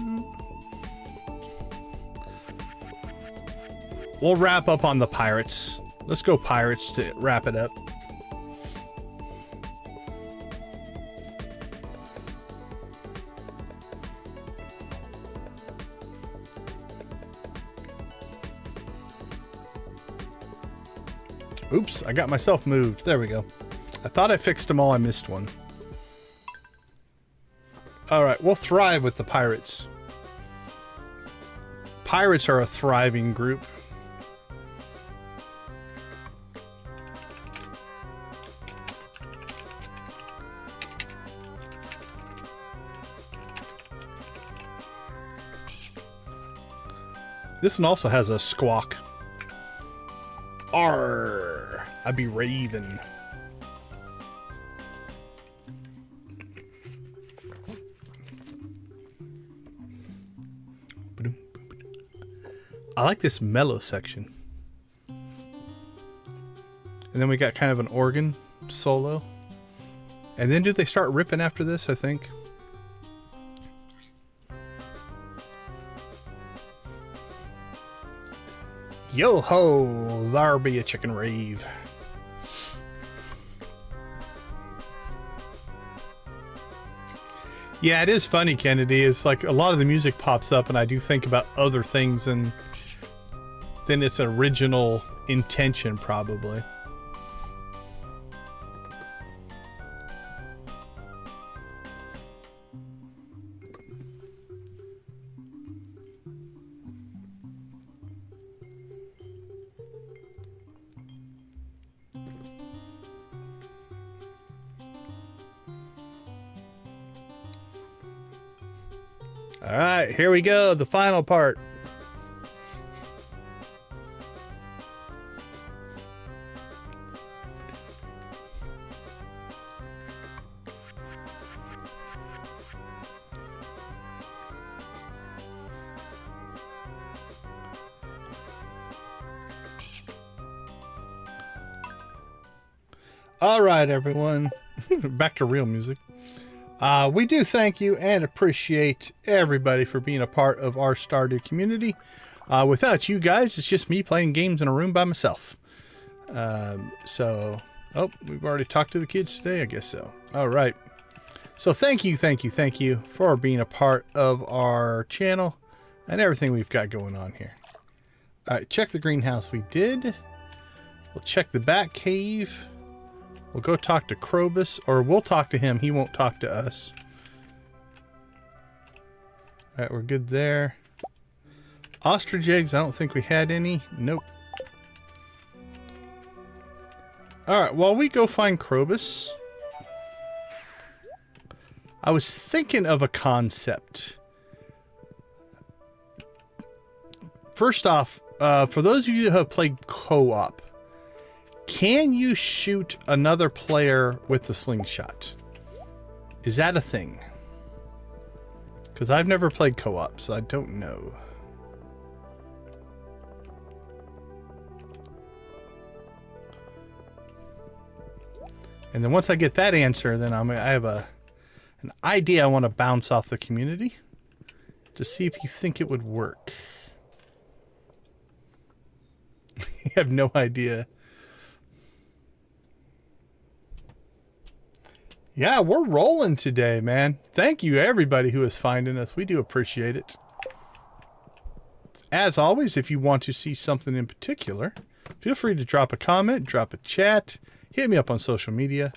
S1: We'll wrap up on the pirates. Let's go pirates to wrap it up. Oops, I got myself moved. There we go. I thought I fixed them all. I missed one. All right, we'll thrive with the pirates. Pirates are a thriving group. This one also has a squawk. Arr, I be raving. I like this mellow section. And then we got kind of an organ solo. And then do they start ripping after this, I think? Yo ho, there be a chicken rave. Yeah, it is funny, Kennedy. It's like a lot of the music pops up and I do think about other things and than its original intention, probably. All right, here we go, the final part. All right, everyone, back to real music. We do thank you and appreciate everybody for being a part of our Stardew community. Without you guys, it's just me playing games in a room by myself. Oh, we've already talked to the kids today, I guess so. All right. So thank you for being a part of our channel and everything we've got going on here. All right, check the greenhouse we did. We'll check the bat cave. We'll go talk to Krobus, or we'll talk to him. He won't talk to us. All right, we're good there. Ostrich eggs, I don't think we had any. Nope. All right, while we go find Krobus, I was thinking of a concept. First off, for those of you who have played co-op, can you shoot another player with the slingshot? Is that a thing? Because I've never played co-op, so I don't know. And then once I get that answer, then I have an idea I want to bounce off the community to see if you think it would work. You have no idea. Yeah, we're rolling today, man. Thank you, everybody who is finding us. We do appreciate it. As always, if you want to see something in particular, feel free to drop a comment, drop a chat, hit me up on social media.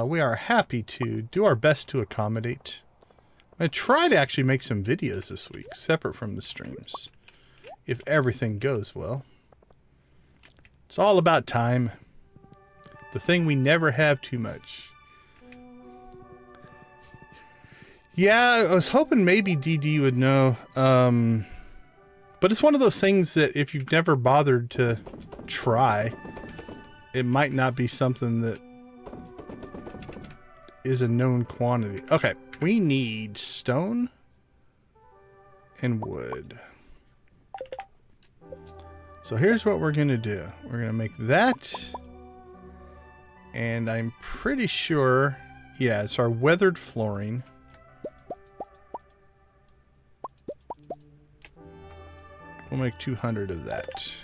S1: We are happy to do our best to accommodate. I try to actually make some videos this week, separate from the streams, if everything goes well. It's all about time. The thing we never have too much. Yeah, I was hoping maybe DD would know. But it's one of those things that if you've never bothered to try, it might not be something that is a known quantity. Okay, we need stone and wood. So here's what we're going to do. We're going to make that. And I'm pretty sure, yeah, it's our weathered flooring. We'll make 200 of that.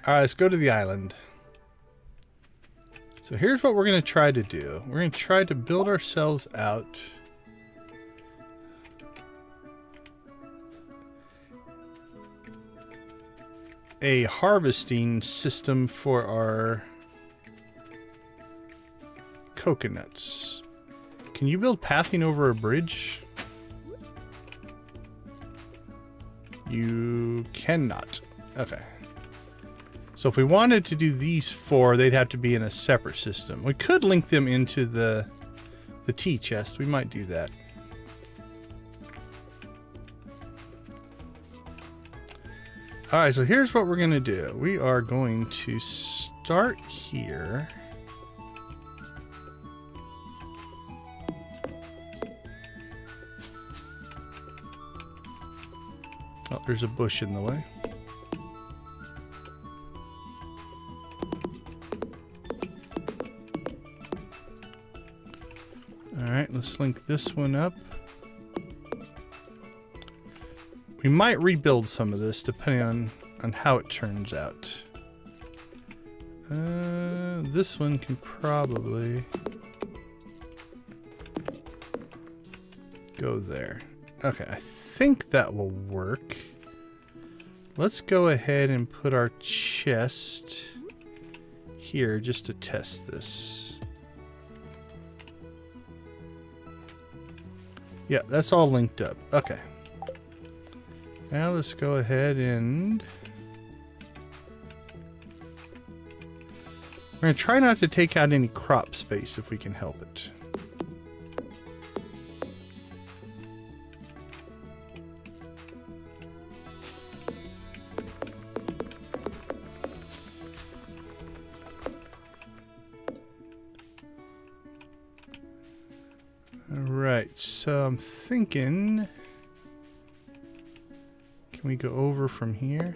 S1: Alright, let's go to the island. So here's what we're going to try to do. We're going to try to build ourselves out a harvesting system for our coconuts. Can you build pathing over a bridge? You cannot. Okay. So if we wanted to do these four, they'd have to be in a separate system. We could link them into the tea chest. We might do that. Alright, so here's what we're going to do. We are going to start here. Oh, there's a bush in the way. Alright, let's link this one up. We might rebuild some of this depending on how it turns out. This one can probably go there. Okay, I think that will work. Let's go ahead and put our chest here just to test this. Yeah, that's all linked up. Okay. Now let's go ahead and we're going to try not to take out any crop space if we can help it. Alright, so I'm thinking, can we go over from here?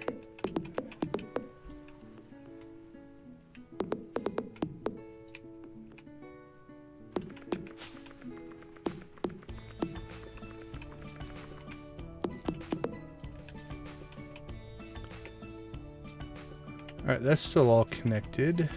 S1: Alright, that's still all connected.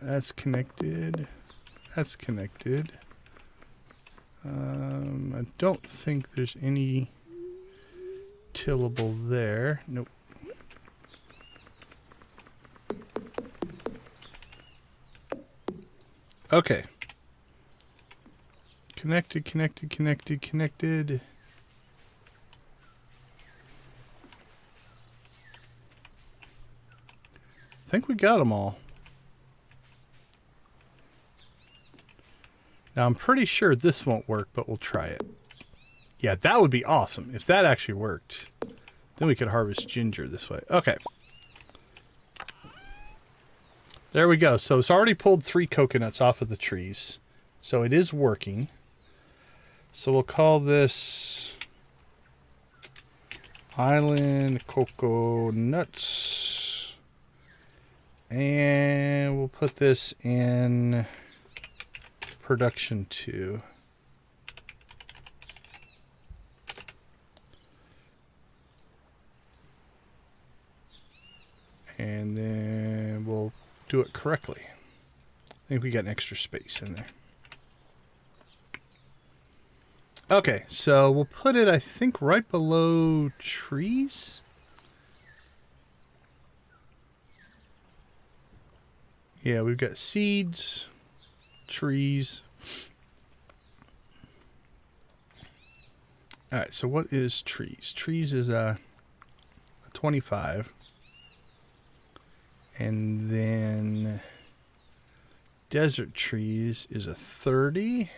S1: That's connected. That's connected. I don't think there's any tillable there. Nope. Okay. Connected, connected, connected, connected. I think we got them all. Now I'm pretty sure this won't work, but we'll try it. Yeah, that would be awesome. If that actually worked, then we could harvest ginger this way. Okay. There we go. So it's already pulled 3 coconuts off of the trees. So it is working. So we'll call this Island Cocoa Nuts. And we'll put this in production 2. And then we'll do it correctly. I think we got an extra space in there. Okay, so we'll put it, I think, right below trees. Yeah, we've got seeds, trees. All right, so what is trees? Trees is a 25. And then desert trees is a 30.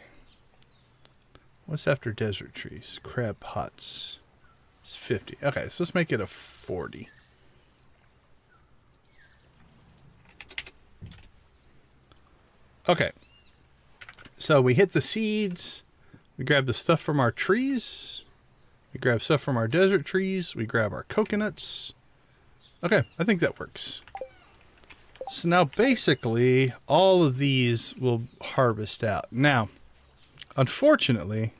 S1: What's after desert trees? Crab pots. It's 50. Okay, so let's make it a 40. Okay. So we hit the seeds. We grab the stuff from our trees. We grab stuff from our desert trees. We grab our coconuts. Okay, I think that works. So now basically all of these will harvest out. Now, unfortunately,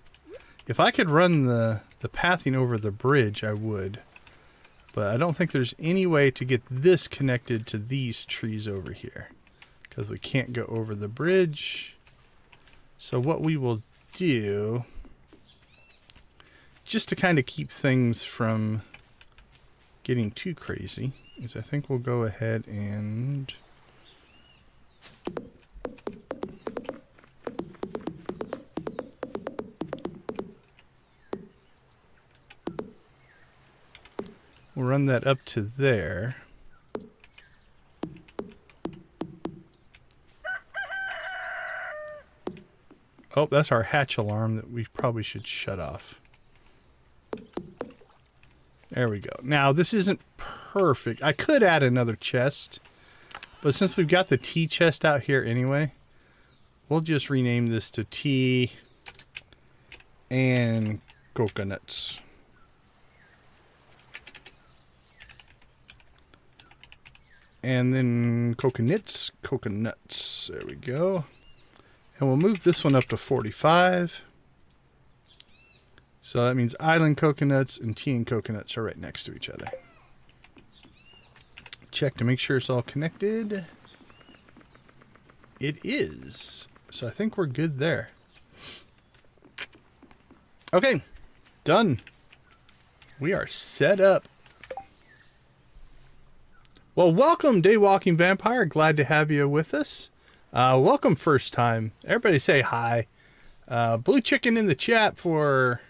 S1: if I could run the pathing over the bridge, I would. But I don't think there's any way to get this connected to these trees over here, because we can't go over the bridge. So what we will do, just to kind of keep things from getting too crazy, is I think we'll go ahead and we'll run that up to there. Oh, that's our hatch alarm that we probably should shut off. There we go. Now, this isn't perfect. I could add another chest, but since we've got the tea chest out here anyway, we'll just rename this to tea and coconuts. And then coconuts. There we go. And we'll move this one up to 45. So that means island coconuts and tea and coconuts are right next to each other. Check to make sure it's all connected. It is. So I think we're good there. Okay. Done. We are set up. Well, welcome, Daywalking Vampire. Glad to have you with us. Welcome first time. Everybody say hi. Blue Chicken in the chat for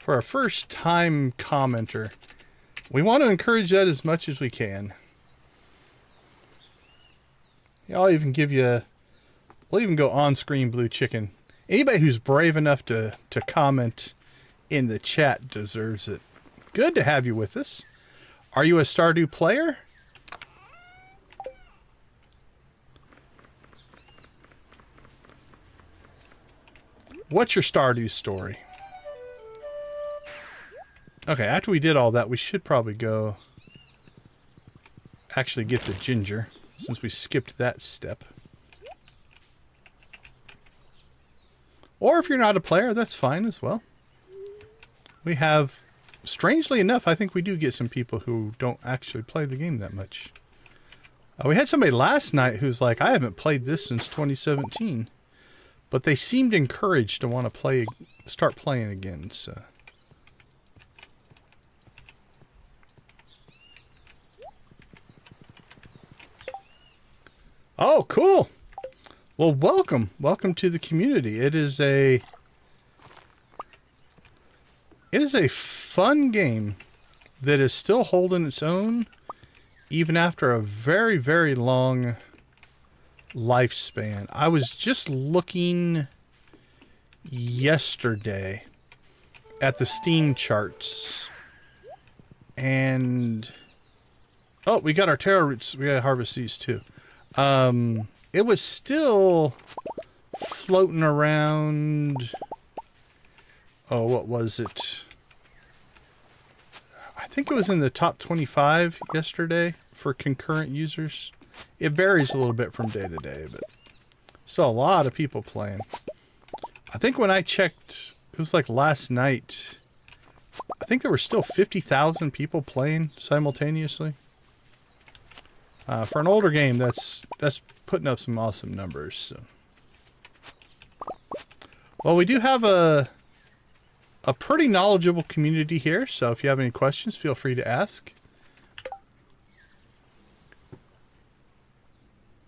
S1: our first time commenter. We want to encourage that as much as we can. I'll even give you, we'll even go on screen Blue Chicken. Anybody who's brave enough to comment in the chat deserves it. Good to have you with us. Are you a Stardew player? What's your Stardew story? Okay, after we did all that, we should probably go actually get the ginger, since we skipped that step. Or if you're not a player, that's fine as well. We have, strangely enough, I think we do get some people who don't actually play the game that much. We had somebody last night who's like, I haven't played this since 2017. But they seemed encouraged to want to start playing again, so. Oh, cool. Well, welcome. Welcome to the community. It is a fun game that is still holding its own even after a very, very long lifespan. I was just looking yesterday at the Steam charts, and oh, we got our taro roots. We gotta harvest these too. It was still floating around. Oh, what was it? I think it was in the top 25 yesterday for concurrent users. It varies a little bit from day to day, but still a lot of people playing. I think when I checked, it was like last night, I think there were still 50,000 people playing simultaneously. For an older game, that's putting up some awesome numbers. So. Well, we do have a pretty knowledgeable community here, so if you have any questions, feel free to ask.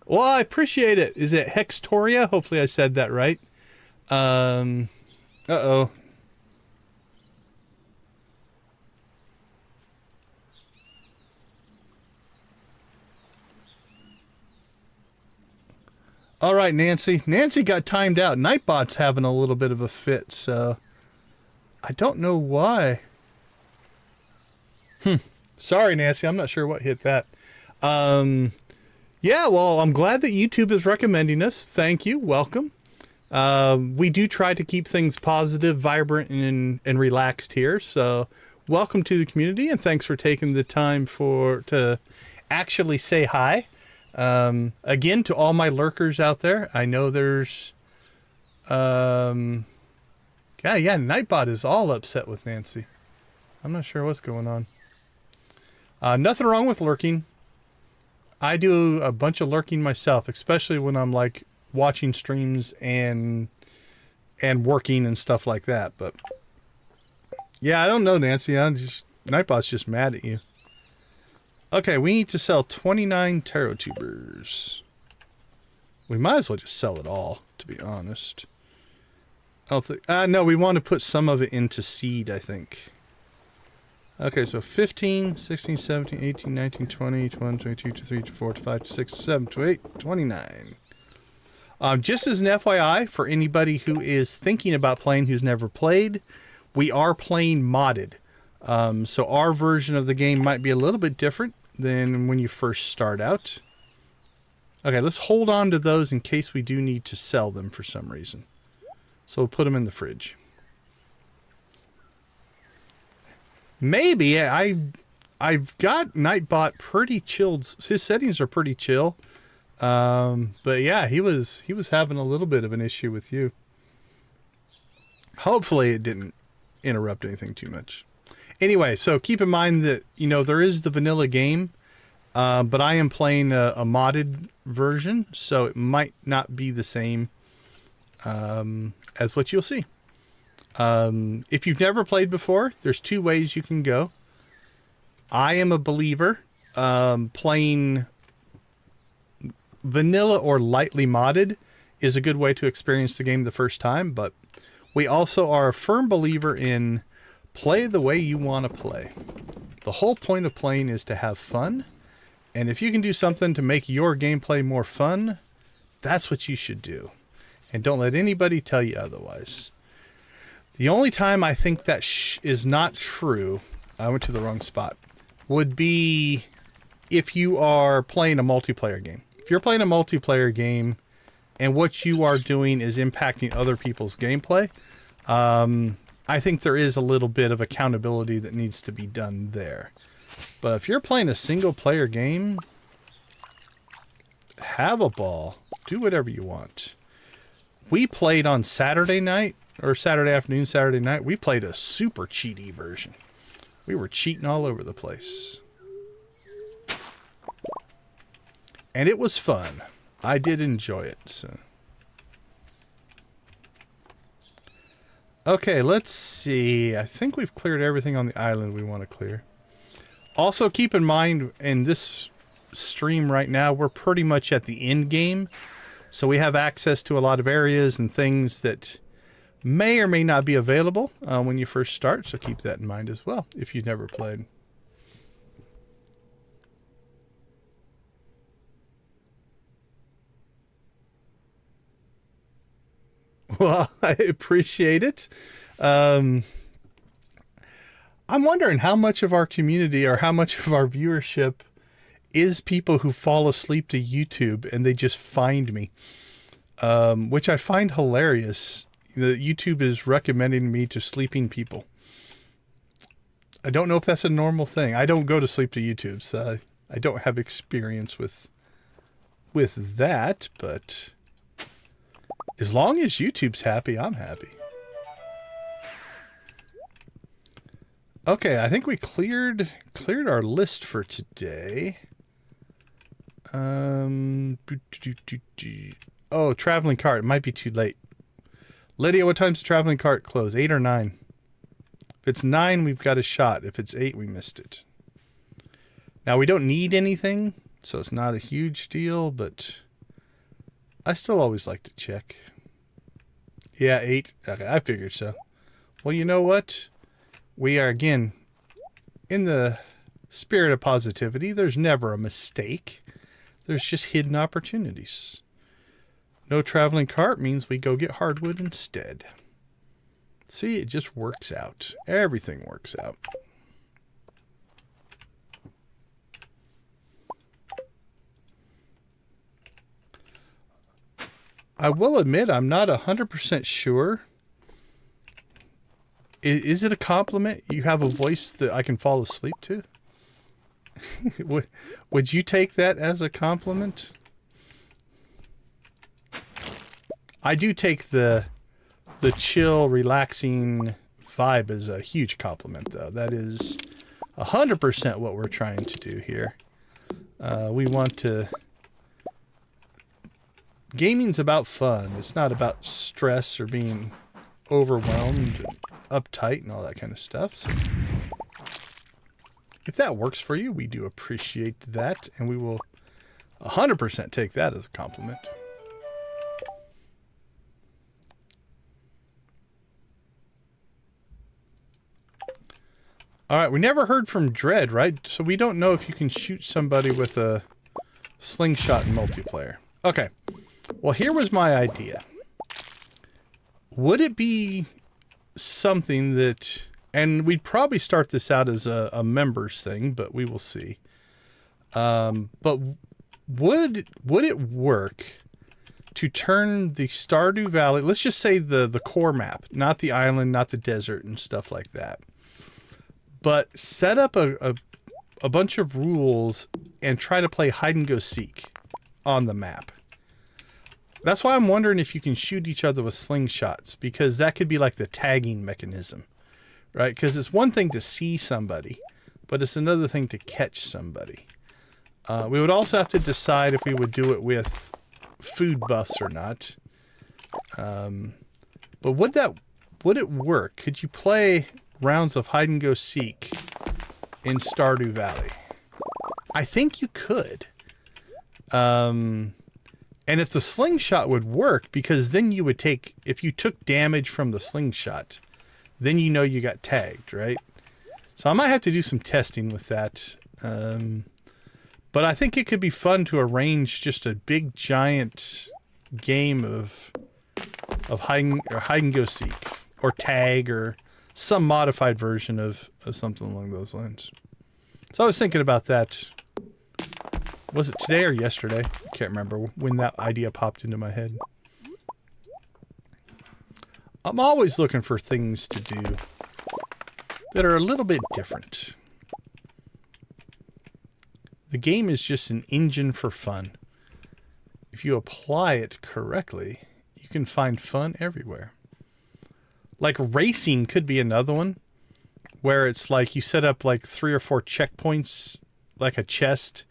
S1: Well, I appreciate it. Is it Hextoria? Hopefully I said that right. Uh-oh. All right, Nancy. Nancy got timed out. Nightbot's having a little bit of a fit, so I don't know why. Sorry, Nancy. I'm not sure what hit that. Yeah, well, I'm glad that YouTube is recommending us. Thank you. Welcome. We do try to keep things positive, vibrant, and relaxed here. So welcome to the community, and thanks for taking the time to actually say hi. Again, to all my lurkers out there, I know there's... yeah, Nightbot is all upset with Nancy. I'm not sure what's going on. Nothing wrong with lurking. I do a bunch of lurking myself, especially when I'm like watching streams and working and stuff like that. But yeah, I don't know, Nancy. Nightbot's just mad at you. Okay, we need to sell 29 taro tubers. We might as well just sell it all, to be honest. I don't think... no, we want to put some of it into seed, I think. Okay, so 15, 16, 17, 18, 19, 20, 21, 22, 23, 24, 25, 26, 27, 28, 29. Just as an FYI, for anybody who is thinking about playing who's never played, we are playing modded. So our version of the game might be a little bit different than when you first start out. Okay, let's hold on to those in case we do need to sell them for some reason. So we'll put them in the fridge. Maybe I've got Nightbot pretty chilled. His settings are pretty chill. But yeah, he was having a little bit of an issue with you. Hopefully it didn't interrupt anything too much. Anyway, so keep in mind that, you know, there is the vanilla game, but I am playing a modded version, so it might not be the same as what you'll see. If you've never played before, there's two ways you can go. I am a believer. Playing vanilla or lightly modded is a good way to experience the game the first time, but we also are a firm believer in play the way you want to play. The whole point of playing is to have fun, and if you can do something to make your gameplay more fun, that's what you should do. And don't let anybody tell you otherwise. The only time I think that is not true, I went to the wrong spot, would be if you are playing a multiplayer game. If you're playing a multiplayer game and what you are doing is impacting other people's gameplay, I think there is a little bit of accountability that needs to be done there. But if you're playing a single player game, have a ball. Do whatever you want. We played on Saturday night, or Saturday afternoon, Saturday night. We played a super cheaty version. We were cheating all over the place. And it was fun. I did enjoy it. So. Okay, let's see. I think we've cleared everything on the island we want to clear. Also, keep in mind, in this stream right now, we're pretty much at the end game. So we have access to a lot of areas and things that may or may not be available when you first start. So keep that in mind as well, if you've never played. Well, I appreciate it. I'm wondering how much of our community or how much of our viewership is people who fall asleep to YouTube and they just find me, which I find hilarious. That YouTube is recommending me to sleeping people. I don't know if that's a normal thing. I don't go to sleep to YouTube, so I don't have experience with that, but as long as YouTube's happy, I'm happy. Okay, I think we cleared our list for today. Oh, traveling cart. It might be too late. Lydia, what time's the traveling cart close? 8 or 9? If it's 9, we've got a shot. If it's 8, we missed it. Now, we don't need anything, so it's not a huge deal, but I still always like to check. Yeah, 8. Okay, I figured so. Well, you know what? We are, again, in the spirit of positivity. There's never a mistake. There's just hidden opportunities. No traveling cart means we go get hardwood instead. See, it just works out. Everything works out. I will admit I'm not 100% sure. Is it a compliment? You have a voice that I can fall asleep to? Would you take that as a compliment? I do take the chill, relaxing vibe as a huge compliment, though. That is 100% what we're trying to do here. We want to... Gaming's about fun. It's not about stress or being overwhelmed and uptight and all that kind of stuff. So if that works for you, we do appreciate that, and we will 100% take that as a compliment. All right, we never heard from Dread, right? So we don't know if you can shoot somebody with a slingshot in multiplayer. Okay, well, here was my idea. Would it be something that, and we'd probably start this out as a members thing, but we will see. But would it work to turn the Stardew Valley, let's just say the core map, not the island, not the desert and stuff like that, but set up a bunch of rules and try to play hide and go seek on the map? That's why I'm wondering if you can shoot each other with slingshots, because that could be like the tagging mechanism, right? Because it's one thing to see somebody, but it's another thing to catch somebody. We would also have to decide if we would do it with food buffs or not. But would it work? Could you play rounds of hide and go seek in Stardew Valley? I think you could. And if the slingshot would work, because then you would take, if you took damage from the slingshot, then you know you got tagged, right? So I might have to do some testing with that. But I think it could be fun to arrange just a big giant game of hide and go seek or tag or some modified version of something along those lines. So I was thinking about that. Was it today or yesterday? I can't remember when that idea popped into my head. I'm always looking for things to do that are a little bit different. The game is just an engine for fun. If you apply it correctly, you can find fun everywhere. Like racing could be another one, where it's like you set up like 3 or 4 checkpoints, like a chest,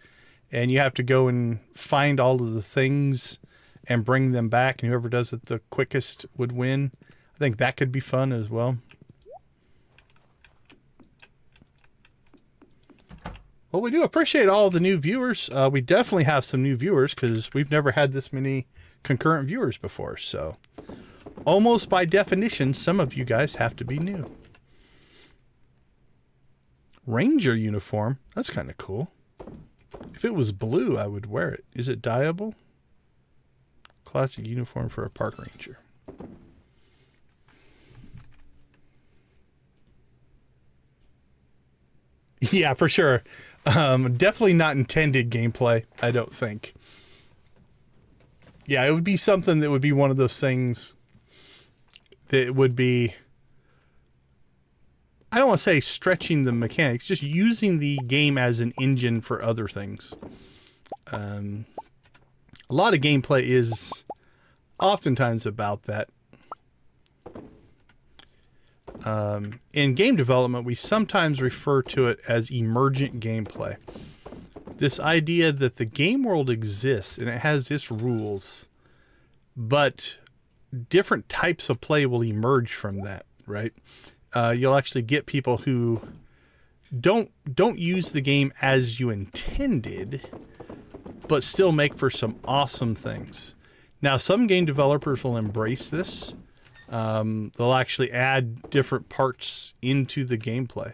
S1: and you have to go and find all of the things and bring them back, and whoever does it the quickest would win. I think that could be fun as well. Well, we do appreciate all the new viewers. We definitely have some new viewers because we've never had this many concurrent viewers before. So almost by definition, some of you guys have to be new. Ranger uniform. That's kind of cool. If it was blue, I would wear it. Is it dyeable? Classic uniform for a park ranger. Yeah, for sure. Definitely not intended gameplay, I don't think. Yeah, it would be something that would be one of those things that would be, I don't want to say stretching the mechanics, just using the game as an engine for other things. A lot of gameplay is oftentimes about that. In game development, we sometimes refer to it as emergent gameplay. This idea that the game world exists and it has its rules, but different types of play will emerge from that, right? You'll actually get people who don't use the game as you intended, but still make for some awesome things. Now, some game developers will embrace this. They'll actually add different parts into the gameplay.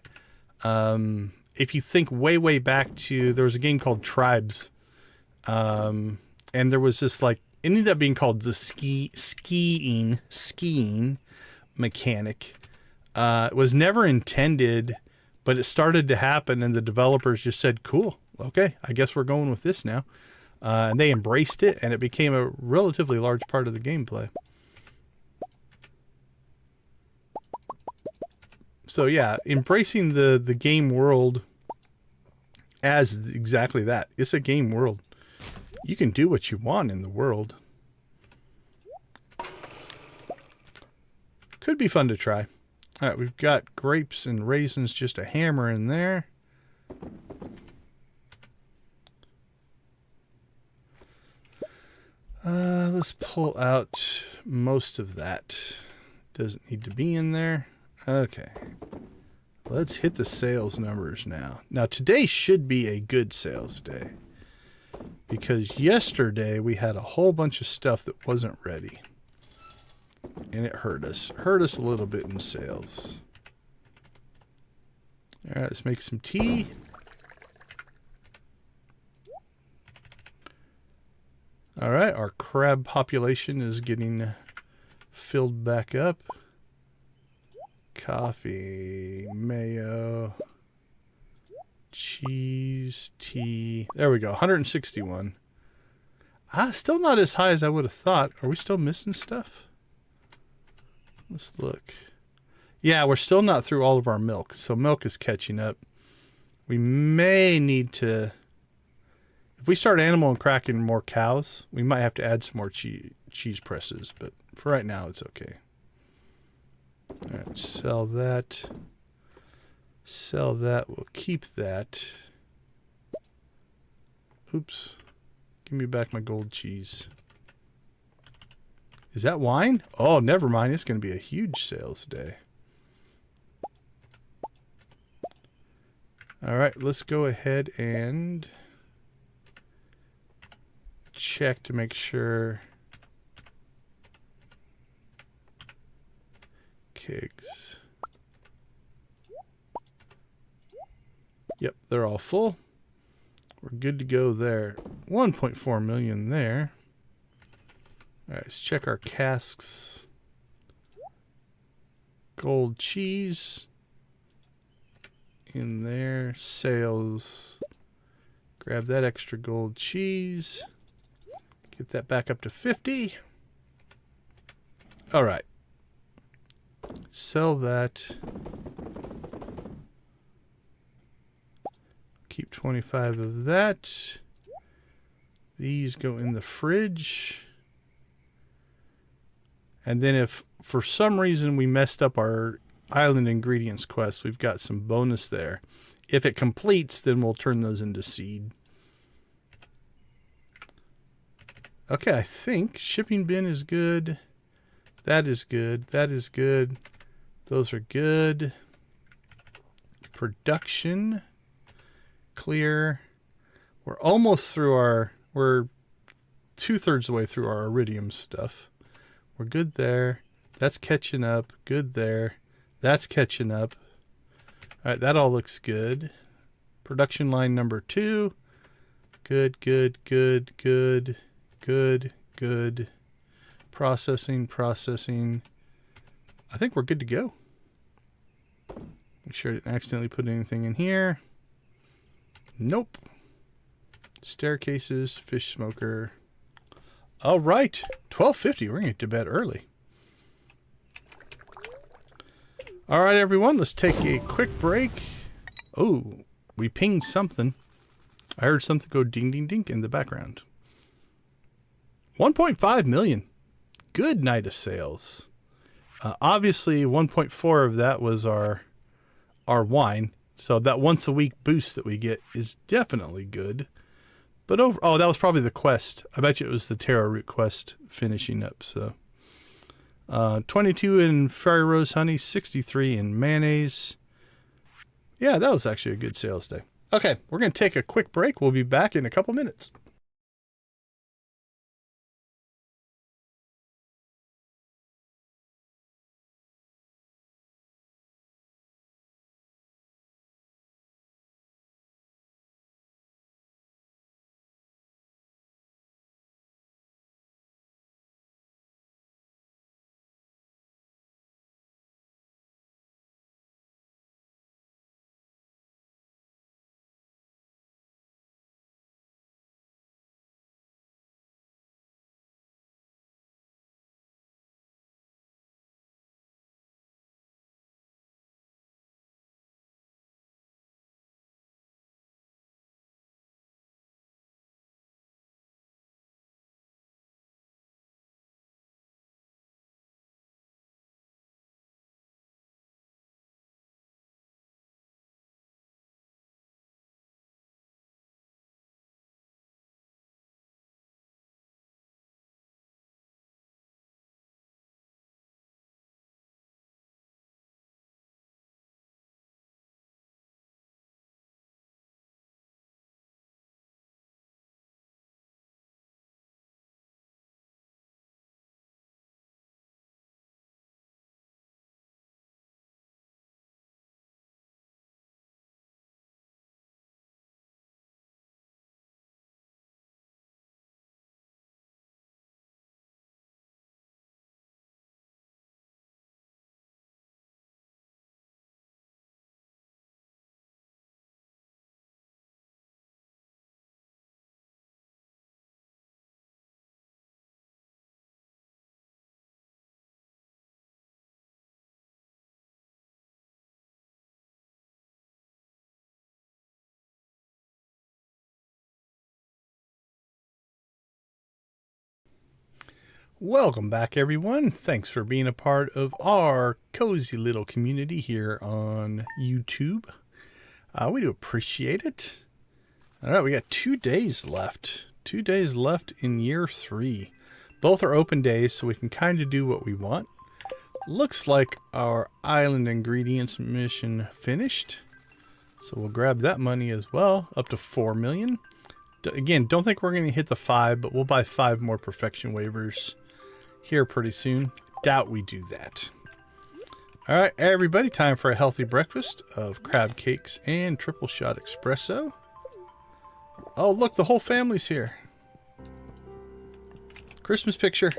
S1: If you think way back to, there was a game called Tribes, and there was this, like, it ended up being called the skiing mechanic. It was never intended, but it started to happen, and the developers just said, cool, okay, I guess we're going with this now. And they embraced it, and it became a relatively large part of the gameplay. So yeah, embracing the game world as exactly that. It's a game world. You can do what you want in the world. Could be fun to try. All right, we've got grapes and raisins, just a hammer in there. Let's pull out most of that. Doesn't need to be in there. Okay. Let's hit the sales numbers now. Now, today should be a good sales day, because yesterday we had a whole bunch of stuff that wasn't ready, and it hurt us. Hurt us a little bit in sales. All right, let's make some tea. All right, our crab population is getting filled back up. Coffee, mayo, cheese, tea. There we go, 161. Still not as high as I would have thought. Are we still missing stuff? Let's look. Yeah, we're still not through all of our milk, so milk is catching up. We may need to, if we start animal and cracking more cows, we might have to add some more cheese presses, but for right now, it's okay. All right, sell that. Sell that. We'll keep that. Oops. Give me back my gold cheese. Is that wine? Oh, never mind. It's going to be a huge sales day. All right, let's go ahead and check to make sure. Kegs. Yep, they're all full. We're good to go there. 1.4 million there. All right, let's check our casks. Gold cheese in there. Sales. Grab that extra gold cheese. Get that back up to 50. All right. Sell that. Keep 25 of that. These go in the fridge. And then if for some reason we messed up our island ingredients quest, we've got some bonus there. If it completes, then we'll turn those into seed. Okay, I think shipping bin is good. That is good. That is good. Those are good. Production. Clear. We're almost through our, we're 2/3 of the way through our iridium stuff. We're good there. That's catching up. Good there. That's catching up. All right, that all looks good. Production line number 2. Good, good, good, good, good, good. Processing, processing. I think we're good to go. Make sure I didn't accidentally put anything in here. Nope. Staircases, fish smoker. All right, 12:50. We're gonna get to bed early. All right, everyone. Let's take a quick break. Oh, we pinged something. I heard something go ding, ding, ding in the background. 1.5 million. Good night of sales. Obviously, 1.4 of that was our wine. So that once a week boost that we get is definitely good. But oh, that was probably the quest. I bet you it was the taro root quest finishing up. So 22 in fairy rose honey, 63 in mayonnaise. Yeah, that was actually a good sales day. Okay, we're going to take a quick break. We'll be back in a couple minutes. Welcome back, everyone. Thanks for being a part of our cozy little community here on YouTube. We do appreciate it. All right, we got 2 days left. 2 days left in year 3. Both are open days, so we can kind of do what we want. Looks like our island ingredients mission finished. So we'll grab that money as well, up to 4 million. Again, don't think we're going to hit the 5, but we'll buy 5 more perfection waivers here pretty soon. Doubt we do that. All right, everybody, time for a healthy breakfast of crab cakes and triple shot espresso. Oh, look, the whole family's here. Christmas picture.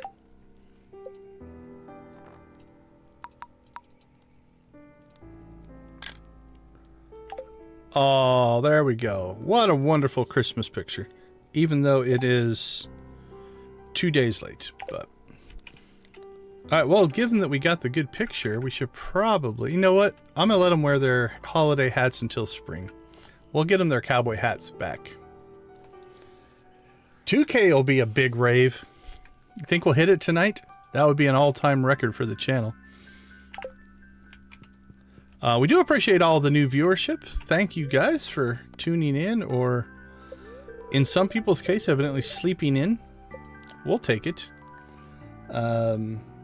S1: Oh, there we go. What a wonderful Christmas picture. Even though it is 2 days late, but alright, well, given that we got the good picture, we should probably... You know what? I'm going to let them wear their holiday hats until spring. We'll get them their cowboy hats back. 2K will be a big rave. You think we'll hit it tonight? That would be an all-time record for the channel. We do appreciate all the new viewership. Thank you guys for tuning in, or in some people's case, evidently sleeping in. We'll take it.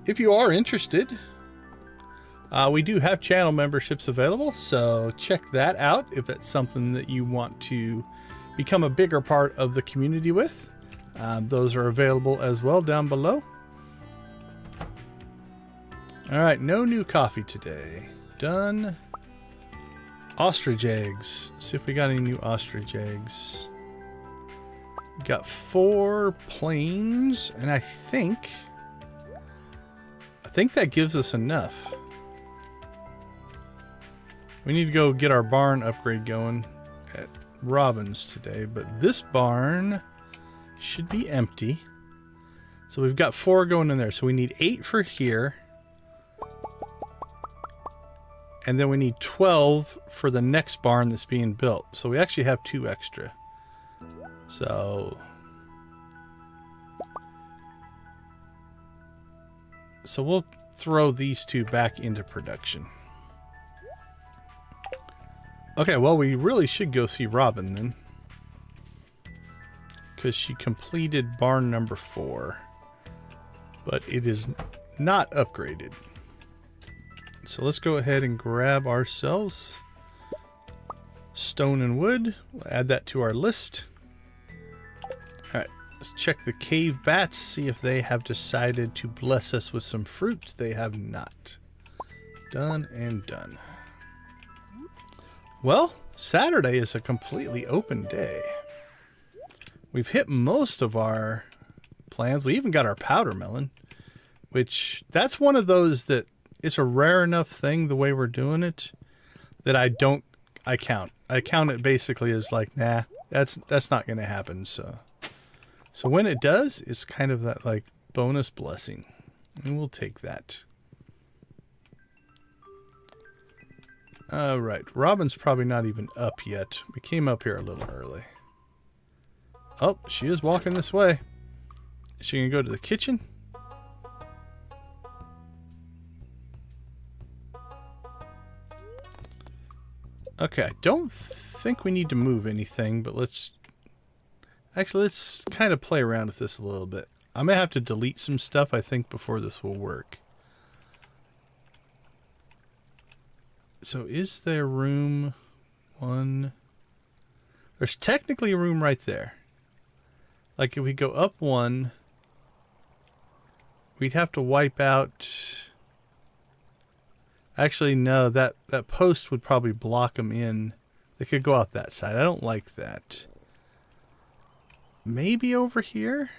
S1: If you are interested, we do have channel memberships available, so check that out if that's something that you want to become a bigger part of the community with. Those are available as well down below. All right, no new coffee today. Done. Ostrich eggs. See if we got any new ostrich eggs. We got 4 plains, and I think that gives us enough. We need to go get our barn upgrade going at robins today, but this barn should be empty. So we've got 4 going in there. So we need 8 for here. And then we need 12 for the next barn that's being built. So we actually have 2 extra. So we'll throw these 2 back into production. Okay, well, we really should go see Robin then, because she completed barn number 4, but it is not upgraded. So let's go ahead and grab ourselves stone and wood. We'll add that to our list. All right, let's check the cave bats, see if they have decided to bless us with some fruit. They have not. Done and done. Well, Saturday is a completely open day. We've hit most of our plans. We even got our powdermelon, which that's one of those that it's a rare enough thing the way we're doing it that I count. I count it basically as like, nah, that's not going to happen. So when it does, it's kind of that like bonus blessing, and we'll take that. All right, Robin's probably not even up yet. We came up here a little early. Oh, she is walking this way. Is she gonna go to the kitchen? Okay, I don't think we need to move anything, but let's kind of play around with this a little bit. I may have to delete some stuff, I think, before this will work. So is there room? There's technically a room right there. Like if we go up 1, we'd have to wipe out. Actually, no, that post would probably block them in. They could go out that side. I don't like that. Maybe over here?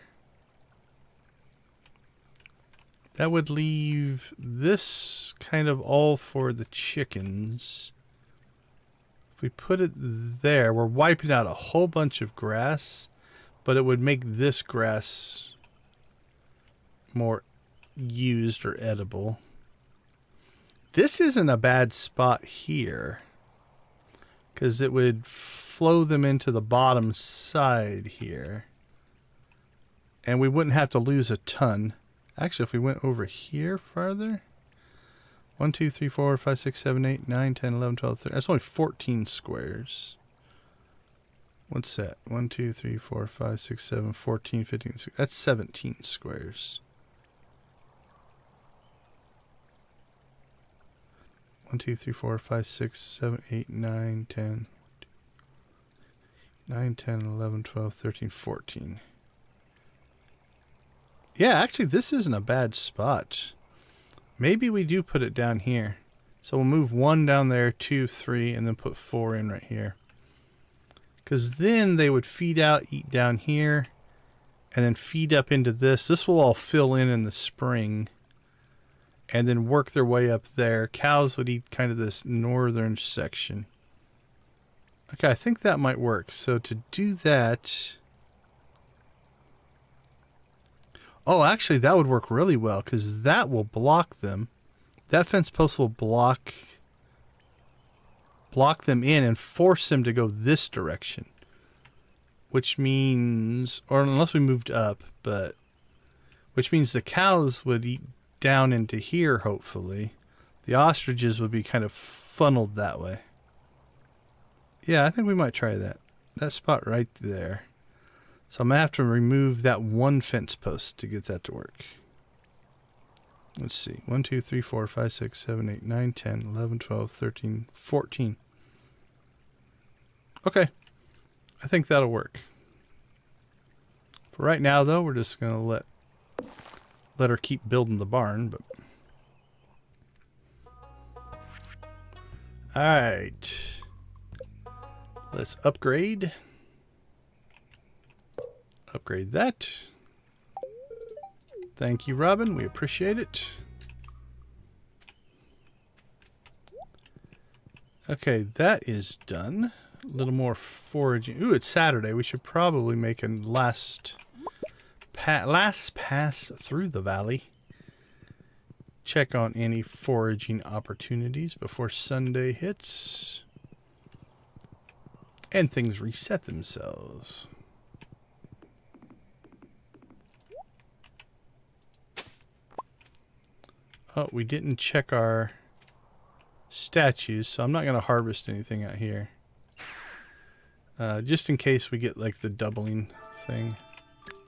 S1: That would leave this kind of all for the chickens. If we put it there, we're wiping out a whole bunch of grass, but it would make this grass more used or edible. This isn't a bad spot here, because it would flow them into the bottom side here. And we wouldn't have to lose a ton. Actually, if we went over here farther, 1, 2, 3, 4, 5, 6, 7, 8, 9, 10, 11, 12, 13. That's only 14 squares. What's that? 1, 2, 3, 4, 5, 6, 7, 14, 15, 16. That's 17 squares. 1, 2, 3, 4, 5, 6, 7, 8, 9, 10. 9, 10, 11, 12, 13, 14. Yeah, actually, this isn't a bad spot. Maybe we do put it down here. So we'll move 1 down there, 2, 3, and then put 4 in right here. Because then they would feed out, eat down here, and then feed up into this. This will all fill in the spring, and then work their way up there. Cows would eat kind of this northern section. Okay, I think that might work. So to do that... Oh, actually, that would work really well, because that will block them. That fence post will block them in and force them to go this direction. Which means, or unless we moved up, but... Which means the cows would eat down into here, hopefully. The ostriches would be kind of funneled that way. Yeah, I think we might try that. That spot right there. So I'm going to have to remove that 1 fence post to get that to work. Let's see. 1, 2, 3, 4, 5, 6, 7, 8, 9, 10, 11, 12, 13, 14. Okay. I think that'll work. For right now, though, we're just going to let her keep building the barn. But all right. Let's upgrade. Upgrade that. Thank you, Robin. We appreciate it. Okay, that is done. A little more foraging. Ooh, it's Saturday. We should probably make a last pass through the valley. Check on any foraging opportunities before Sunday hits. And things reset themselves. Oh, we didn't check our statues, so I'm not going to harvest anything out here. Just in case we get like the doubling thing.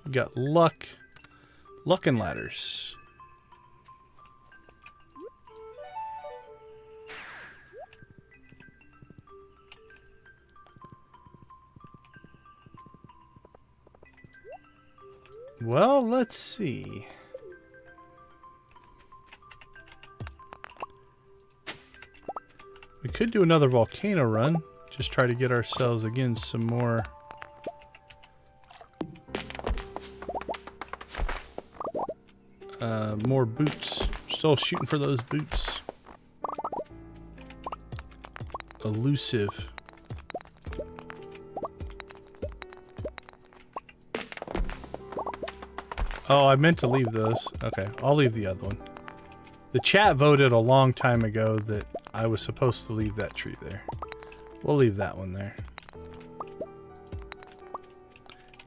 S1: We got luck and ladders. Well, let's see. We could do another volcano run. Just try to get ourselves, again, some more... more boots. Still shooting for those boots. Elusive. Oh, I meant to leave those. Okay, I'll leave the other one. The chat voted a long time ago that I was supposed to leave that tree there. We'll leave that one there.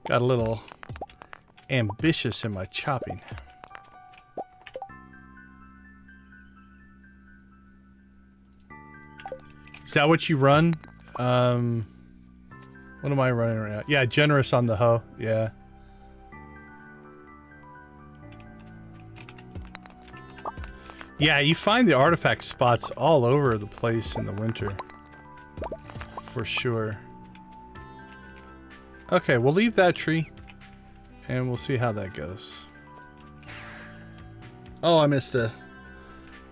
S1: Got a little ambitious in my chopping. Is that what you run? What am I running right now? Yeah, generous on the hoe. Yeah. Yeah, you find the artifact spots all over the place in the winter. For sure. Okay, we'll leave that tree. And we'll see how that goes. Oh, I missed a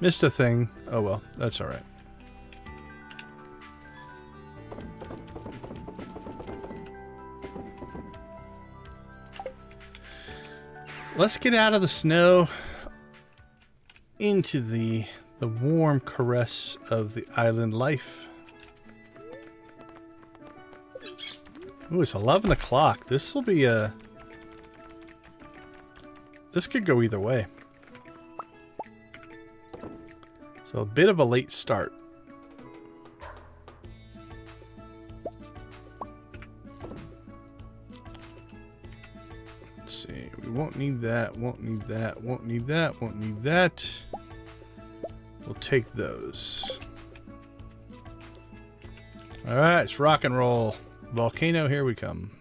S1: thing. Oh well, that's alright. Let's get out of the snow into the warm caress of the island life. Ooh, it's 11 o'clock. This will be a... This could go either way. So a bit of a late start. Let's see. We won't need that, won't need that, won't need that, won't need that. We'll take those. Alright, it's rock and roll. Volcano, here we come.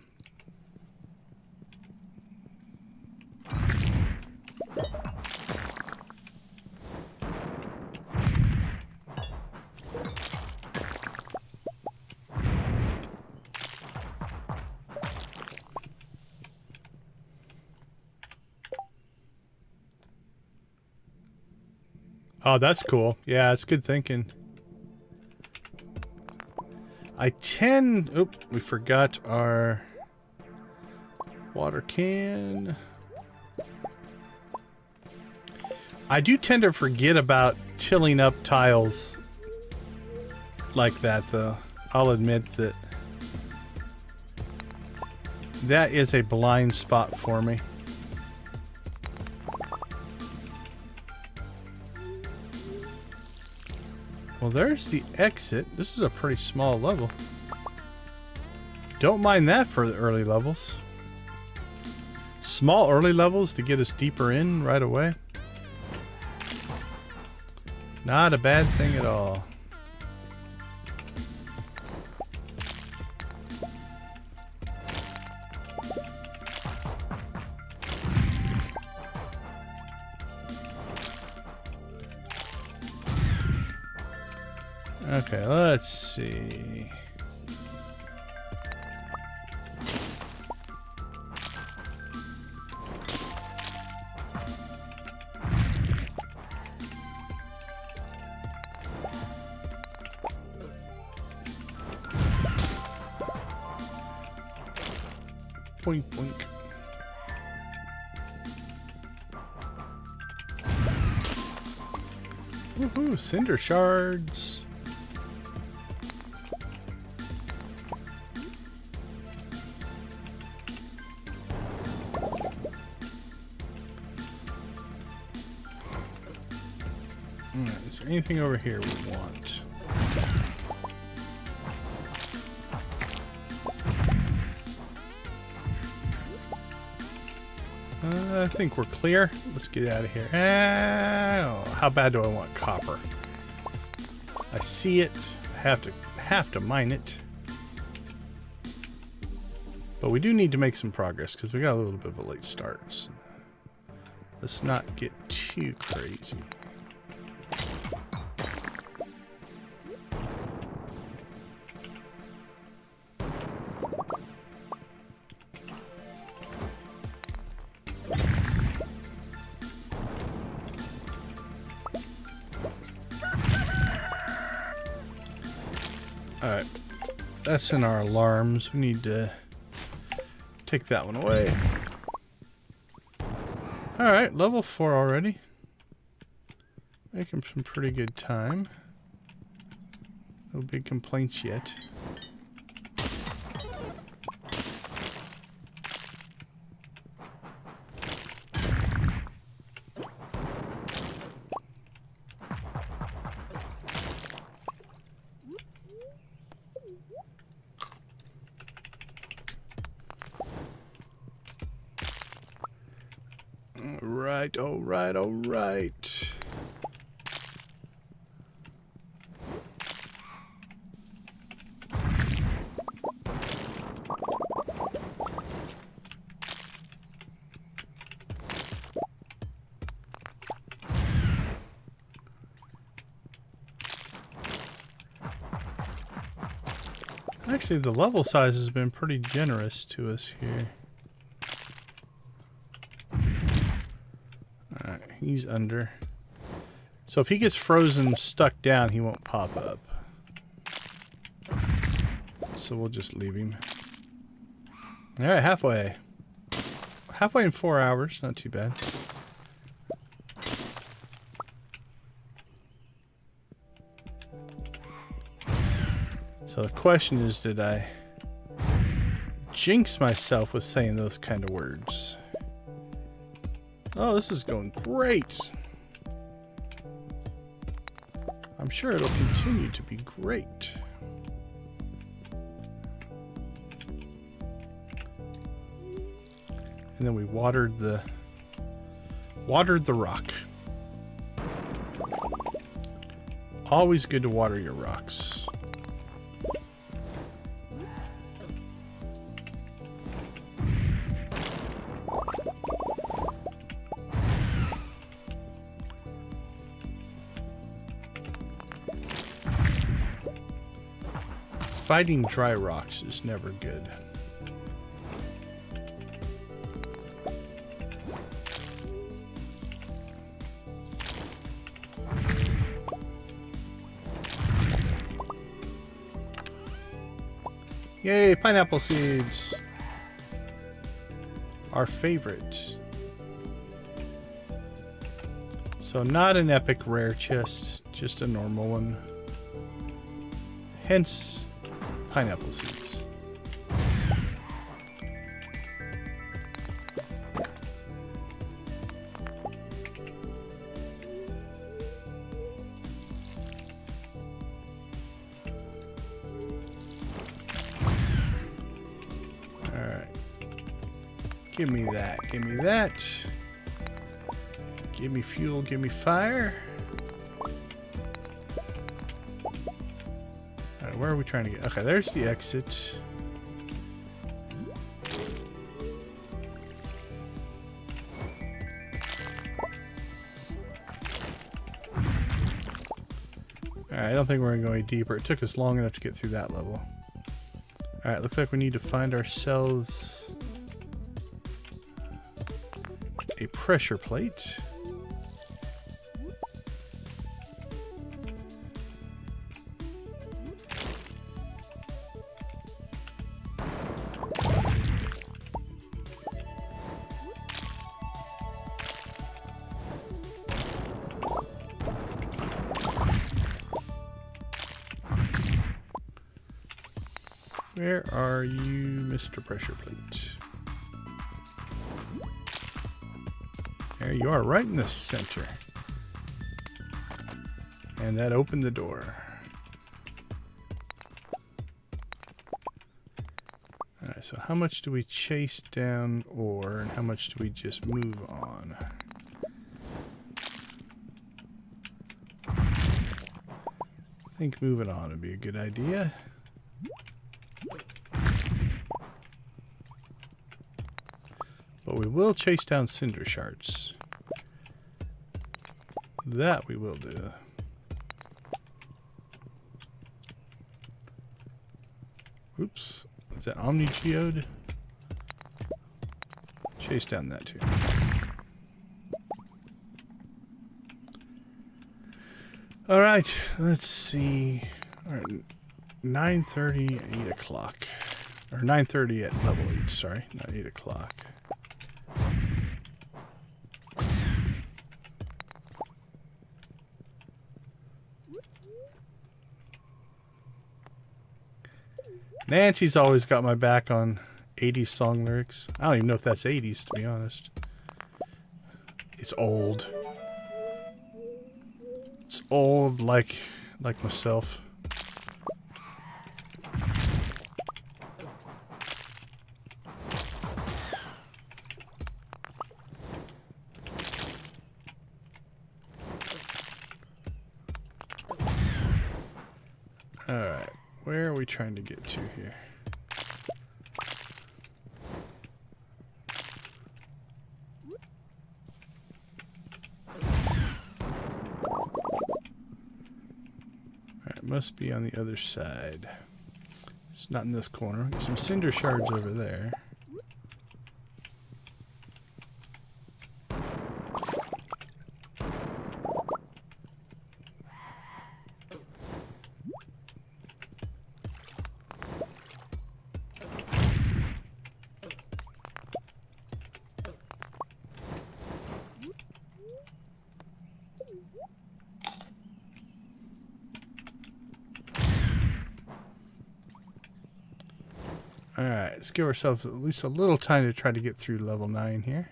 S1: Oh, that's cool. Yeah, it's good thinking. Oop, we forgot our water can. I do tend to forget about tilling up tiles like that, though. I'll admit that that is a blind spot for me. Well, there's the exit. This is a pretty small level. Don't mind that for the early levels. Small early levels to get us deeper in right away. Not a bad thing at all. Okay, let's see. Boink, boink. Woohoo, cinder shards. Is there anything over here we want? I think we're clear. Let's get out of here. How bad do I want copper? I see it. I have to mine it. But we do need to make some progress because we got a little bit of a late start. So let's not get too crazy. Alright, that's in our alarms. We need to take that one away. Alright, level 4 already. Making some pretty good time. No big complaints yet. All right. Actually, the level size has been pretty generous to us here. Alright, he's under. So if he gets frozen stuck down, he won't pop up. So we'll just leave him. Alright, halfway. Halfway in 4 hours, not too bad. So the question is, did I jinx myself with saying those kind of words? Oh, this is going great. I'm sure it'll continue to be great. And then we watered the rock. Always good to water your rocks. Fighting dry rocks is never good. Yay, pineapple seeds! Our favorite. So not an epic rare chest, just a normal one. Hence, pineapple seeds. Alright. Give me that. Give me that. Give me fuel. Give me fire. Where are we trying to get? Okay, there's the exit. Alright, I don't think we're going to go any deeper. It took us long enough to get through that level. Alright, looks like we need to find ourselves a pressure plate. Where are you, Mr. Pressure Plate? There you are, right in the center. And that opened the door. Alright, so how much do we chase down ore, and how much do we just move on? I think moving on would be a good idea. But we will chase down cinder shards. That we will do. Oops. Is that Omni Geode? Chase down that too. Alright, let's see. Alright, 9:30, 8 o'clock. Or 9:30 at level 8, sorry, not 8 o'clock. Nancy's always got my back on 80s song lyrics. I don't even know if that's 80s, to be honest. It's old. It's old like myself. Alright, where are we trying to get to here? Alright, must be on the other side. It's not in this corner. Got some cinder shards over there. Alright, let's give ourselves at least a little time to try to get through level 9 here.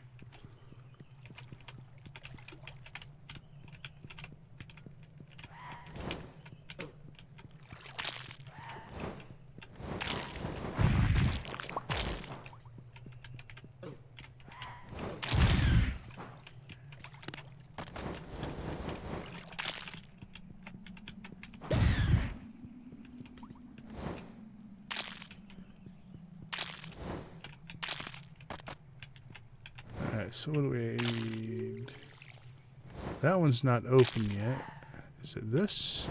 S1: So what do we need? That one's not open yet. Is it this?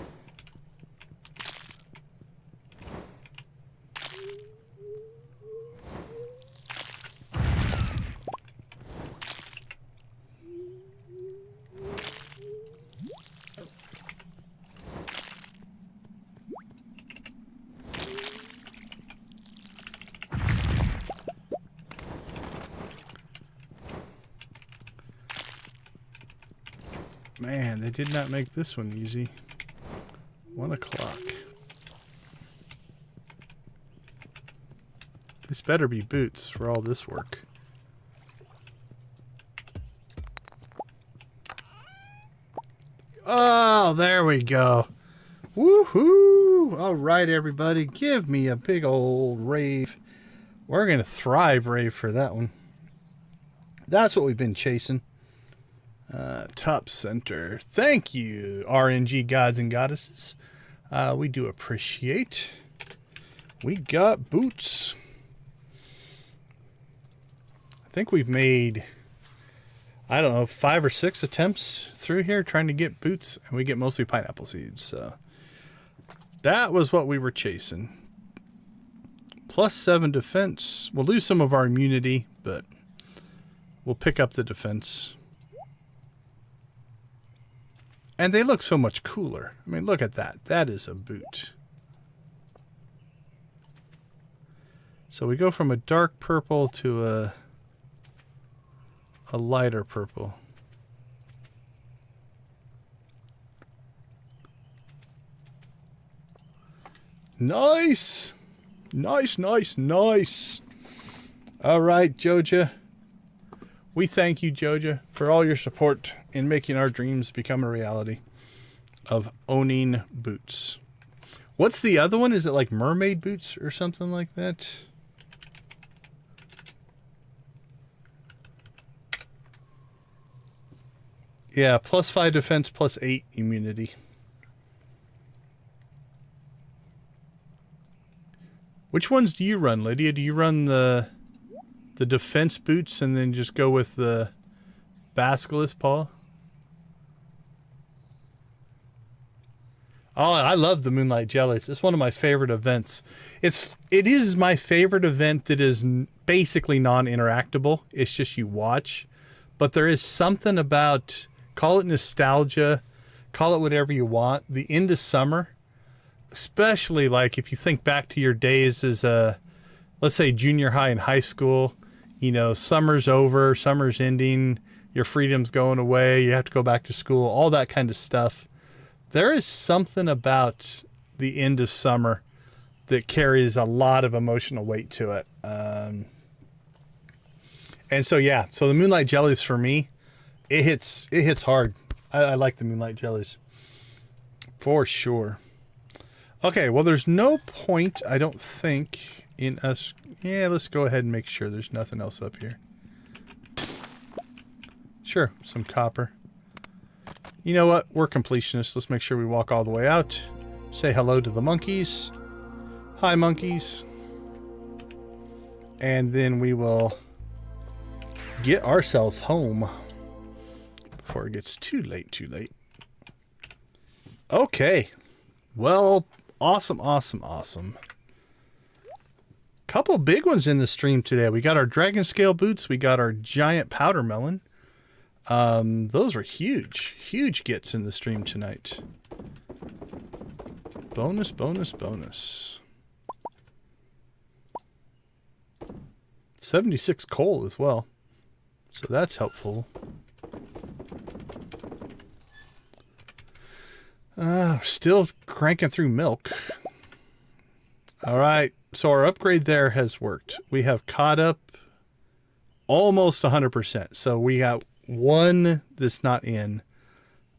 S1: Man, they did not make this one easy. 1 o'clock. This better be boots for all this work. Oh, there we go. Woohoo! All right, everybody, give me a big old rave. We're going to thrive rave for that one. That's what we've been chasing. Top center. Thank you, RNG gods and goddesses. We do appreciate. We got boots. I think we've made, I don't know, 5 or 6 attempts through here trying to get boots, and we get mostly pineapple seeds. So that was what we were chasing. +7 defense. We'll lose some of our immunity, but we'll pick up the defense. And they look so much cooler. I mean, look at that. That is a boot. So we go from a dark purple to a lighter purple. Nice! Nice, nice, nice! All right, Joja. We thank you, Joja, for all your support in making our dreams become a reality. of owning boots. What's the other one? Is it like mermaid boots or something like that? Yeah, +5 defense, +8 immunity. Which ones do you run, Lydia? Do you run the defense boots and then just go with the basilisk paw? Oh, I love the Moonlight Jellies. It's one of my favorite events. It is my favorite event that is basically non-interactable. It's just you watch. But there is something about, call it nostalgia, call it whatever you want, the end of summer, especially like if you think back to your days as let's say junior high and high school, you know, summer's over, summer's ending, your freedom's going away, you have to go back to school, all that kind of stuff. There is something about the end of summer that carries a lot of emotional weight to it. And so, yeah, so the Moonlight Jellies for me, it hits hard. I like the Moonlight Jellies for sure. Okay, well, there's no point, I don't think, in us. Yeah, let's go ahead and make sure there's nothing else up here. Sure, some copper. You know what? We're completionists. Let's make sure we walk all the way out. Say hello to the monkeys. Hi, monkeys. And then we will get ourselves home before it gets too late. Okay. Well, awesome. Couple big ones in the stream today. We got our dragon scale boots. We got our giant powdermelon. Those were huge gets in the stream tonight. Bonus. 76 coal as well. So that's helpful. Still cranking through milk. All right. So our upgrade there has worked. We have caught up almost 100%. So we got one that's not in,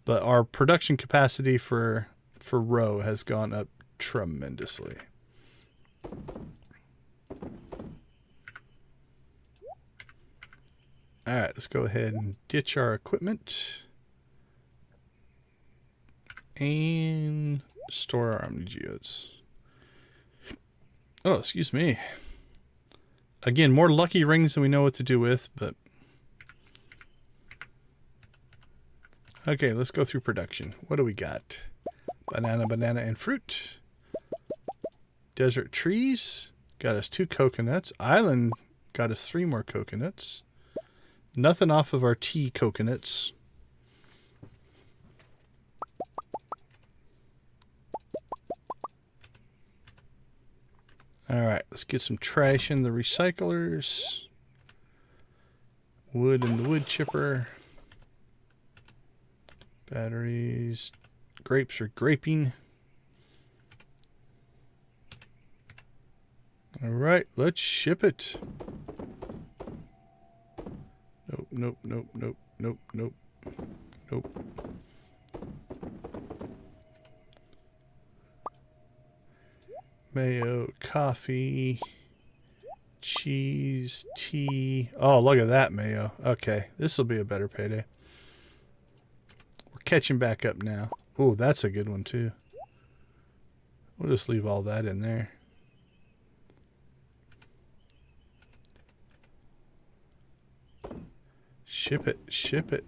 S1: but our production capacity for roe has gone up tremendously. All right, let's go ahead and ditch our equipment and store our Omni Geodes. Oh, excuse me. Again, more lucky rings than we know what to do with, but okay, let's go through production. What do we got? Banana, and fruit. Desert trees got us 2 coconuts. Island got us 3 more coconuts. Nothing off of our tea coconuts. All right, let's get some trash in the recyclers. Wood in the wood chipper. Batteries. Grapes are graping. All right, let's ship it. Nope. Mayo, coffee, cheese, tea. Oh, look at that mayo. Okay, this will be a better payday. We're catching back up now. Oh, that's a good one too. We'll just leave all that in there. Ship it. Ship it.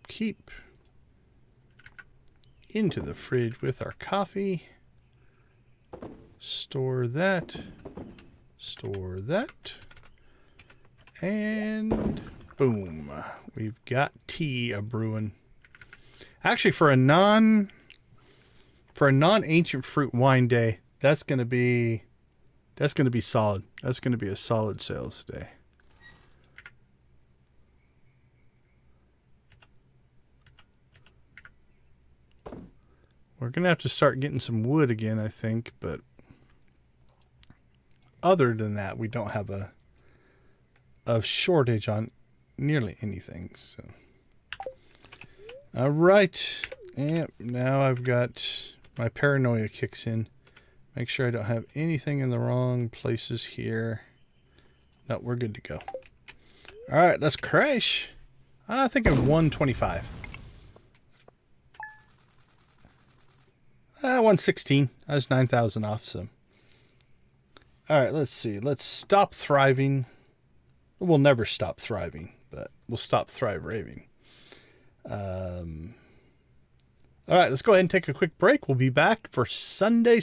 S1: Keep. Into the fridge with our coffee. Store that. And boom. We've got tea a-brewing. Actually, for a non-ancient fruit wine day, that's gonna be solid. That's gonna be a solid sales day. We're gonna have to start getting some wood again, I think, but other than that, we don't have of shortage on nearly anything. So, all right, and now I've got my paranoia kicks in. Make sure I don't have anything in the wrong places here. No, we're good to go. All right, let's crash. I think I'm 125. 116. I was 9,000 off, so. All right, let's see. Let's stop thriving. We'll never stop thriving, but we'll stop thrive raving. All right, let's go ahead and take a quick break. We'll be back for Sunday.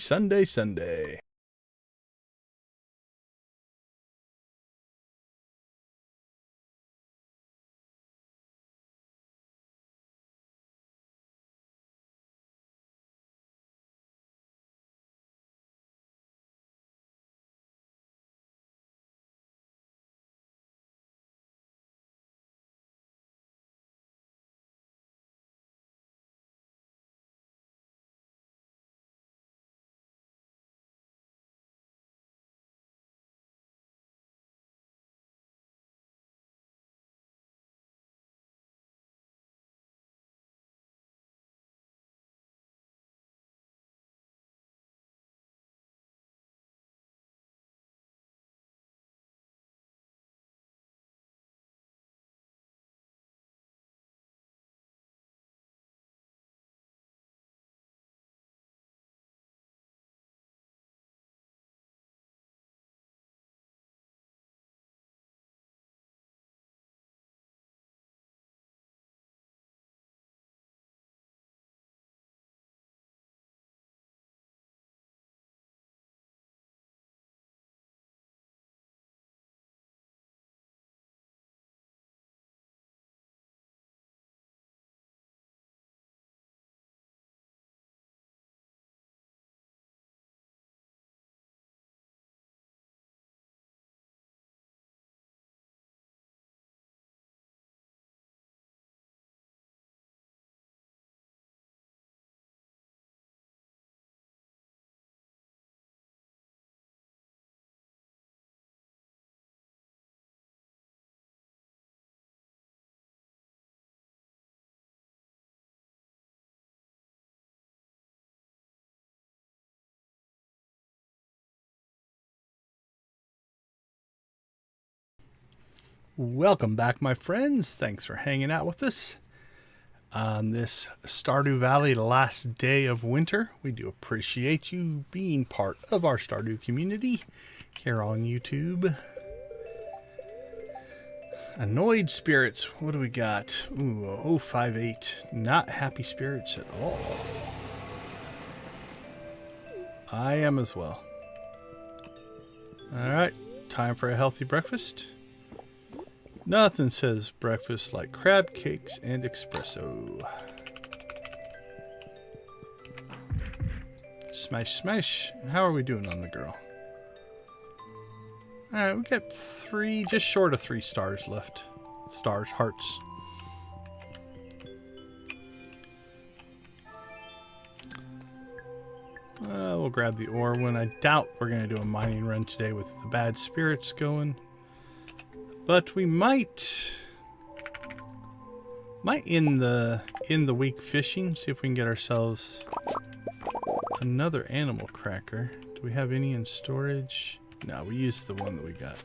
S1: Welcome back, my friends. Thanks for hanging out with us on this Stardew Valley last day of winter. We do appreciate you being part of our Stardew community here on YouTube. Annoyed spirits. What do we got? Ooh, 058. Not happy spirits at all. I am as well. All right, time for a healthy breakfast. Nothing says breakfast like crab cakes and espresso. Smash, smash. How are we doing on the girl? Alright, we got 3, just short of 3 stars left. Stars, hearts. We'll grab the ore one. I doubt we're going to do a mining run today with the bad spirits going. But we might end the week fishing, see if we can get ourselves another animal cracker. Do we have any in storage? No, we used the one that we got.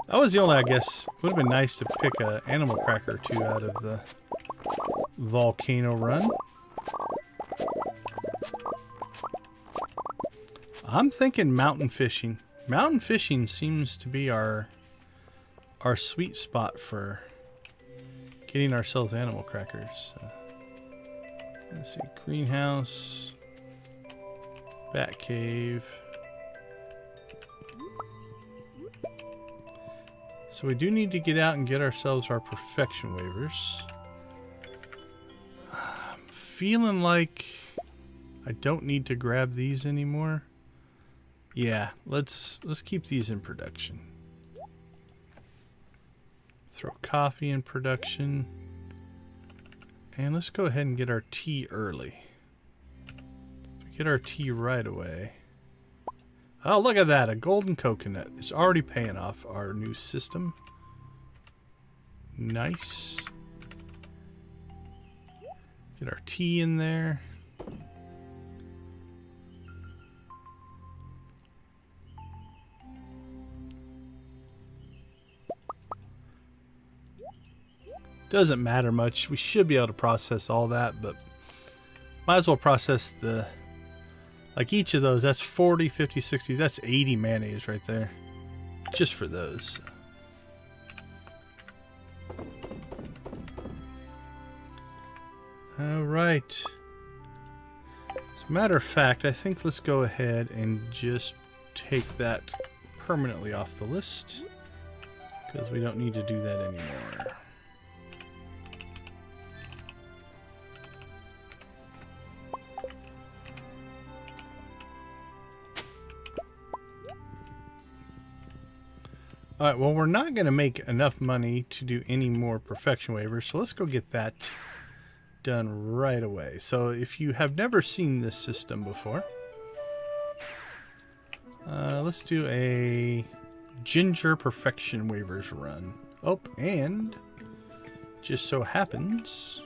S1: That was the only, I guess, would have been nice to pick an animal cracker or 2 out of the volcano run. I'm thinking mountain fishing. Mountain fishing seems to be our sweet spot for getting ourselves animal crackers. Let's see, greenhouse, bat cave. So we do need to get out and get ourselves our perfection waivers. I'm feeling like I don't need to grab these anymore. Yeah, let's keep these in production. Throw coffee in production. And let's go ahead and get our tea early. Get our tea right away. Oh, look at that. A golden coconut. It's already paying off our new system. Nice. Get our tea in there. Doesn't matter much. We should be able to process all that, but might as well process the, like each of those. That's 40, 50, 60. That's 80 mayonnaise right there. Just for those. All right. As a matter of fact, I think let's go ahead and just take that permanently off the list because we don't need to do that anymore. Alright, well, we're not going to make enough money to do any more perfection waivers, so let's go get that done right away. So if you have never seen this system before, let's do a ginger perfection waivers run. Oh, and just so happens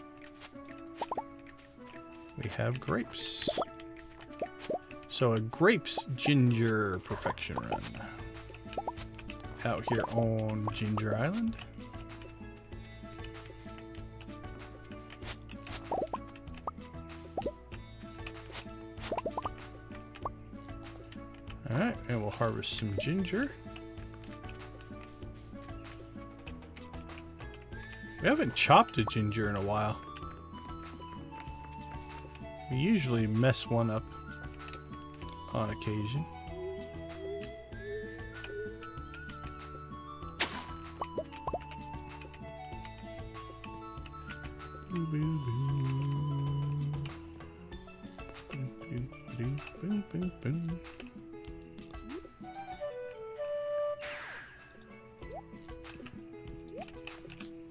S1: we have grapes. So a grapes ginger perfection run. Out here on Ginger Island. Alright, and we'll harvest some ginger. We haven't chopped a ginger in a while. We usually mess one up on occasion.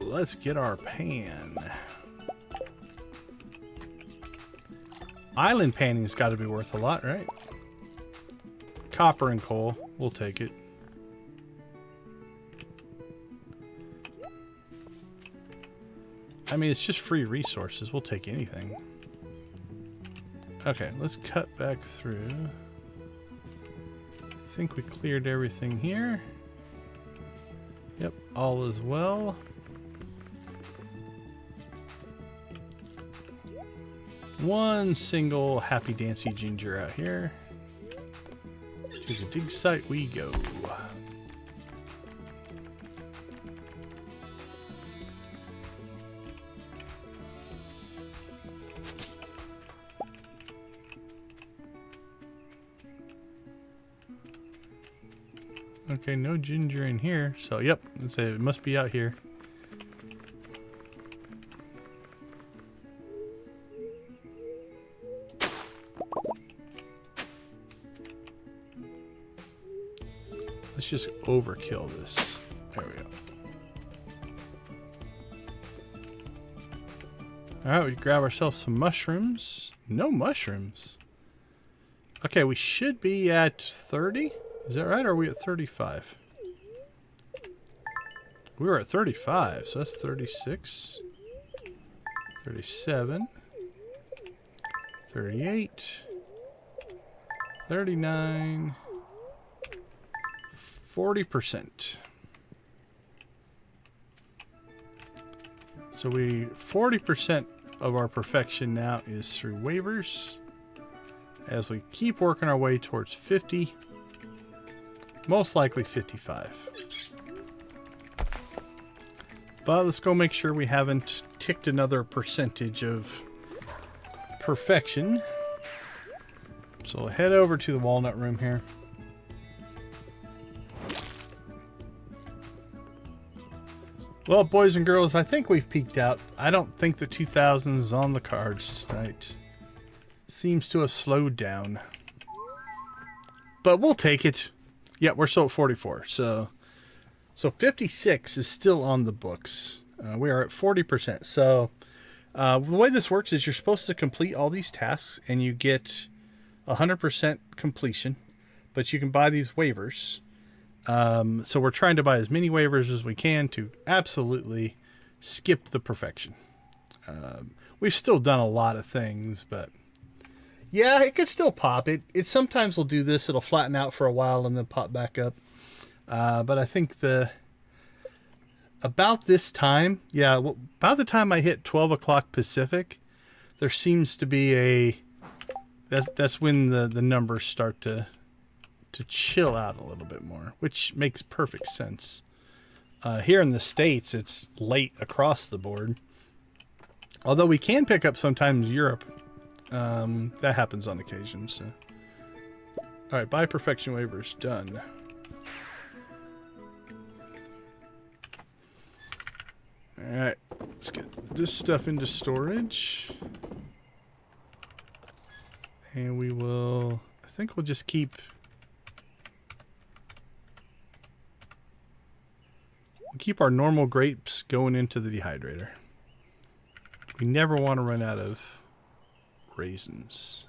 S1: Let's get our pan. Island panning's got to be worth a lot, right? Copper and coal, we'll take it. I mean, it's just free resources. We'll take anything. Okay, let's cut back through. I think we cleared everything here. Yep, all is well. One single happy dancy ginger out here. To the dig site we go. Okay, no ginger in here. So, yep, let's say it must be out here. Let's just overkill this. There we go. Alright, we grab ourselves some mushrooms. No mushrooms. Okay, we should be at 30. Is that right? Or are we at 35? We were at 35, so that's 36. 37. 38. 39. 40%. So 40% of our perfection now is through waivers. As we keep working our way towards 50, most likely 55. But let's go make sure we haven't ticked another percentage of perfection. So we'll head over to the walnut room here. Well, boys and girls, I think we've peaked out. I don't think the 2000s is on the cards tonight. Seems to have slowed down. But we'll take it. Yeah, we're still at 44. So 56 is still on the books. We are at 40%. So the way this works is you're supposed to complete all these tasks and you get 100% completion. But you can buy these waivers. So we're trying to buy as many waivers as we can to absolutely skip the perfection. We've still done a lot of things, but yeah, it could still pop. It sometimes will do this. It'll flatten out for a while and then pop back up. But I think about this time, about the time I hit 12 o'clock Pacific, there seems to be that's when the numbers start to chill out a little bit more, which makes perfect sense. Here in the States, it's late across the board. Although we can pick up sometimes Europe. That happens on occasion. So. Alright, buy perfection waivers. Done. Alright, let's get this stuff into storage. And we will... I think we'll just keep... keep our normal grapes going into the dehydrator. We never want to run out of raisins.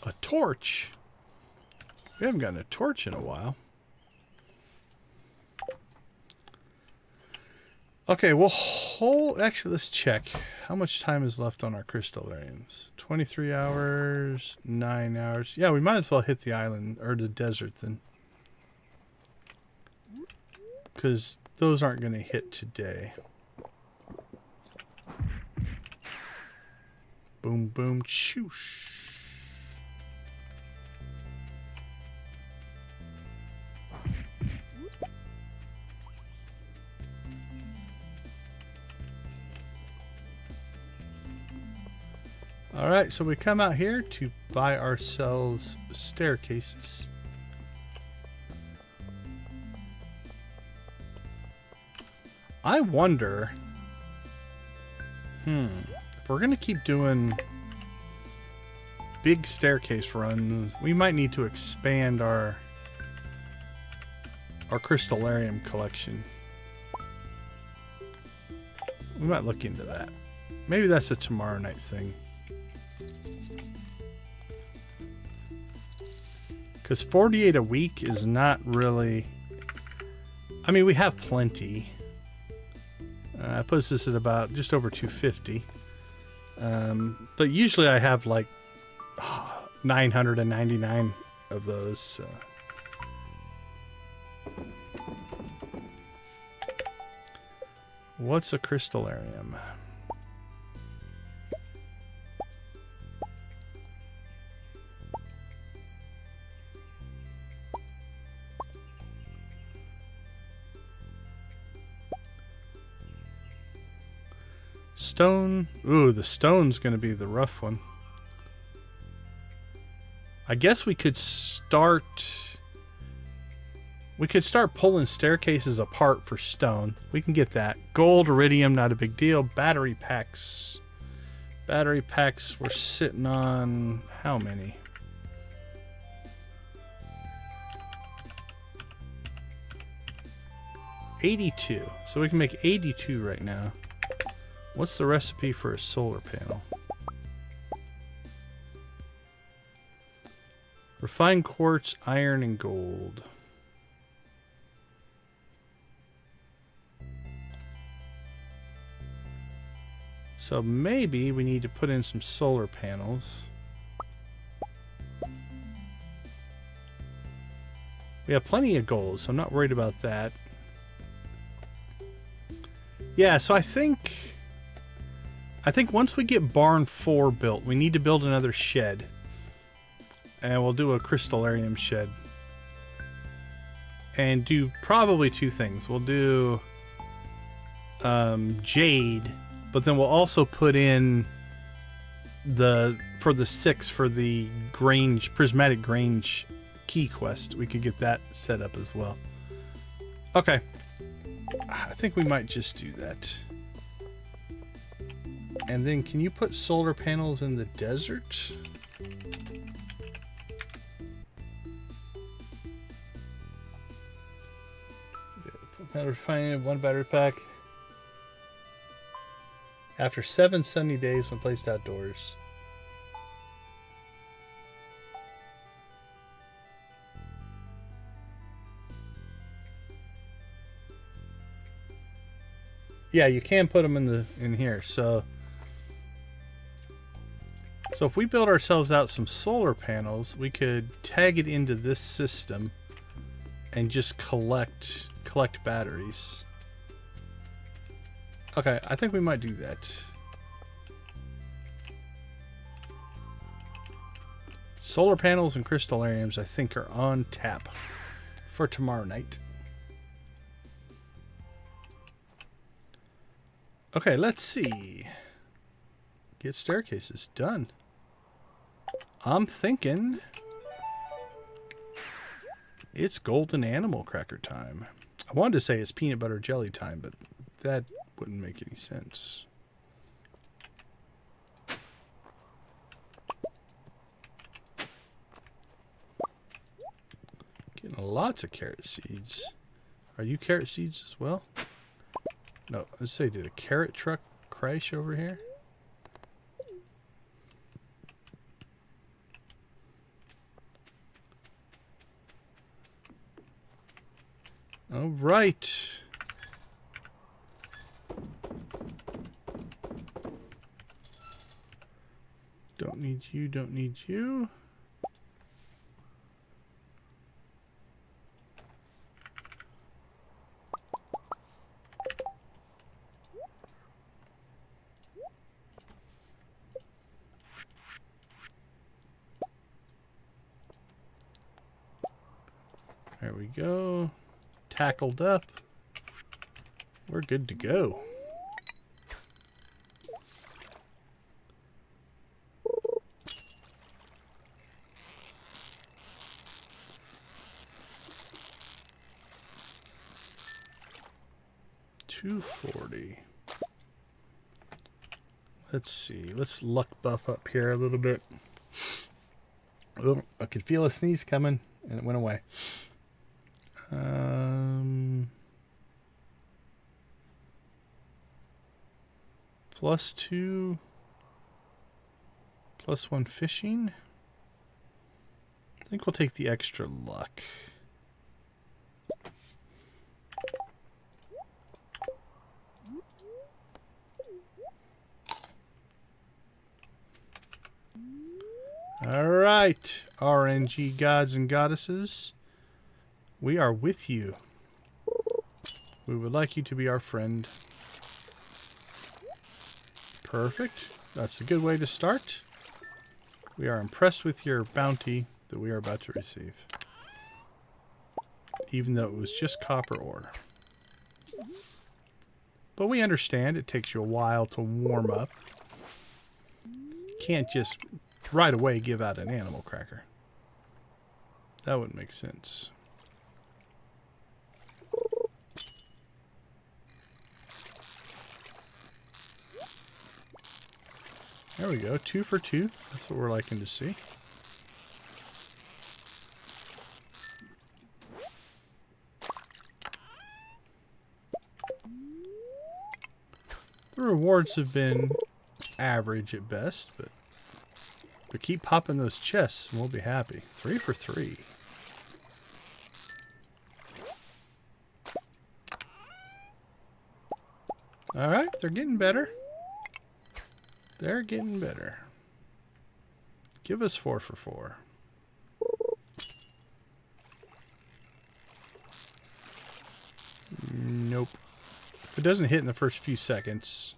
S1: A torch? We haven't gotten a torch in a while. Okay, well, actually, let's check. How much time is left on our crystallariums? 23 hours, 9 hours. Yeah, we might as well hit the island, or the desert then. Because those aren't going to hit today. Boom, boom, choosh. Alright, so we come out here to buy ourselves staircases. I wonder, if we're going to keep doing big staircase runs, we might need to expand our crystallarium collection. We might look into that. Maybe that's a tomorrow night thing. Because 48 a week is not really... I mean, we have plenty. It puts us at about just over 250. But usually I have like 999 of those. So. What's a crystallarium? Stone. Ooh, the stone's going to be the rough one. I guess we could start pulling staircases apart for stone. We can get that. Gold, iridium, not a big deal. Battery packs. Battery packs, we're sitting on how many? $82. So we can make 82 right now. What's the recipe for a solar panel? Refined quartz, iron, and gold. So maybe we need to put in some solar panels. We have plenty of gold, so I'm not worried about that. Yeah, so I think once we get barn 4 built, we need to build another shed. And we'll do a crystallarium shed. And do probably 2 things. We'll do jade, but then we'll also put in for the 6 for the Grange, prismatic Grange key quest. We could get that set up as well. Okay. I think we might just do that. And then can you put solar panels in the desert? Refining 1 battery pack. After 7 sunny days when placed outdoors. Yeah, you can put them in here. So if we build ourselves out some solar panels, we could tag it into this system and just collect batteries. Okay, I think we might do that. Solar panels and crystallariums, I think, are on tap for tomorrow night. Okay, let's see. Get staircases done. I'm thinking it's golden animal cracker time. I wanted to say it's peanut butter jelly time, but that wouldn't make any sense. Getting lots of carrot seeds. Are you carrot seeds as well? No, let's say, did a carrot truck crash over here? All right. Don't need you, don't need you. There we go. Tackled up. We're good to go. $240. Let's see. Let's luck buff up here a little bit. Oh, I could feel a sneeze coming, and it went away. +2, +1 fishing. I think we'll take the extra luck. All right, RNG gods and goddesses, we are with you. We would like you to be our friend. Perfect. That's a good way to start. We are impressed with your bounty that we are about to receive, even though it was just copper ore. But we understand it takes you a while to warm up. You can't just right away give out an animal cracker. That wouldn't make sense. There we go, 2 for 2. That's what we're liking to see. The rewards have been average at best, but keep popping those chests and we'll be happy. 3 for 3. Alright, they're getting better. They're getting better. Give us 4 for 4. Nope. If it doesn't hit in the first few seconds,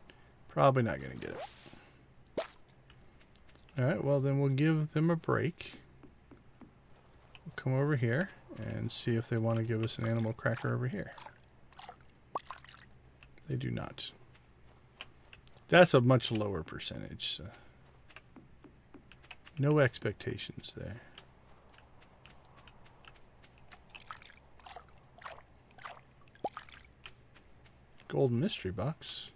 S1: probably not going to get it. Alright, well then we'll give them a break. We'll come over here and see if they want to give us an animal cracker over here. They do not. That's a much lower percentage, so no expectations there. Golden mystery box.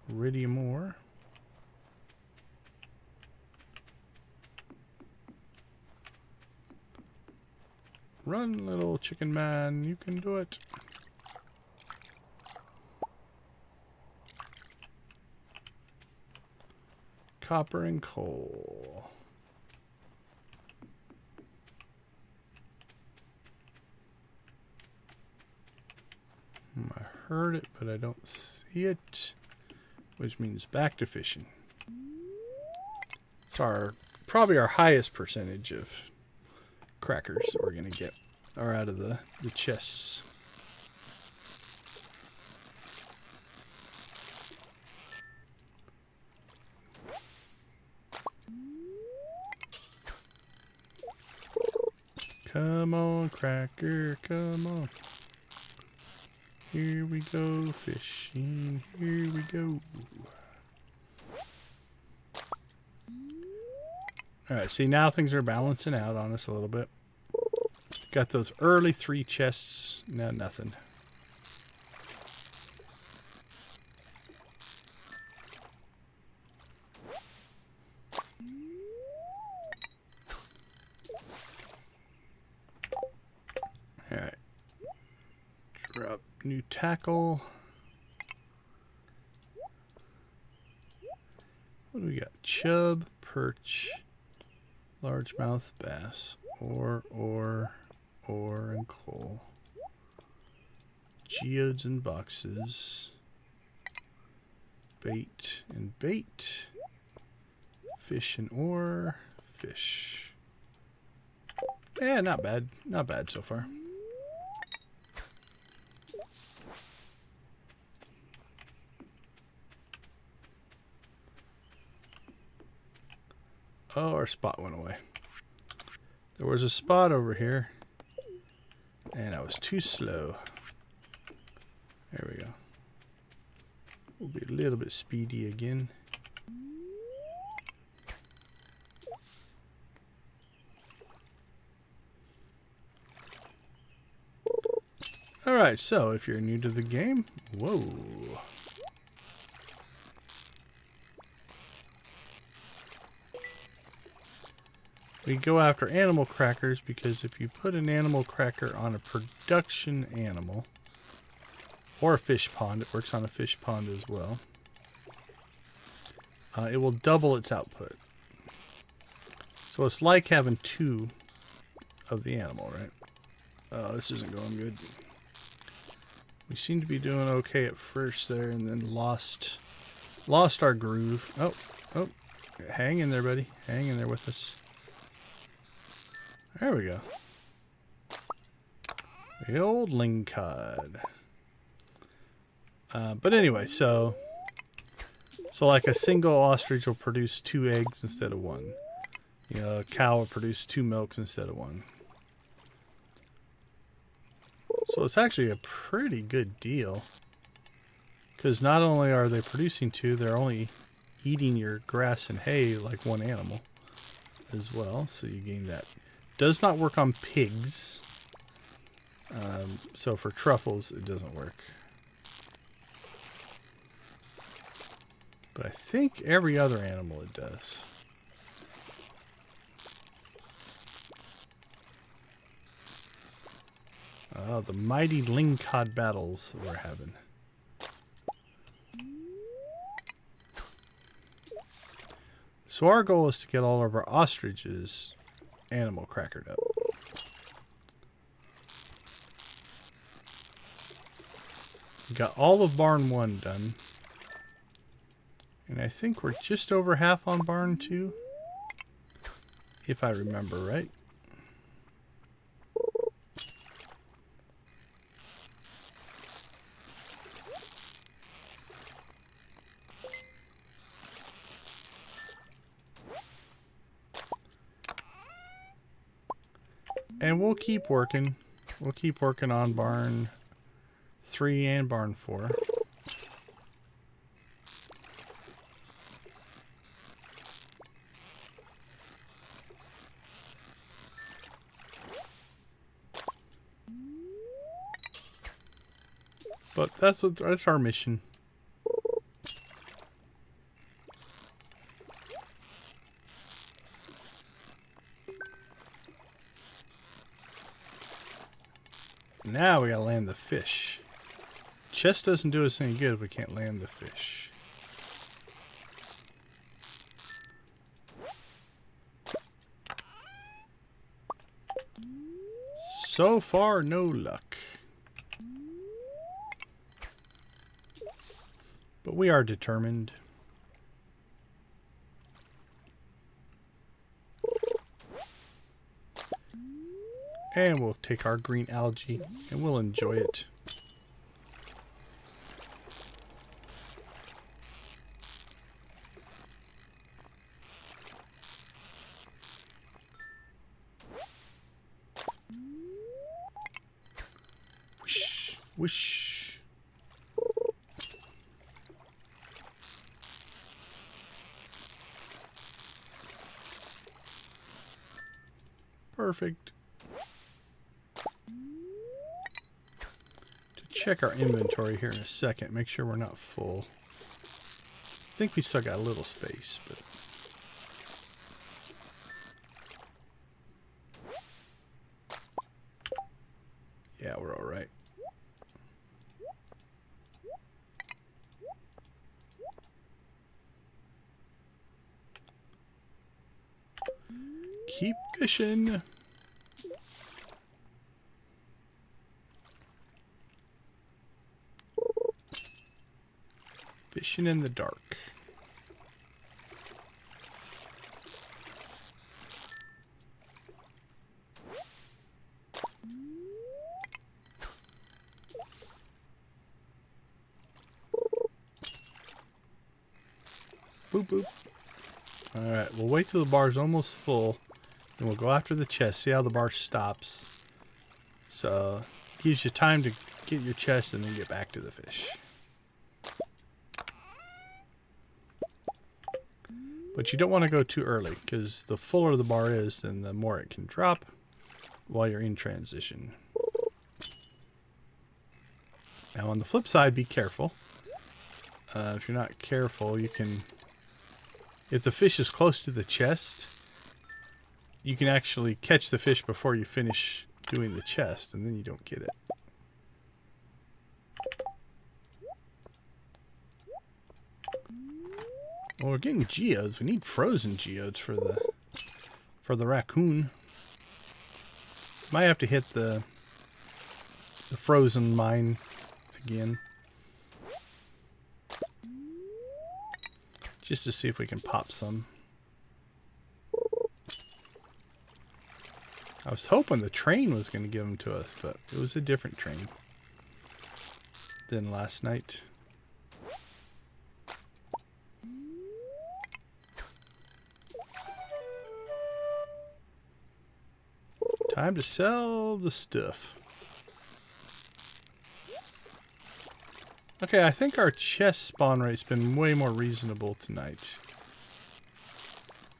S1: Iridium ore. Run, little chicken man, you can do it. Copper and coal. heard it, but I don't see it, which means back to fishing. It's probably our highest percentage of crackers that we're going to get are out of the chests. Come on, cracker, come on. Here we go fishing, here we go. Alright, see, now things are balancing out on us a little bit. Got those early 3 chests, now nothing. Alright. Drop new tackle. What do we got? Chub, perch, largemouth bass, ore, and coal. Geodes and boxes. Bait and bait. Fish and ore. Fish. Yeah, not bad. Not bad so far. Oh, our spot went away. There was a spot over here, and I was too slow. There we go. We'll be a little bit speedy again. Alright, so if you're new to the game, whoa. We go after animal crackers because if you put an animal cracker on a production animal or a fish pond, it works on a fish pond as well, it will double its output. So it's like having 2 of the animal, right? Oh, this isn't going good. We seem to be doing okay at first there and then lost our groove. Oh, hang in there, buddy. Hang in there with us. There we go. The old lingcod. But anyway, so like a single ostrich will produce 2 eggs instead of 1. You know, a cow will produce 2 milks instead of 1. So it's actually a pretty good deal. Because not only are they producing 2, they're only eating your grass and hay like 1 animal as well. So you gain that. Does not work on pigs. So for truffles, it doesn't work. But I think every other animal it does. Oh, the mighty lingcod battles we're having. So our goal is to get all of our ostriches animal crackered up. Got all of barn 1 done. And I think we're just over half on barn 2. If I remember right. And we'll keep working. We'll keep working on barn 3 and barn 4. But that's our mission. Now we gotta land the fish. Chest doesn't do us any good if we can't land the fish. So far, no luck. we are determined. And we'll take our green algae and we'll enjoy it. Whoosh, whoosh. Perfect. Check our inventory here in a second. Make sure we're not full. I think we still got a little space, but yeah, we're all right. Keep fishing. Fishing in the dark. Boop boop. Alright, we'll wait till the bar's almost full. Then we'll go after the chest. See how the bar stops. So, it gives you time to get your chest and then get back to the fish. But you don't want to go too early, because the fuller the bar is, then the more it can drop while you're in transition. Now on the flip side, be careful. If you're not careful, you can... If the fish is close to the chest, you can actually catch the fish before you finish doing the chest, and then you don't get it. Well, we're getting geodes. We need frozen geodes for the raccoon. Might have to hit the frozen mine again, just to see if we can pop some. I was hoping the train was going to give them to us, but it was a different train than last night. Time to sell the stuff. Okay, I think our chest spawn rate's been way more reasonable tonight.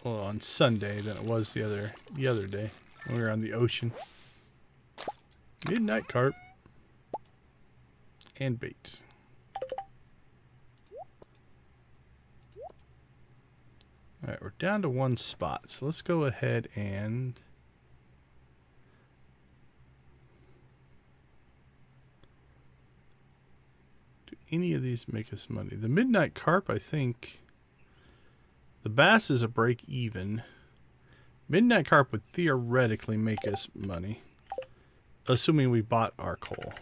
S1: Well, on Sunday than it was the other day when we were on the ocean. Midnight carp and bait. All right, we're down to one spot, so let's go ahead and any of these make us money. The midnight carp, I think. The bass is a break even. Midnight carp would theoretically make us money, assuming we bought our coal.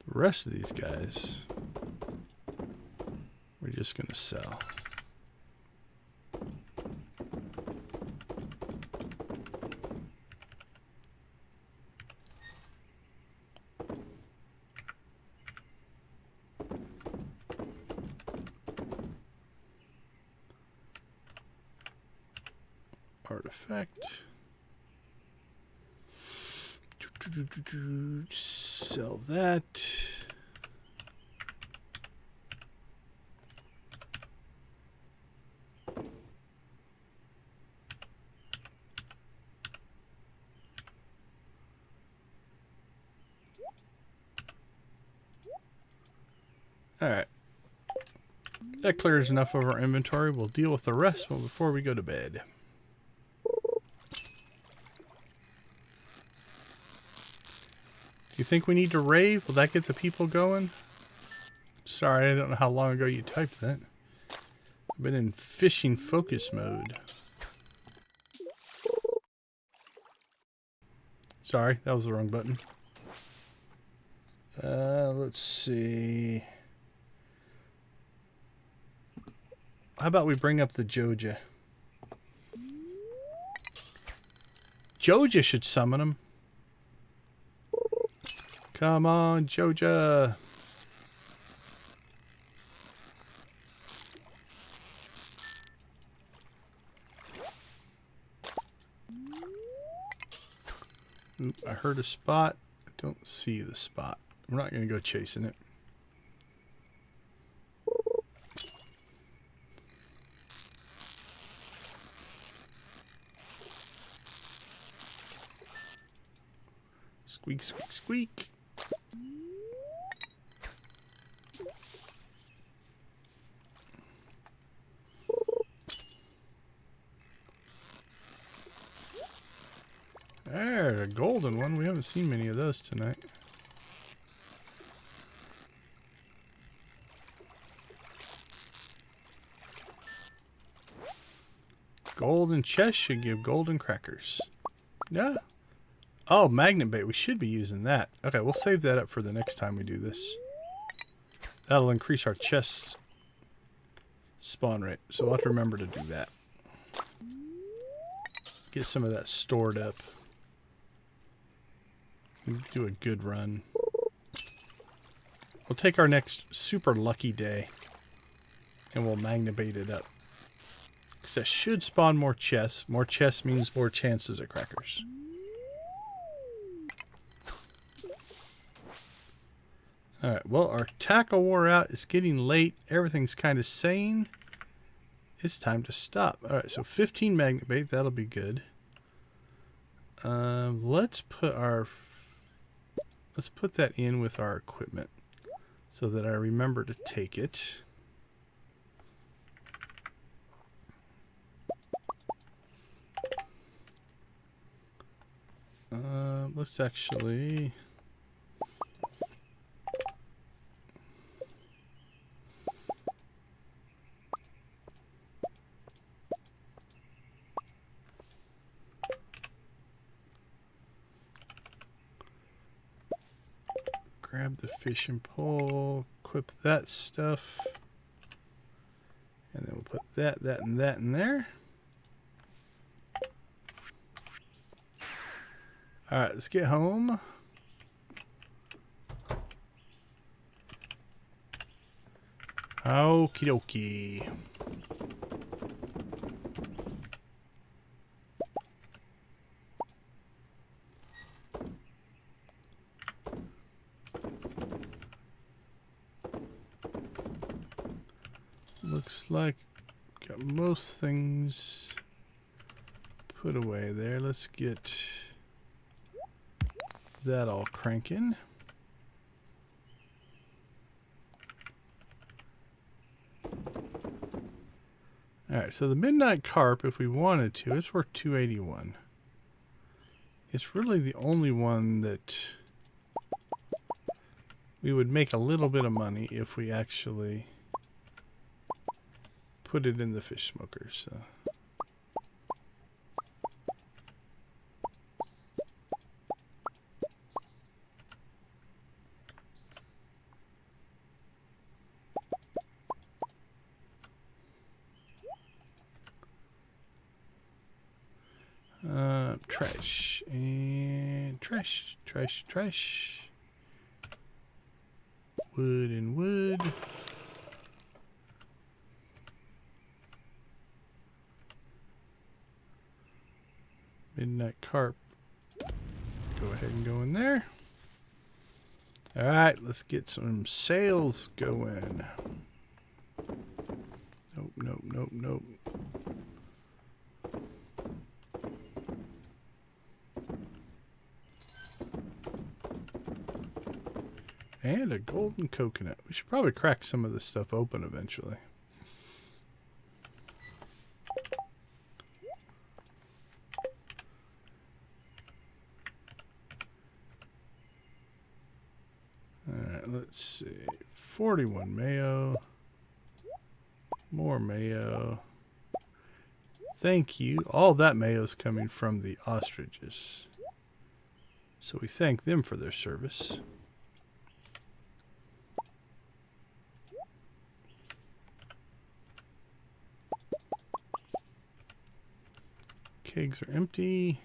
S1: The rest of these guys, we're just going to sell. Artifact. Sell that. All right. That clears enough of our inventory. We'll deal with the rest before we go to bed. Do you think we need to rave? Will that get the people going? Sorry, I don't know how long ago you typed that. I've been in fishing focus mode. Sorry, that was the wrong button. Let's see. how about we bring up the Joja? Joja should summon him. Come on, Joja. Oop, I heard a spot. I don't see the spot. We're not going to go chasing it. Squeak, squeak, squeak. There, a golden one. We haven't seen many of those tonight. Golden chest should give golden crackers. Yeah. Oh, magnet bait. We should be using that. Okay, we'll save that up for the next time we do this. That'll increase our chest spawn rate. So we'll have to remember to do that. Get some of that stored up. Do a good run. We'll take our next super lucky day and we'll magnet bait it up. Because that should spawn more chests. More chests means more chances at crackers. Alright, well, our tackle wore out. It's getting late. Everything's kind of sane. It's time to stop. Alright, so 15 magnet bait. That'll be good. Let's put that in with our equipment so that I remember to take it. Let's actually... grab the fishing pole, equip that stuff, and then we'll put that, and that in there. Alright, let's get home. Okie dokie. Looks like got most things put away there. Let's get that all cranking. Alright, so the midnight carp, if we wanted to, it's worth 281. It's really the only one that we would make a little bit of money if we actually put it in the fish smoker. So trash and trash. Wood and wood. Midnight carp. Go ahead and go in there. Alright, let's get some sails going. Nope. And a golden coconut. We should probably crack some of this stuff open eventually. Alright, let's see. 41 mayo. More mayo. Thank you. All that mayo is coming from the ostriches. So we thank them for their service. Kegs are empty.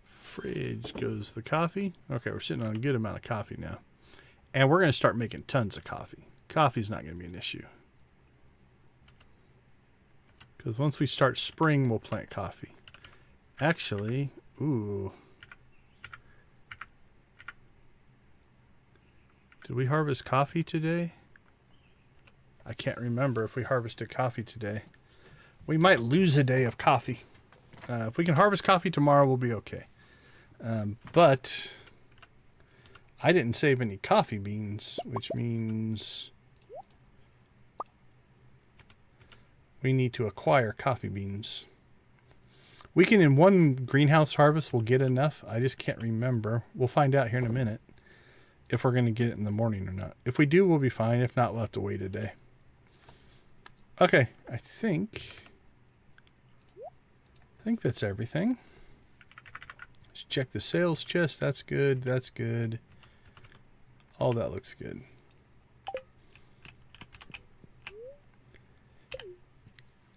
S1: Fridge goes the coffee. Okay, we're sitting on a good amount of coffee now. And we're going to start making tons of coffee. Coffee's not going to be an issue. Because once we start spring, we'll plant coffee. Actually, ooh. Did we harvest coffee today? I can't remember if we harvested coffee today. We might lose a day of coffee. If we can harvest coffee tomorrow, we'll be okay. But I didn't save any coffee beans, which means we need to acquire coffee beans. We can, in one greenhouse harvest, we'll get enough. I just can't remember. We'll find out here in a minute if we're going to get it in the morning or not. If we do, we'll be fine. If not, we'll have to wait a day. Okay, I think that's everything. Let's check the sales chest. That's good. That's good. All that looks good.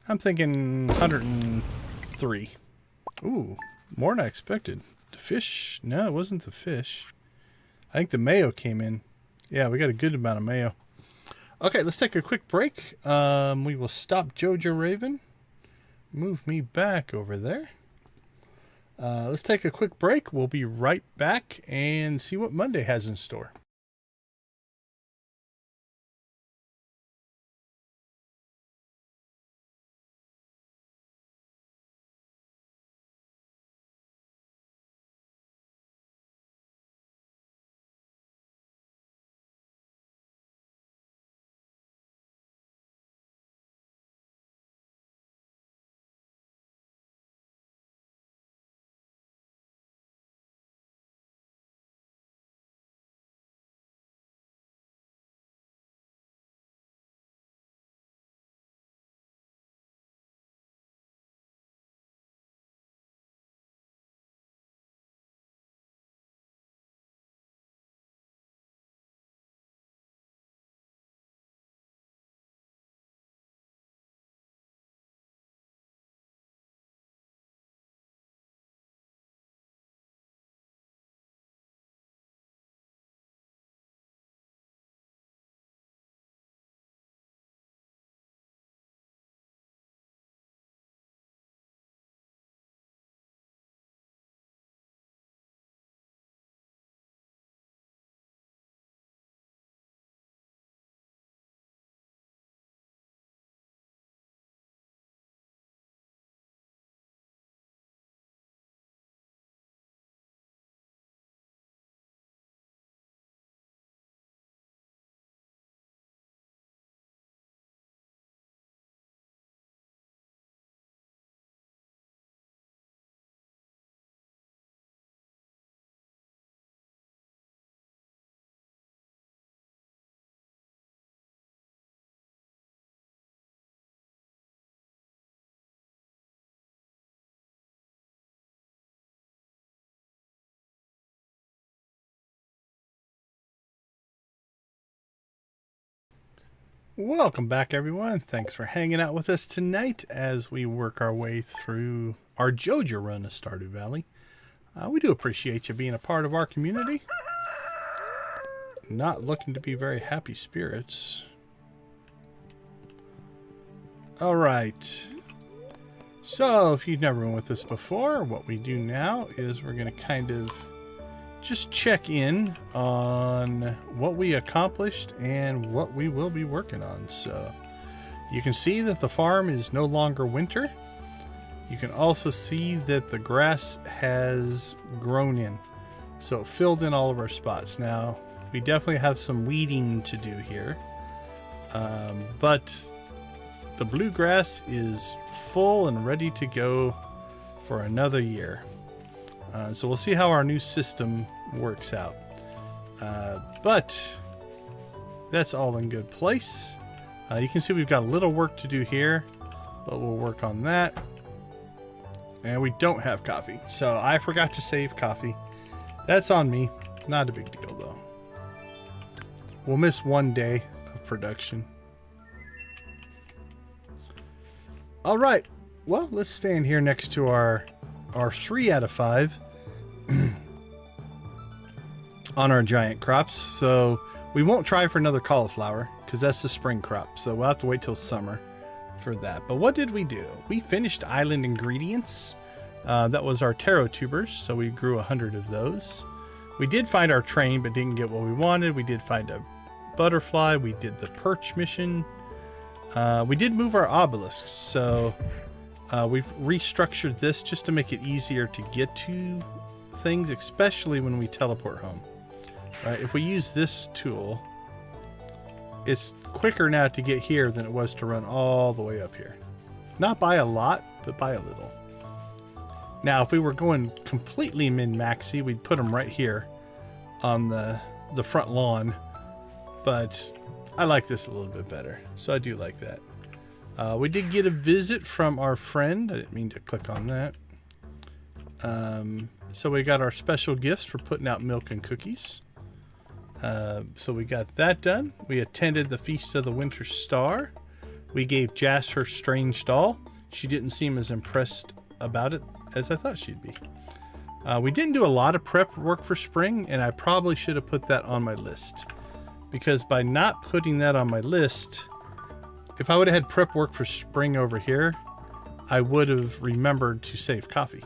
S1: I'm thinking 103. Ooh, more than I expected. The fish? No, it wasn't the fish. I think the mayo came in. Yeah, we got a good amount of mayo. Okay, let's take a quick break. We will stop Joja Raven. Move me back over there. Let's take a quick break. We'll be right back and see what Monday has in store. Welcome back, everyone. Thanks for hanging out with us tonight as we work our way through our Joja run of Stardew Valley. We do appreciate you being a part of our community. Not looking to be very happy spirits. All right. So, if you've never been with us before, what we do now is we're going to kind of just check in on what we accomplished and what we will be working on. So you can see that the farm is no longer winter. You can also see that the grass has grown in, so it filled in all of our spots. Now we definitely have some weeding to do here, but the bluegrass is full and ready to go for another year. So we'll see how our new system works out. But that's all in good place. You can see we've got a little work to do here, but we'll work on that. And we don't have coffee, so I forgot to save coffee. That's on me. Not a big deal, though. We'll miss 1 day of production. All right. Well, let's stand here next to our 3 out of 5 on our giant crops. So we won't try for another cauliflower because that's the spring crop. So we'll have to wait till summer for that. But what did we do? We finished island ingredients. That was our taro tubers. So we grew 100 of those. We did find our train, but didn't get what we wanted. We did find a butterfly. We did the perch mission. We did move our obelisks. So we've restructured this just to make it easier to get to things, especially when we teleport home. Right? If we use this tool, it's quicker now to get here than it was to run all the way up here. Not by a lot, but by a little. Now, if we were going completely min-maxy, we'd put them right here on the front lawn. But I like this a little bit better, so I do like that. We did get a visit from our friend. I didn't mean to click on that. So we got our special gifts for putting out milk and cookies. So we got that done. We attended the Feast of the Winter Star. We gave Jas her strange doll. She didn't seem as impressed about it as I thought she'd be. We didn't do a lot of prep work for spring, and I probably should have put that on my list. Because by not putting that on my list, if I would have had prep work for spring over here, I would have remembered to save coffee.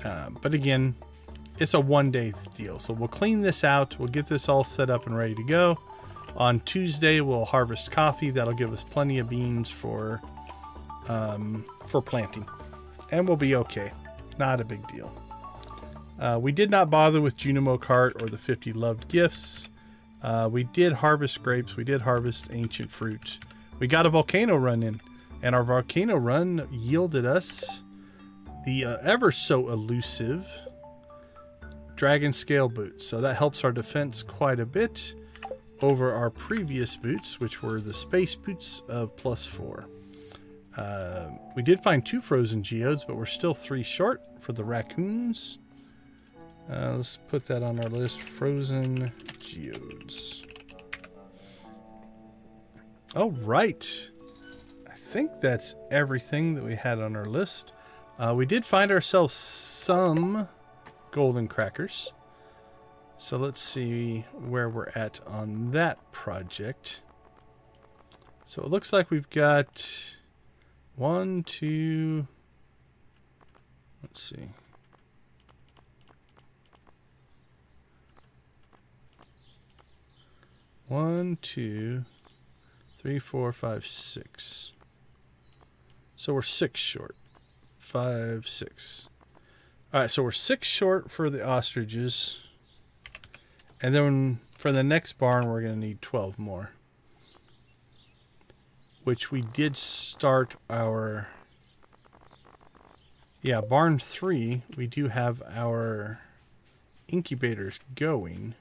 S1: But again, it's a 1-day deal. So we'll clean this out. We'll get this all set up and ready to go. On Tuesday, we'll harvest coffee. That'll give us plenty of beans for planting. And we'll be okay. Not a big deal. We did not bother with Junimo Cart or the 50 loved gifts. We did harvest grapes. We did harvest ancient fruit. We got a volcano run in. And our volcano run yielded us the ever so elusive dragon scale boots. So that helps our defense quite a bit over our previous boots, which were the space boots of +4. We did find 2 frozen geodes, but we're still 3 short for the raccoons. Let's put that on our list. Frozen geodes. All right. I think that's everything that we had on our list. We did find ourselves some golden crackers. So let's see where we're at on that project. So it looks like we've got 1, 2, let's see. 1, 2, 3, 4, 5, 6. So we're 6 short. 5, 6. All right, so we're 6 short for the ostriches. And then for the next barn, we're going to need 12 more. Which we did start our... Yeah, barn 3, we do have our incubators going.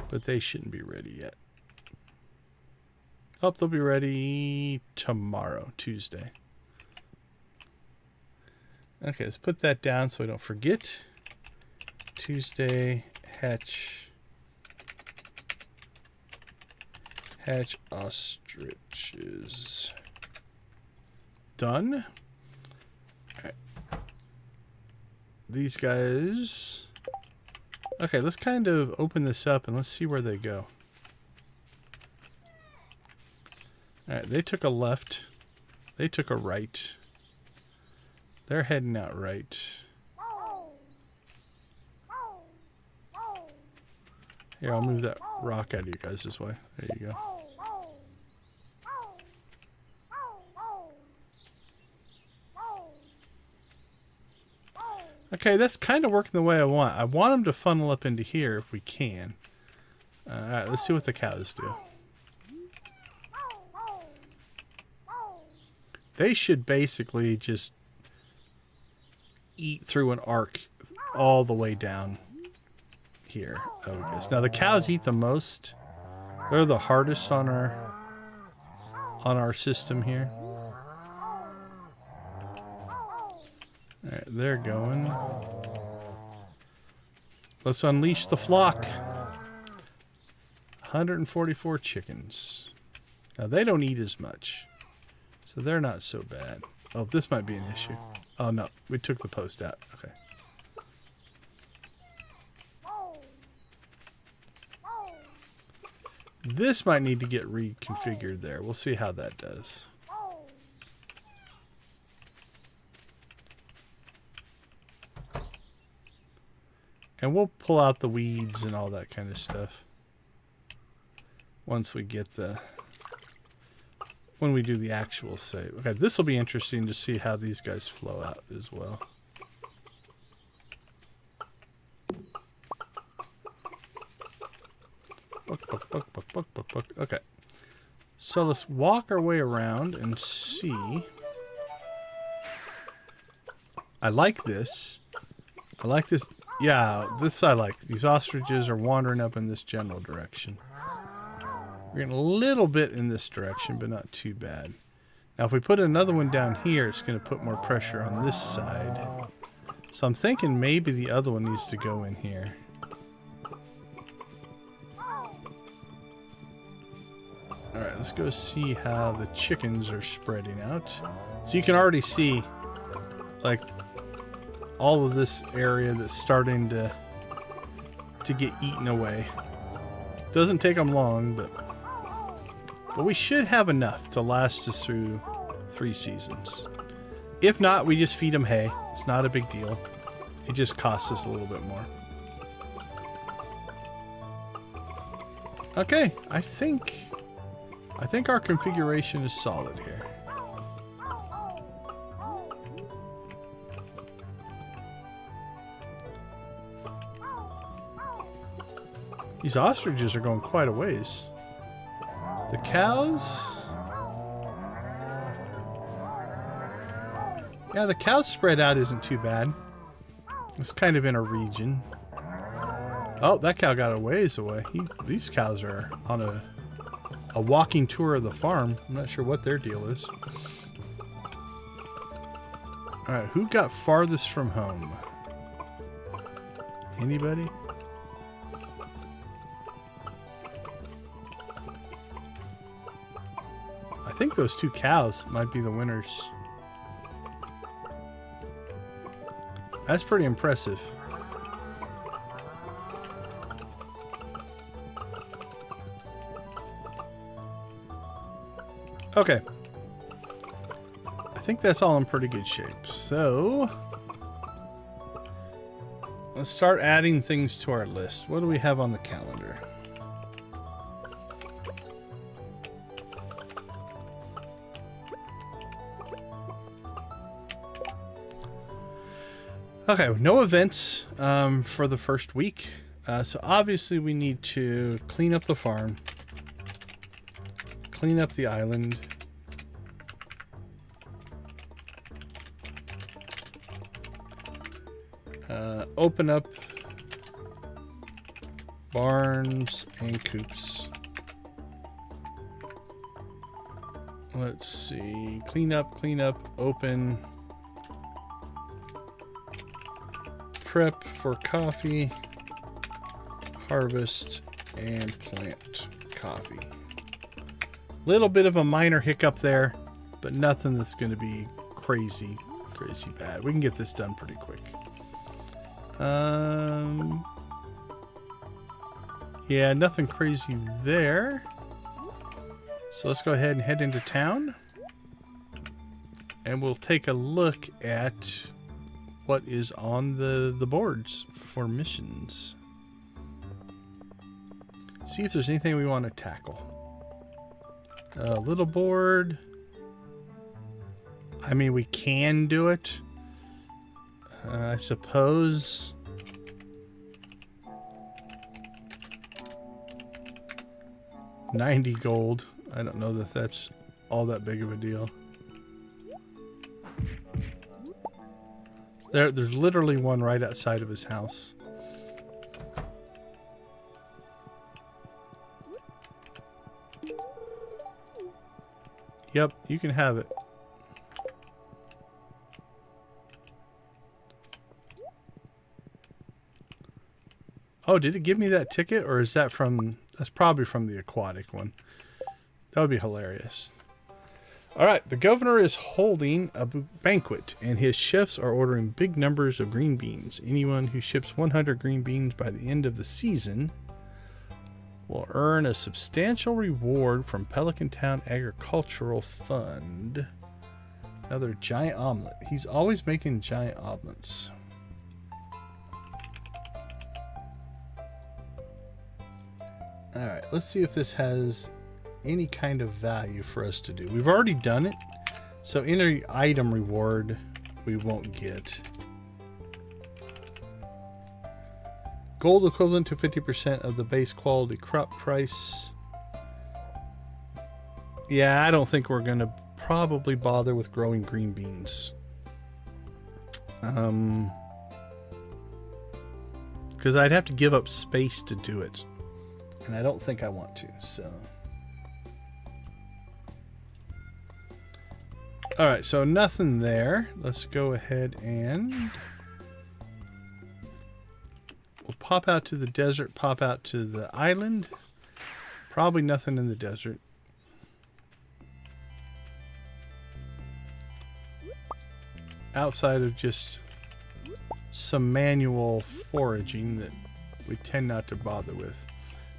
S1: But they shouldn't be ready yet. Oh, they'll be ready tomorrow, Tuesday. Okay, let's put that down so I don't forget. Tuesday, hatch ostriches. Done. All right. These guys. Okay, let's kind of open this up and let's see where they go. All right, they took a left. They took a right. They're heading out right. Here, I'll move that rock out of you guys this way. There you go. Okay, that's kind of working the way I want. I want them to funnel up into here if we can. All right, let's see what the cows do. They should basically just eat through an arc all the way down here. Oh, yes. Now the cows eat the most. They're the hardest on our system here. All right, they're going. Let's unleash the flock. 144 chickens. Now they don't eat as much, so they're not so bad. Oh, this might be an issue. Oh no, we took the post out. Okay. This might need to get reconfigured there. We'll see how that does. And we'll pull out the weeds and all that kind of stuff once we get when we do the actual save. Okay, this will be interesting to see how these guys flow out as well. Okay, so let's walk our way around and see. I like this. I like this. Yeah, this I like. These ostriches are wandering up in this general direction. We're getting a little bit in this direction, but not too bad. Now, if we put another one down here, it's going to put more pressure on this side. So I'm thinking maybe the other one needs to go in here. Alright, let's go see how the chickens are spreading out. So you can already see, like, all of this area that's starting to get eaten away. Doesn't take them long, but we should have enough to last us through 3 seasons. If not, we just feed them hay. It's not a big deal. It just costs us a little bit more. Okay, I think our configuration is solid here. These ostriches are going quite a ways. The cows... Yeah, the cows spread out isn't too bad. It's kind of in a region. Oh, that cow got a ways away. These cows are on a walking tour of the farm. I'm not sure what their deal is. Alright, who got farthest from home? Anybody? I think those 2 cows might be the winners. That's pretty impressive. Okay. I think that's all in pretty good shape. So, let's start adding things to our list. What do we have on the calendar? Okay, no events for the first week. So obviously we need to clean up the farm, clean up the island, open up barns and coops. Let's see, clean up, open. Prep for coffee, harvest, and plant coffee. Little bit of a minor hiccup there, but nothing that's going to be crazy bad. We can get this done pretty quick. Yeah, nothing crazy there. So let's go ahead and head into town, and we'll take a look at what is on the boards for missions. See if there's anything we want to tackle. Little board. I mean, we can do it. I suppose. $90 gold. I don't know that that's all that big of a deal. There's literally one right outside of his house. Yep, you can have it. Oh, did it give me that ticket, or is that from... That's probably from the aquatic one. That would be hilarious. Alright, the governor is holding a banquet, and his chefs are ordering big numbers of green beans. Anyone who ships 100 green beans by the end of the season will earn a substantial reward from Pelican Town Agricultural Fund. Another giant omelet. He's always making giant omelets. Alright, let's see if this has any kind of value for us to do. We've already done it, so any item reward we won't get. Gold equivalent to 50% of the base quality crop price. Yeah, I don't think we're going to probably bother with growing green beans. Because I'd have to give up space to do it. And I don't think I want to, so... Alright, so nothing there. Let's go ahead and... We'll pop out to the desert, pop out to the island. Probably nothing in the desert. Outside of just some manual foraging that we tend not to bother with.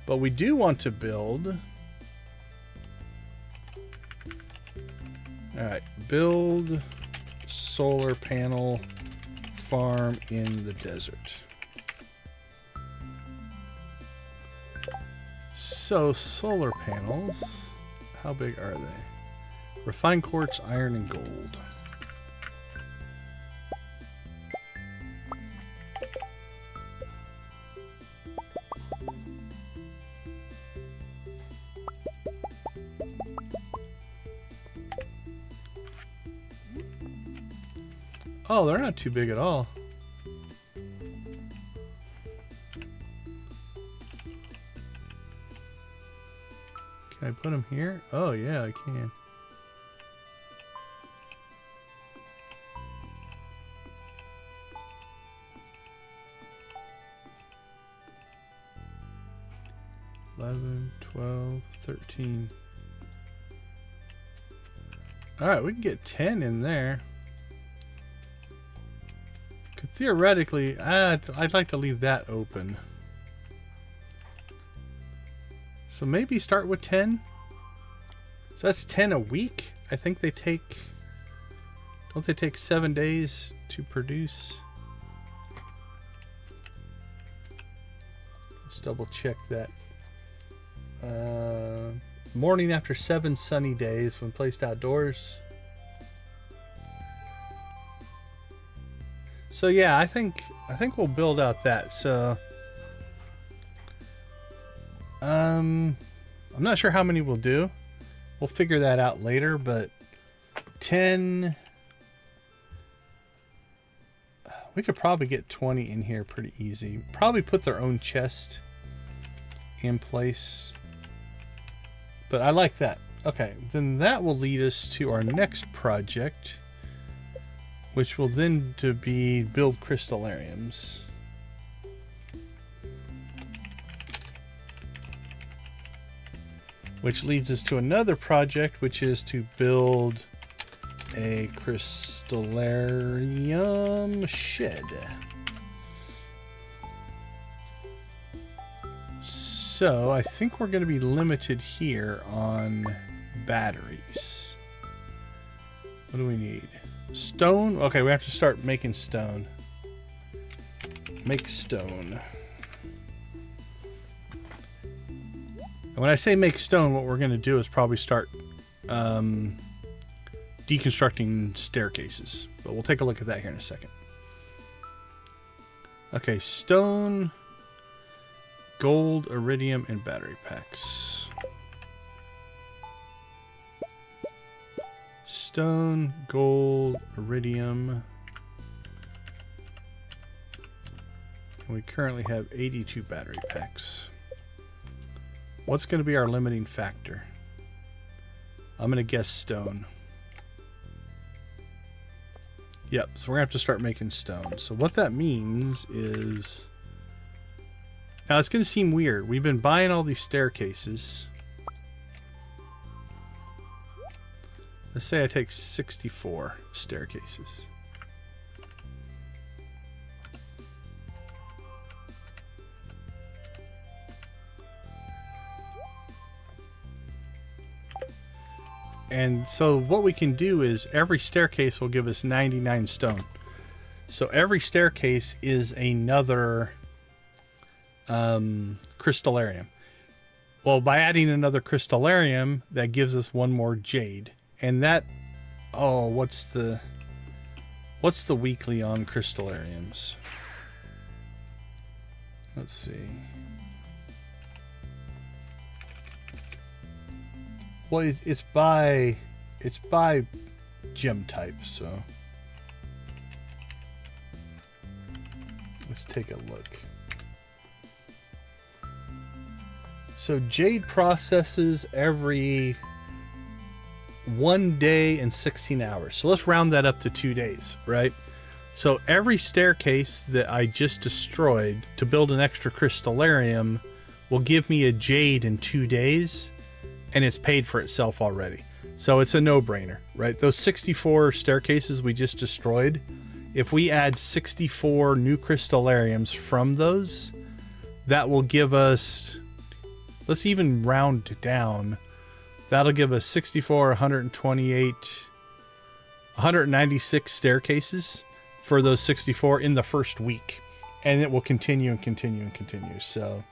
S1: But we do want to build... Alright, build solar panel farm in the desert. So, solar panels, how big are they? Refined quartz, iron, and gold. Oh, they're not too big at all. Can I put them here? Oh, yeah, I can. $11, $12, $13. All right, we can get 10 in there. Theoretically, I'd like to leave that open. So maybe start with 10. So that's 10 a week. I think they take... Don't they take 7 days to produce? Let's double check that. Morning after 7 sunny days when placed outdoors. So yeah, I think we'll build out that. So I'm not sure how many we'll do. We'll figure that out later, but 10 we could probably get 20 in here pretty easy. Probably put their own chest in place. But I like that. Okay, then that will lead us to our next project, which will then to be build crystallariums. Which leads us to another project, which is to build a crystallarium shed. So I think we're going to be limited here on batteries. What do we need? Stone? Okay, we have to start making stone. Make stone. And when I say make stone, what we're going to do is probably start deconstructing staircases. But we'll take a look at that here in a second. Okay, stone, gold, iridium, and battery packs. Stone, gold, iridium. And we currently have 82 battery packs. What's going to be our limiting factor? I'm going to guess stone. Yep, so we're going to have to start making stone. So what that means is Now it's going to seem weird. We've been buying all these staircases. Let's say I take 64 staircases. And so what we can do is every staircase will give us 99 stone. So every staircase is another crystallarium. Well, by adding another crystallarium, that gives us one more jade. And that, oh, what's the weekly on crystallariums? Let's see. Well, it's by gem type, so let's take a look. So jade processes every 1 day and 16 hours. So let's round that up to 2 days, right? So every staircase that I just destroyed to build an extra crystallarium will give me a jade in 2 days, and it's paid for itself already. So it's a no-brainer, right? Those 64 staircases we just destroyed, if we add 64 new crystallariums from those, that will give us, let's even round down, that'll give us 64, 128, 196 staircases for those 64 in the first week. And it will continue and continue and continue. So,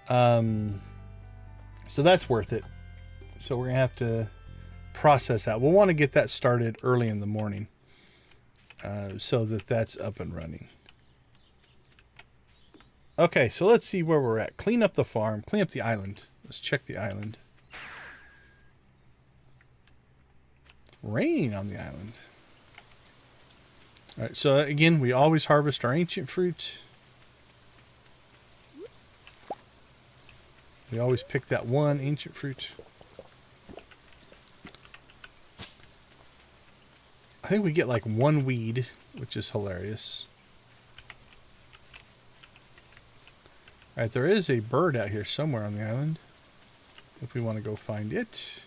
S1: so that's worth it. So we're going to have to process that. We'll want to get that started early in the morning so that that's up and running. Okay, so let's see where we're at. Clean up the farm. Clean up the island. Let's check the island. Raining on the island. All right, so again, we always harvest our ancient fruit. We always pick that one ancient fruit. I think we get like one weed, which is hilarious. Alright, there is a bird out here somewhere on the island. If we want to go find it.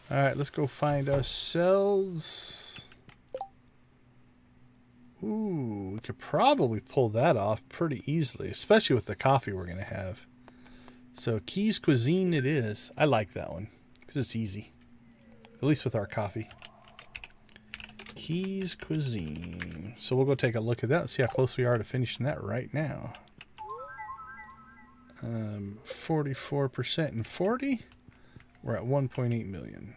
S1: Alright, let's go find ourselves. Ooh, we could probably pull that off pretty easily, especially with the coffee we're going to have. So, Keys Cuisine it is. I like that one, because it's easy. At least with our coffee. Keys Cuisine. So, we'll go take a look at that and see how close we are to finishing that right now. 44% and 40. We're at 1.8 million.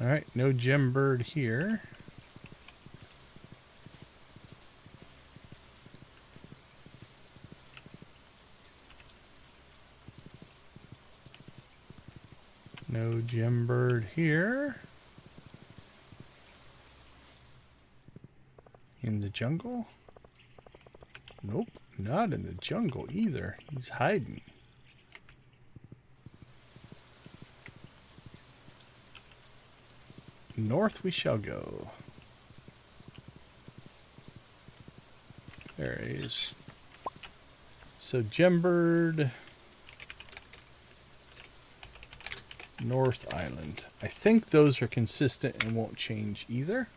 S1: Alright, no gem bird here. No gem bird here. In the jungle? Nope, not in the jungle either. He's hiding. North we shall go. There he is. So Gembird, North Island. I think those are consistent and won't change either.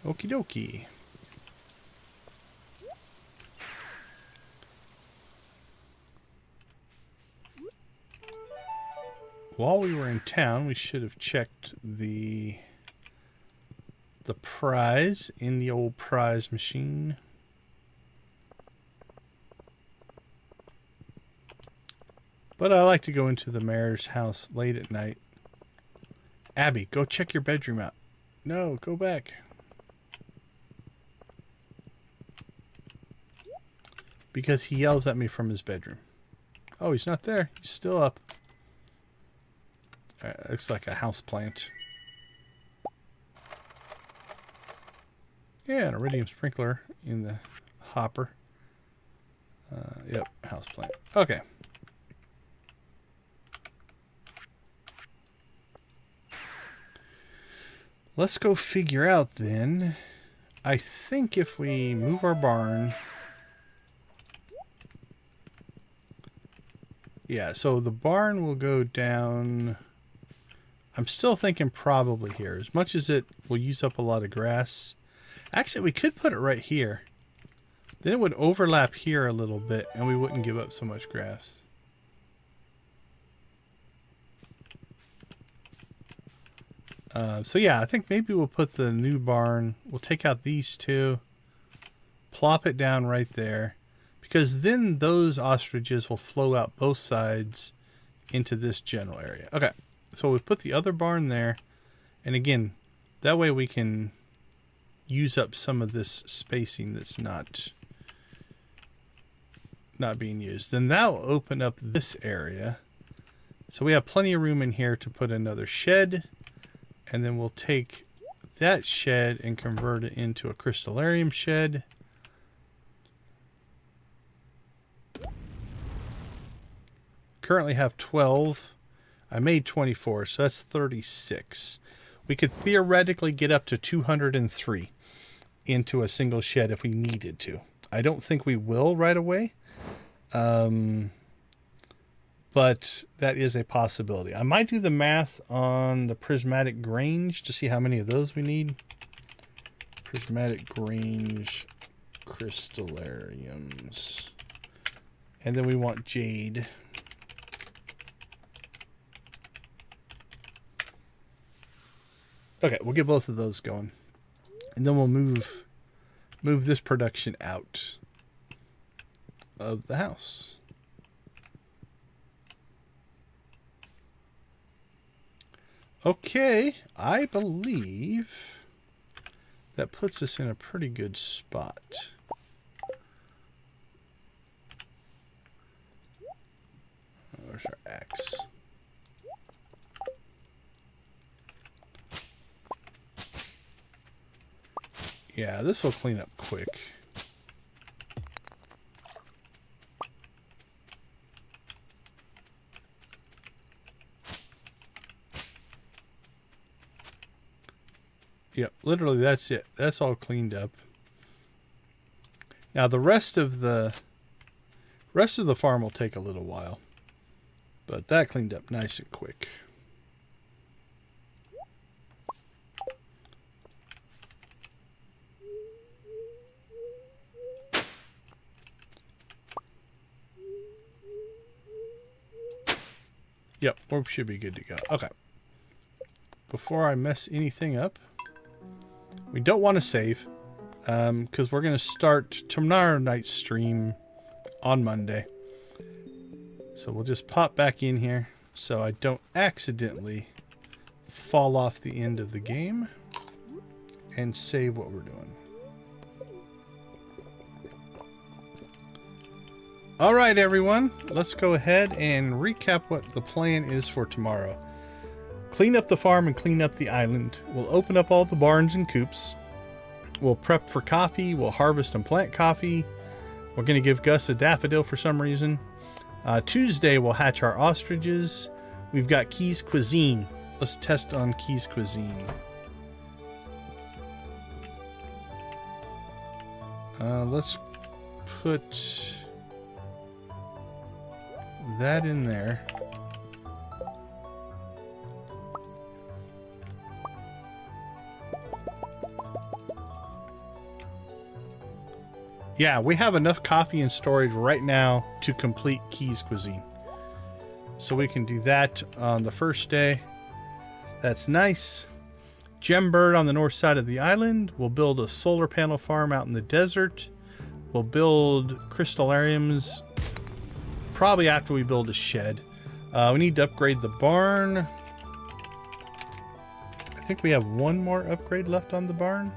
S1: Okie dokie. While we were in town, we should have checked the prize in the old prize machine. But I like to go into the mayor's house late at night. Abby, go check your bedroom out. No, go back. Because he yells at me from his bedroom. Oh, he's not there. He's still up. Looks like a house plant. Yeah, an iridium sprinkler in the hopper. Yep, houseplant. Okay. Let's go figure out then. I think if we move our barn... Yeah, so the barn will go down... I'm still thinking probably here. As much as it will use up a lot of grass. Actually, we could put it right here. Then it would overlap here a little bit, and we wouldn't give up so much grass. So yeah, I think maybe we'll put the new barn. We'll take out these two. Plop it down right there. Because then those ostriches will flow out both sides into this general area. Okay, so we put the other barn there. And again, that way we can use up some of this spacing that's not being used. Then that will open up this area. So we have plenty of room in here to put another shed. And then we'll take that shed and convert it into a crystallarium shed. Currently have 12. I made 24, so that's 36. We could theoretically get up to 203 into a single shed if we needed to. I don't think we will right away. But that is a possibility. I might do the math on the prismatic grange to see how many of those we need. Prismatic grange crystallariums. And then we want jade. Okay, we'll get both of those going. And then we'll move this production out of the house. Okay, I believe that puts us in a pretty good spot. Where's our axe? Yeah, this will clean up quick. Yep, literally that's it. That's all cleaned up. Now the rest of the farm will take a little while. But that cleaned up nice and quick. Yep, we should be good to go. Okay. Before I mess anything up, we don't want to save, because we're going to start tomorrow night's stream on Monday. So we'll just pop back in here so I don't accidentally fall off the end of the game and save what we're doing. All right, everyone, let's go ahead and recap what the plan is for tomorrow. Clean up the farm and clean up the island. We'll open up all the barns and coops. We'll prep for coffee. We'll harvest and plant coffee. We're going to give Gus a daffodil for some reason. Tuesday, we'll hatch our ostriches. We've got Key's Cuisine. Let's test on Key's Cuisine. Let's put that in there. Yeah, we have enough coffee in storage right now to complete Key's Cuisine. So we can do that on the first day. That's nice. Gembird on the north side of the island. We'll build a solar panel farm out in the desert. We'll build crystallariums probably after we build a shed. We need to upgrade the barn. I think we have one more upgrade left on the barn.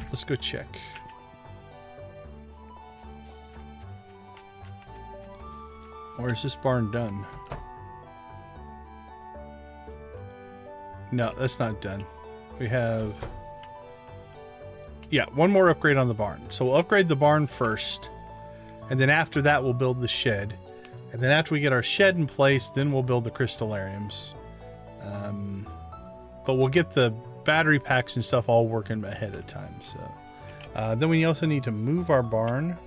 S1: Let's go check. Or is this barn done? No, that's not done. We have... Yeah, one more upgrade on the barn. So we'll upgrade the barn first. And then after that, we'll build the shed. And then after we get our shed in place, then we'll build the crystallariums. But we'll get the battery packs and stuff all working ahead of time. So then we also need to move our barn.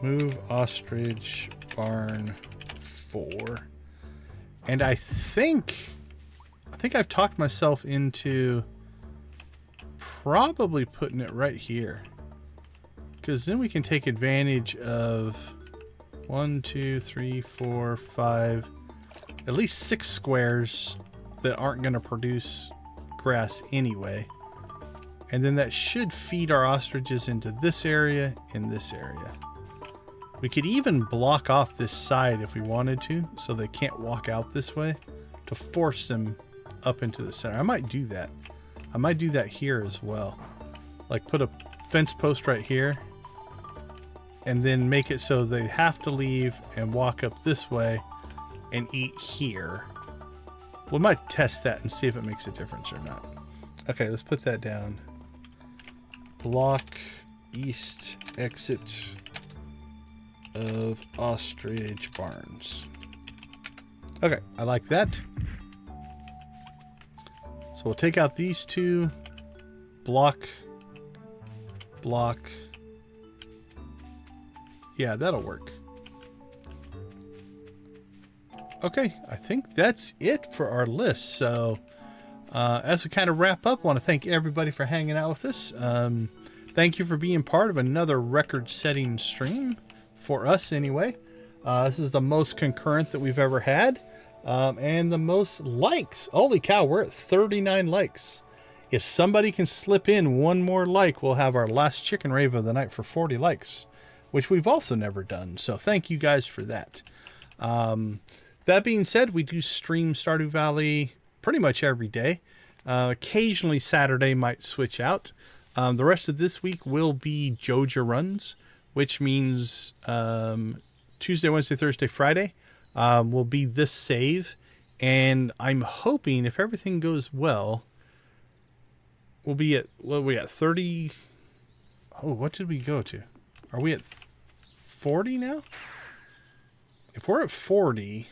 S1: Move ostrich barn 4. And I think I've talked myself into probably putting it right here, because then we can take advantage of 1, 2, 3, 4, 5, at least 6 squares that aren't going to produce grass anyway. And then that should feed our ostriches into this area and this area. We could even block off this side if we wanted to, so they can't walk out this way, to force them up into the center. I might do that. I might do that here as well. Like put a fence post right here, and then make it so they have to leave and walk up this way and eat here. We might test that and see if it makes a difference or not. Okay, let's put that down. Block east exit of ostrich barns. Okay, I like that. So we'll take out these 2. Block. Yeah, that'll work. Okay, I think that's it for our list. So as we kind of wrap up, I want to thank everybody for hanging out with us. Thank you for being part of another record-setting stream. For us anyway. This is the most concurrent that we've ever had, and the most likes. Holy cow, we're at 39 likes. If somebody can slip in one more like, we'll have our last chicken rave of the night for 40 likes, which we've also never done. So thank you guys for that. That being said, we do stream Stardew Valley pretty much every day. Occasionally Saturday might switch out. The rest of this week will be Joja runs, which means Tuesday, Wednesday, Thursday, Friday will be this save. And I'm hoping, if everything goes well, we'll be at, what are we at, 30? Oh, what did we go to? Are we at 40 now? If we're at 40,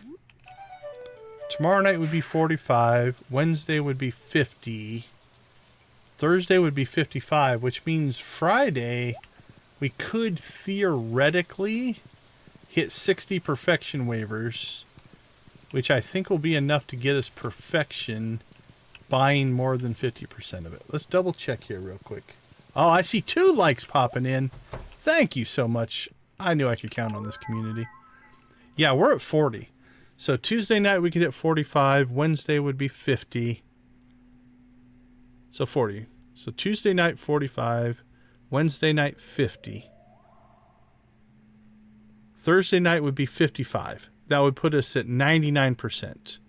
S1: tomorrow night would be 45, Wednesday would be 50, Thursday would be 55, which means Friday we could theoretically hit 60 perfection waivers, which I think will be enough to get us perfection, buying more than 50% of it. Let's double check here real quick. Oh, I see 2 likes popping in. Thank you so much. I knew I could count on this community. Yeah, we're at 40. So Tuesday night we could hit 45. Wednesday would be 50. So 40. So Tuesday night 45. Wednesday night 50. Thursday night would be 55. That would put us at 99%.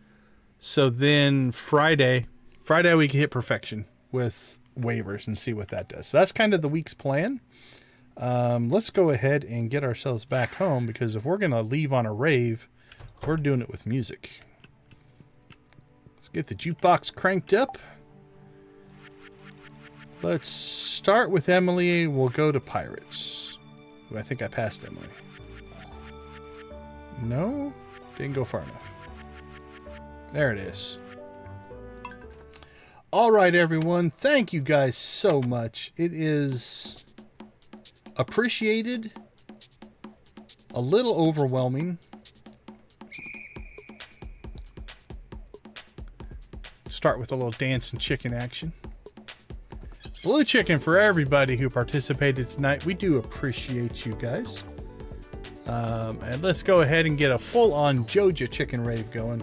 S1: So then Friday we can hit perfection with waivers and see what that does. So that's kind of the week's plan. Let's go ahead and get ourselves back home, because if we're going to leave on a rave, we're doing it with music. Let's get the jukebox cranked up. Let's start with Emily. We'll go to Pirates. Ooh, I think I passed Emily. No, didn't go far enough. There it is. All right, everyone. Thank you guys so much. It is appreciated, a little overwhelming. Start with a little dance and chicken action. Blue chicken for everybody who participated tonight. We do appreciate you guys. And let's go ahead and get a full-on Joja chicken rave going.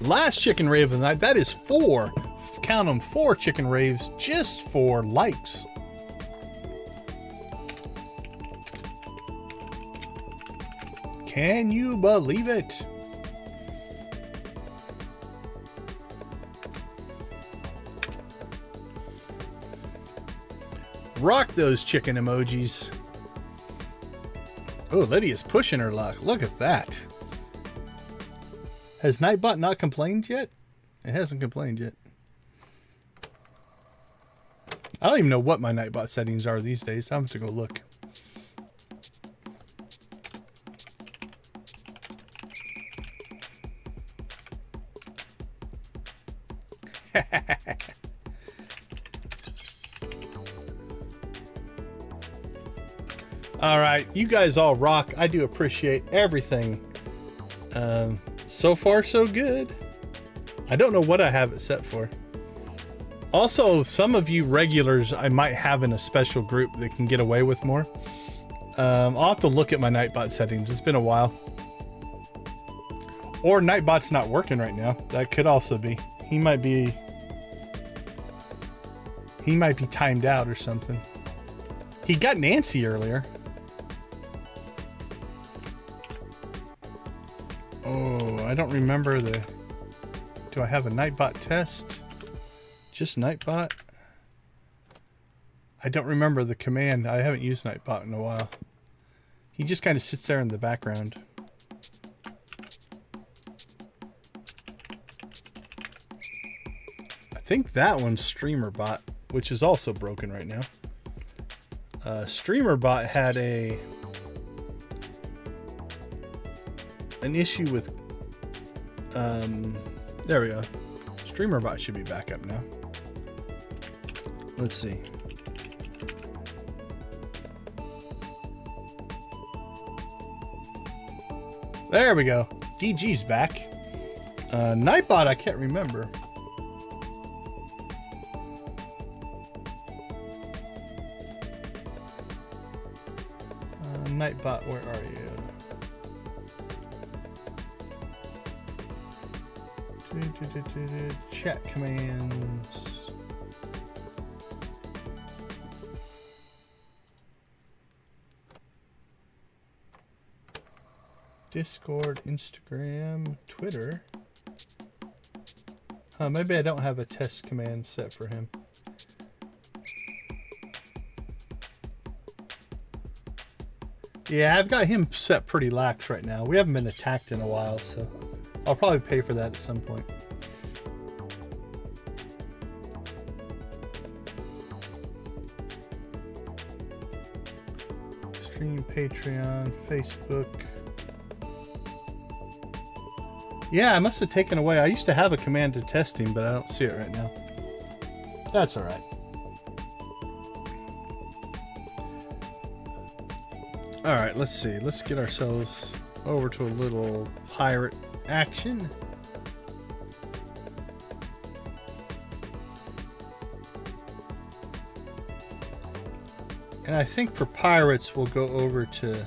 S1: Last chicken rave of the night. That is 4. Count them, 4 chicken raves just for likes. Can you believe it? Rock those chicken emojis. Oh, Lydia's pushing her luck. Look at that. Has Nightbot not complained yet? It hasn't complained yet. I don't even know what my Nightbot settings are these days. I'm have to go look. All right, you guys all rock. I do appreciate everything. So far, so good. I don't know what I have it set for. Also, some of you regulars I might have in a special group that can get away with more. I'll have to look at my Nightbot settings. It's been a while. Or Nightbot's not working right now. That could also be. He might be timed out or something. He got Nancy earlier. Oh, I don't remember the... Do I have a Nightbot test? Just Nightbot? I don't remember the command. I haven't used Nightbot in a while. He just kind of sits there in the background. I think that one's StreamerBot, which is also broken right now. StreamerBot had an issue with there we go. StreamerBot should be back up now. Let's see. There we go. DG's back. Nightbot I can't remember. Nightbot, where are you? Chat commands. Discord, Instagram, Twitter. Maybe I don't have a test command set for him. Yeah, I've got him set pretty lax right now. We haven't been attacked in a while, so I'll probably pay for that at some point. Stream, Patreon, Facebook. Yeah, I must have taken away. I used to have a command to test him, but I don't see it right now. That's all right. All right, let's see. Let's get ourselves over to a little pirate action. And I think for pirates, we'll go over to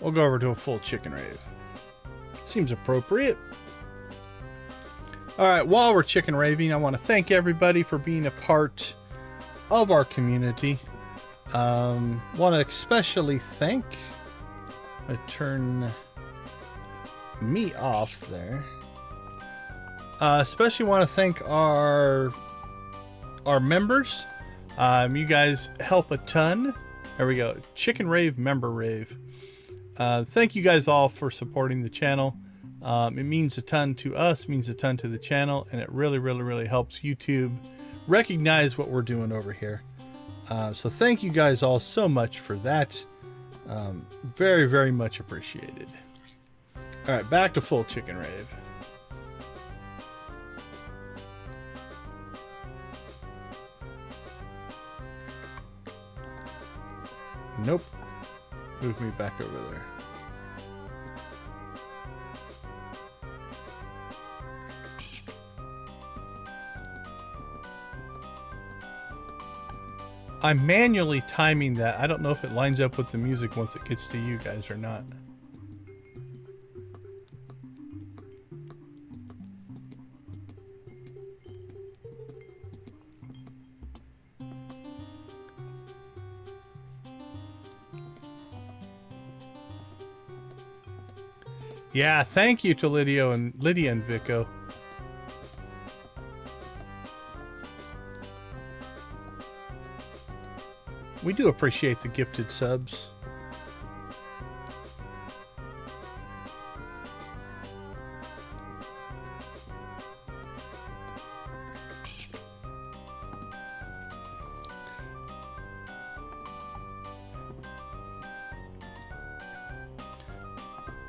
S1: a full chicken rave. Seems appropriate. All right, while we're chicken raving, I want to thank everybody for being a part of our community. Want to especially thank... I turn me off there. Especially want to thank our members. You guys help a ton. There we go. Chicken Rave member rave. Thank you guys all for supporting the channel. It means a ton to us, means a ton to the channel, and it really, really, really helps YouTube recognize what we're doing over here. So thank you guys all so much for that. Very, very much appreciated. All right, back to full chicken rave. Nope. Move me back over there. I'm manually timing that. I don't know if it lines up with the music once it gets to you guys or not. Yeah, thank you to Lydia and Vico. We do appreciate the gifted subs.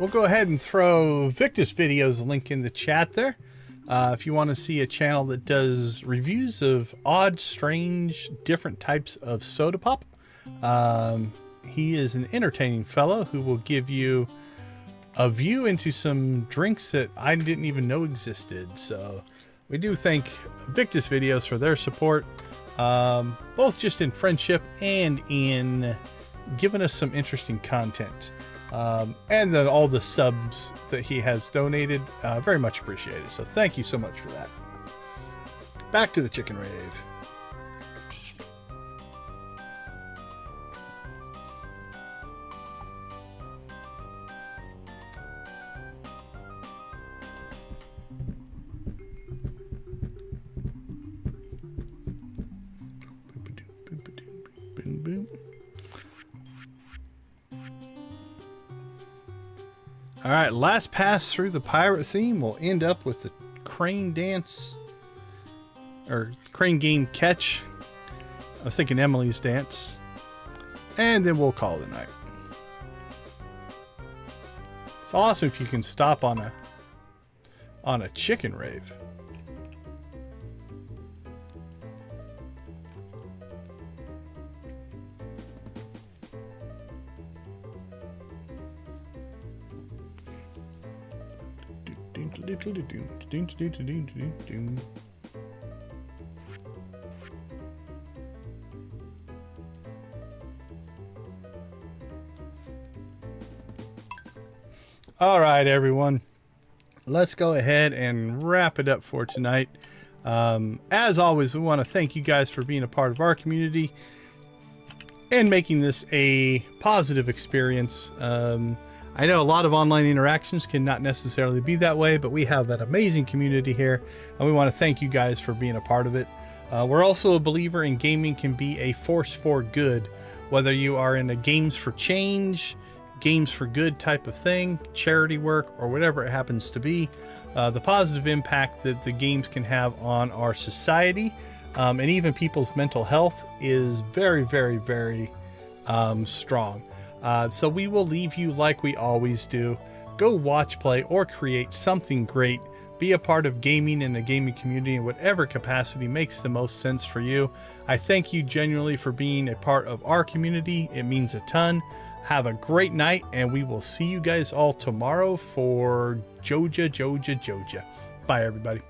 S1: we'll go ahead and throw Victus Video's link in the chat there. If you want to see a channel that does reviews of odd, strange, different types of soda pop, he is an entertaining fellow who will give you a view into some drinks that I didn't even know existed. So we do thank Victus Videos for their support, both just in friendship and in giving us some interesting content. And then all the subs that he has donated, very much appreciated. So thank you so much for that. Back to the chicken rave. Boom, boom. All right, last pass through the pirate theme. We'll end up with the crane dance, or crane game catch. I was thinking Emily's dance. And then we'll call it a night. It's awesome if you can stop on a chicken rave. All right, everyone, let's go ahead and wrap it up for tonight. As always, we want to thank you guys for being a part of our community and making this a positive experience. I know a lot of online interactions cannot necessarily be that way, but we have that amazing community here, and we want to thank you guys for being a part of it. We're also a believer in gaming can be a force for good, whether you are in a games for change, games for good type of thing, charity work, or whatever it happens to be. The positive impact that the games can have on our society, and even people's mental health, is very, very, very strong. So we will leave you like we always do. Go watch, play, or create something great. Be a part of gaming and the gaming community in whatever capacity makes the most sense for you. I thank you genuinely for being a part of our community. It means a ton. Have a great night, and we will see you guys all tomorrow for Joja. Bye, everybody.